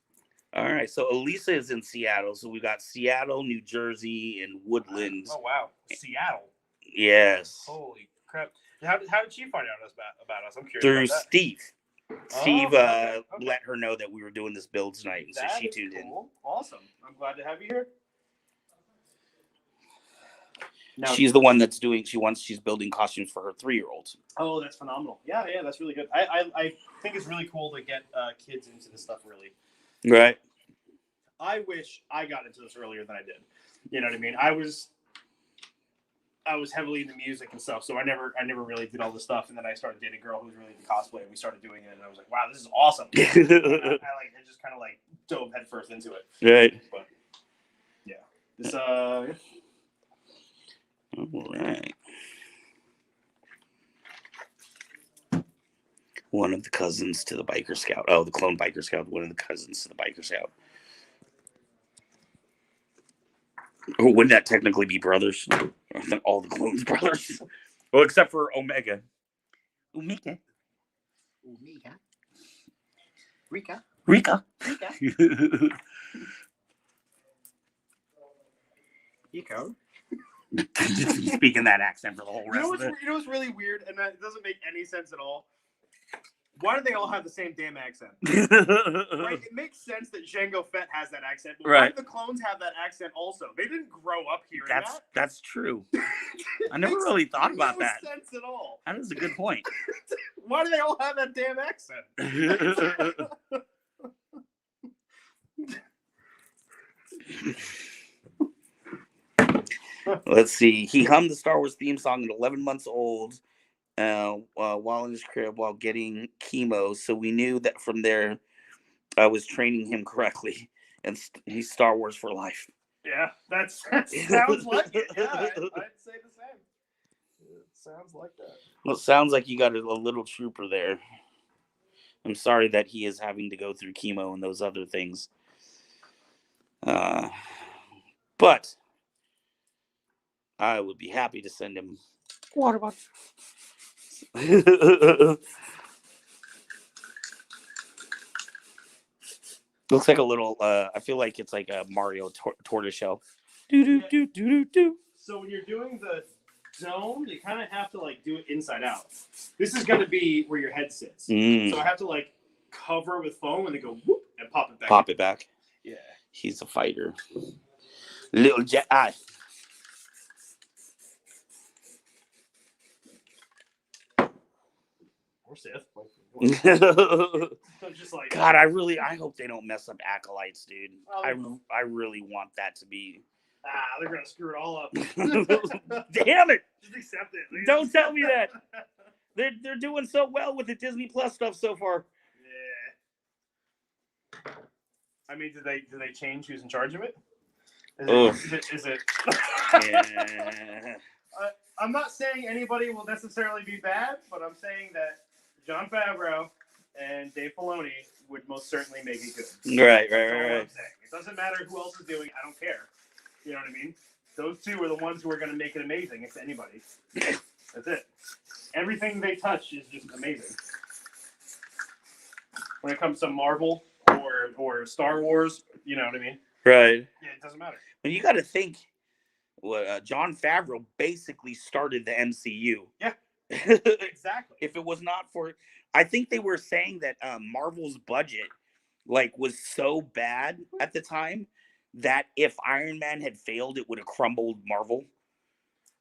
All right, so Elisa is in Seattle. So we got Seattle, New Jersey, and Woodlands. Oh wow, Seattle. Yes. Holy crap! How did she find out about us? I'm curious. Through about that. Steve. Steve Okay. let her know that we were doing this build tonight, and so she tuned in. Awesome. I'm glad to have you here. Now, She's the one that's doing. She's building costumes for her 3-year-old. Oh, that's phenomenal. Yeah, that's really good. I think it's really cool to get kids into this stuff really. Right. I wish I got into this earlier than I did. You know what I mean? I was heavily into music and stuff, so I never really did all this stuff. And then I started dating a girl who was really into cosplay, and we started doing it. And I was like, wow, this is awesome. I just kind of like dove headfirst into it. Right. But yeah, this All right. One of the cousins to the biker scout. Oh, the clone biker scout. One of the cousins to the biker scout. Or wouldn't that technically be brothers? I think all the clones brothers. Well, except for Omega. Omega. Rika. Rika. Eco. Speaking that accent for the whole rest of it. You know what's really weird, and that doesn't make any sense at all? Why do they all have the same damn accent? Right? It makes sense that Jango Fett has that accent, but why do the clones have that accent also? They didn't grow up hearing that. That's true. I never really thought about that. No sense at all. That is a good point. Why do they all have that damn accent? Let's see. He hummed the Star Wars theme song at 11 months old while in his crib while getting chemo. So we knew that from there I was training him correctly. And he's Star Wars for life. Yeah, that sounds like it. Yeah, I'd say the same. It sounds like that. Well, it sounds like you got a little trooper there. I'm sorry that he is having to go through chemo and those other things. But I would be happy to send him water bottle. Looks like a little. I feel like it's like a Mario tortoiseshell. So when you're doing the dome, you kind of have to like do it inside out. This is going to be where your head sits. So I have to like cover with foam and then go whoop and pop it back. Pop it back. Yeah. He's a fighter. Little jet eye. Or Sith. Just like, God, I hope they don't mess up acolytes, dude. I really want that to be. They're gonna screw it all up. Damn it! Just accept it. Don't tell me that. They're doing so well with the Disney Plus stuff so far. Yeah. I mean, did they change who's in charge of it? Is it? Yeah. I'm not saying anybody will necessarily be bad, but I'm saying that Jon Favreau and Dave Filoni would most certainly make it good. Right. That's all I'm saying. It doesn't matter who else is doing it. I don't care. You know what I mean? Those two are the ones who are going to make it amazing, if anybody. That's it. Everything they touch is just amazing. When it comes to Marvel or Star Wars, you know what I mean? Right. Yeah, it doesn't matter. But you got to think, Jon Favreau basically started the MCU. Yeah. Exactly. If it was not for, I think they were saying that Marvel's budget was so bad at the time that if Iron Man had failed, it would have crumbled Marvel.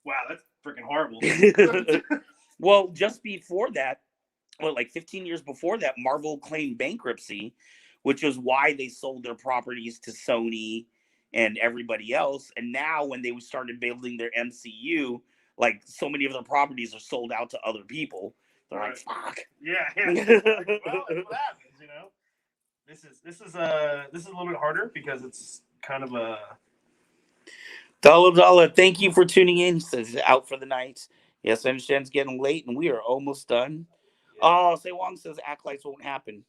Wow, that's freaking horrible. Well, just before that, like 15 years before that, Marvel claimed bankruptcy, which is why they sold their properties to Sony and everybody else. And now when they started building their MCU, like so many of their properties are sold out to other people. They're like, fuck. Yeah. Well, that's what happens, you know. This is a little bit harder because it's kind of a Dollar, thank you for tuning in. He says out for the night. Yes, I understand it's getting late and we are almost done. Oh, Say Wong says acolytes won't happen.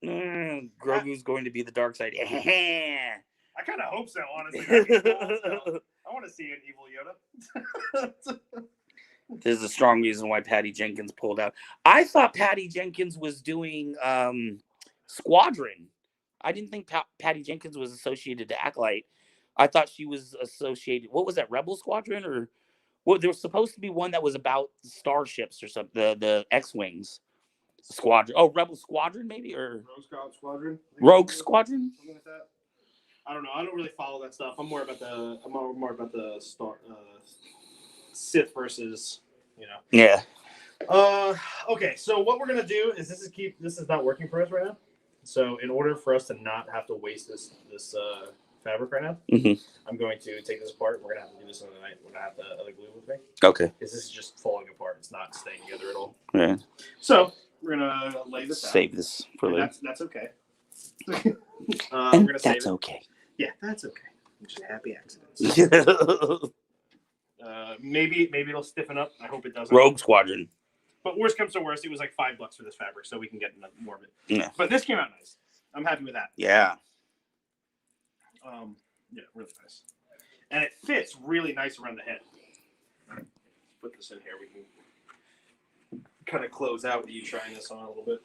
well, Grogu's going to be the dark side. I kind of hope so, honestly. That'd be cool, so I want to see an evil Yoda. There's a strong reason why Patty Jenkins pulled out. I thought Patty Jenkins was doing Squadron. I didn't think Patty Jenkins was associated to Acolyte. I thought she was associated. What was that, Rebel Squadron? Or well, there was supposed to be one that was about starships or something, the X-Wings Squadron. Oh, Rebel Squadron maybe? Or Squadron? Rogue Squadron? Something like that. I don't know. I don't really follow that stuff. I'm more about the Sith versus, you know. Yeah. Okay, so what we're gonna do is this is not working for us right now. So in order for us to not have to waste this fabric right now, I'm going to take this apart. We're gonna have to do this another night. We're gonna have the other glue with me. Okay. Because this is just falling apart. It's not staying together at all. Yeah. So we're gonna lay this out. Save this for later. That's okay. And we're gonna save that's it. okay. Yeah, that's okay. Just happy accidents. Maybe it'll stiffen up. I hope it doesn't. Rogue Squadron. But worst comes to worst, it was like $5 for this fabric, so we can get more of it. Yeah. But this came out nice. I'm happy with that. Yeah. Yeah, really nice. And it fits really nice around the head. Put this in here. We can kind of close out with you trying this on a little bit.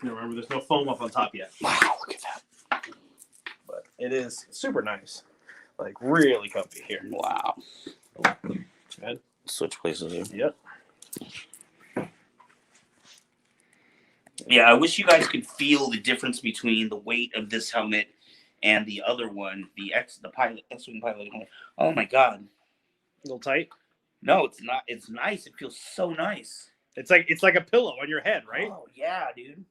Remember, there's no foam up on top yet. Wow, look at that. But it is super nice. Like, really comfy here. Wow. Good. Switch places here. Yep. Yeah, I wish you guys could feel the difference between the weight of this helmet and the other one, the X-Wing pilot helmet. Oh my god. A little tight? No, it's not. It's nice. It feels so nice. It's like a pillow on your head, right? Oh yeah, dude.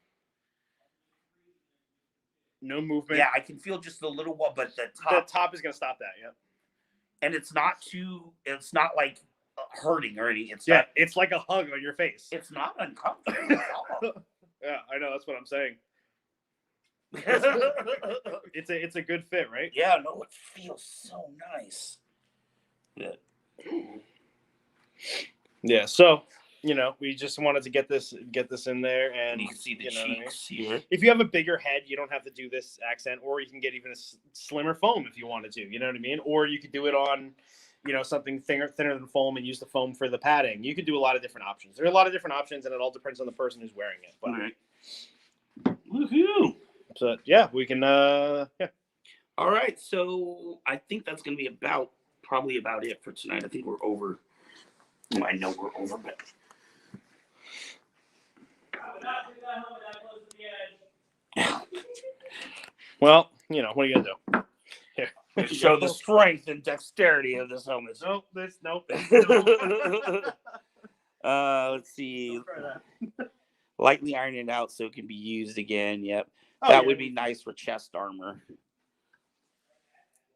No movement. Yeah, I can feel just a little one, but the top is gonna stop that. Yeah. And it's not like hurting or anything. It's like a hug on your face. It's not uncomfortable at all. Yeah, I know. That's what I'm saying. It's a good fit, right? Yeah, no, it feels so nice. Yeah. Yeah. So, we just wanted to get this in there, and you can see the cheeks what I mean? here. If you have a bigger head, you don't have to do this accent, or you can get even a slimmer foam if you wanted to. You know what I mean? Or you could do it on, something thinner than foam and use the foam for the padding. You could do a lot of different options. There are a lot of different options, and it all depends on the person who's wearing it. But, right. Woohoo! So yeah, we can. Yeah. All right, so I think that's going to be probably about it for tonight. I think we're over. I know we're over, but. Well, what are you gonna do? Here. Show the strength and dexterity of this helmet. Nope. Let's see. Lightly iron it out so it can be used again. Yep. Oh, that would be nice for chest armor.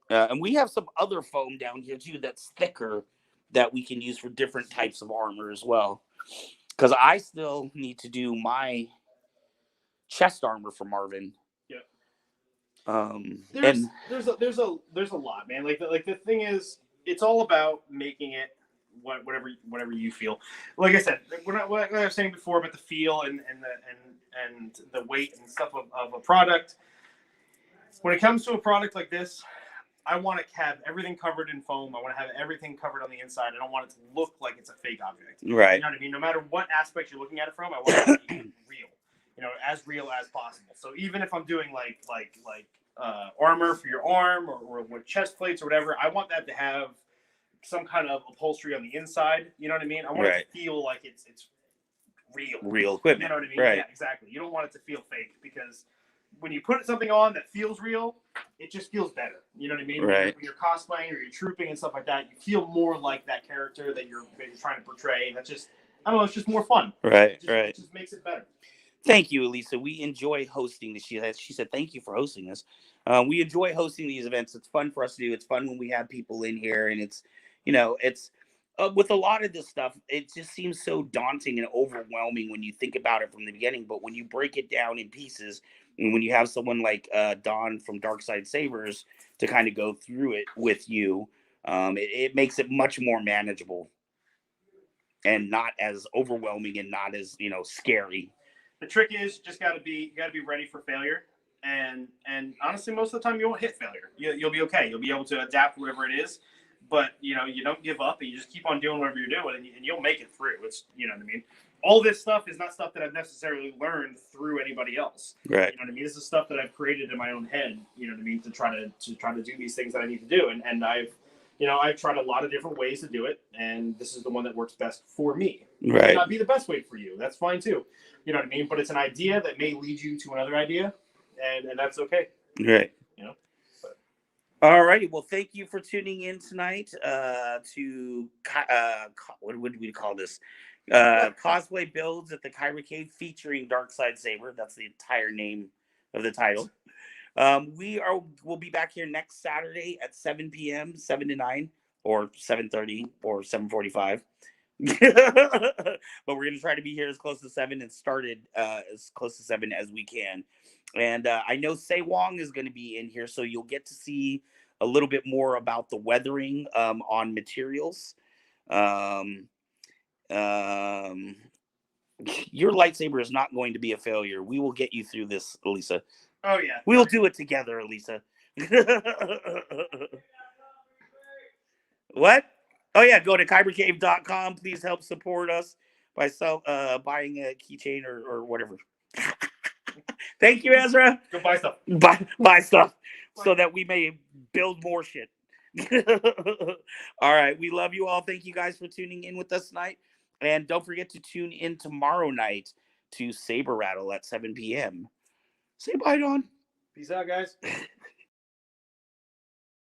And we have some other foam down here too that's thicker that we can use for different types of armor as well. Because I still need to do my chest armor for Marvin. There's a lot, man. Like the thing is, it's all about making it whatever you feel. Like I said, what I was saying before about the feel and the weight and stuff of a product. When it comes to a product like this, I want to have everything covered in foam. I want to have everything covered on the inside. I don't want it to look like it's a fake object. Right. You know what I mean? No matter what aspect you're looking at it from, I want it to be real. As real as possible. So even if I'm doing like armor for your arm or with chest plates or whatever, I want that to have some kind of upholstery on the inside. You know what I mean? I want it to feel like it's real. Real equipment. You know what I mean? Right. Yeah, exactly. You don't want it to feel fake because when you put something on that feels real, it just feels better. You know what I mean? Right. When you're cosplaying or you're trooping and stuff like that, you feel more like that character that you're trying to portray. That's just, I don't know, it's just more fun. Right, It just makes it better. Thank you, Elisa. We enjoy hosting this. She said, thank you for hosting this. We enjoy hosting these events. It's fun for us to do. It's fun when we have people in here. And it's, it's with a lot of this stuff, it just seems so daunting and overwhelming when you think about it from the beginning. But when you break it down in pieces, and when you have someone like Don from Darkside Sabers to kind of go through it with you, it makes it much more manageable and not as overwhelming and not as, scary. The trick is you just gotta be ready for failure, and honestly, most of the time you won't hit failure. You'll be okay. You'll be able to adapt to whatever it is, but you don't give up, and you just keep on doing whatever you're doing, and you'll make it through. It's what I mean. All this stuff is not stuff that I've necessarily learned through anybody else. Right. You know what I mean? This is stuff that I've created in my own head. You know what I mean? To try to do these things that I need to do, and I've tried a lot of different ways to do it, and this is the one that works best for me. It Right. may not be the best way for you. That's fine too. You know what I mean? But it's an idea that may lead you to another idea, and that's okay. Right. But. All righty. Well, thank you for tuning in tonight to what would we call this? Cosplay builds at the Kyber Cave featuring Darkside Saber. That's the entire name of the title. We'll be back here next Saturday at 7 p.m., 7 to 9, or 7:30, or 7:45. But we're gonna try to be here as close to 7 and started as close to 7 as we can. And I know Say Wong is going to be in here, so you'll get to see a little bit more about the weathering on materials. Your lightsaber is not going to be a failure. We will get you through this, Elisa. Oh yeah, we'll do it together, Elisa. What? Oh yeah, go to kybercave.com. Please help support us by buying a keychain or whatever. Thank you, Ezra. go buy stuff. Buy stuff so that we may build more shit. All right, we love you all. Thank you guys for tuning in with us tonight, and don't forget to tune in tomorrow night to Saber Rattle at 7 p.m. Say bye, Don. Peace out, guys.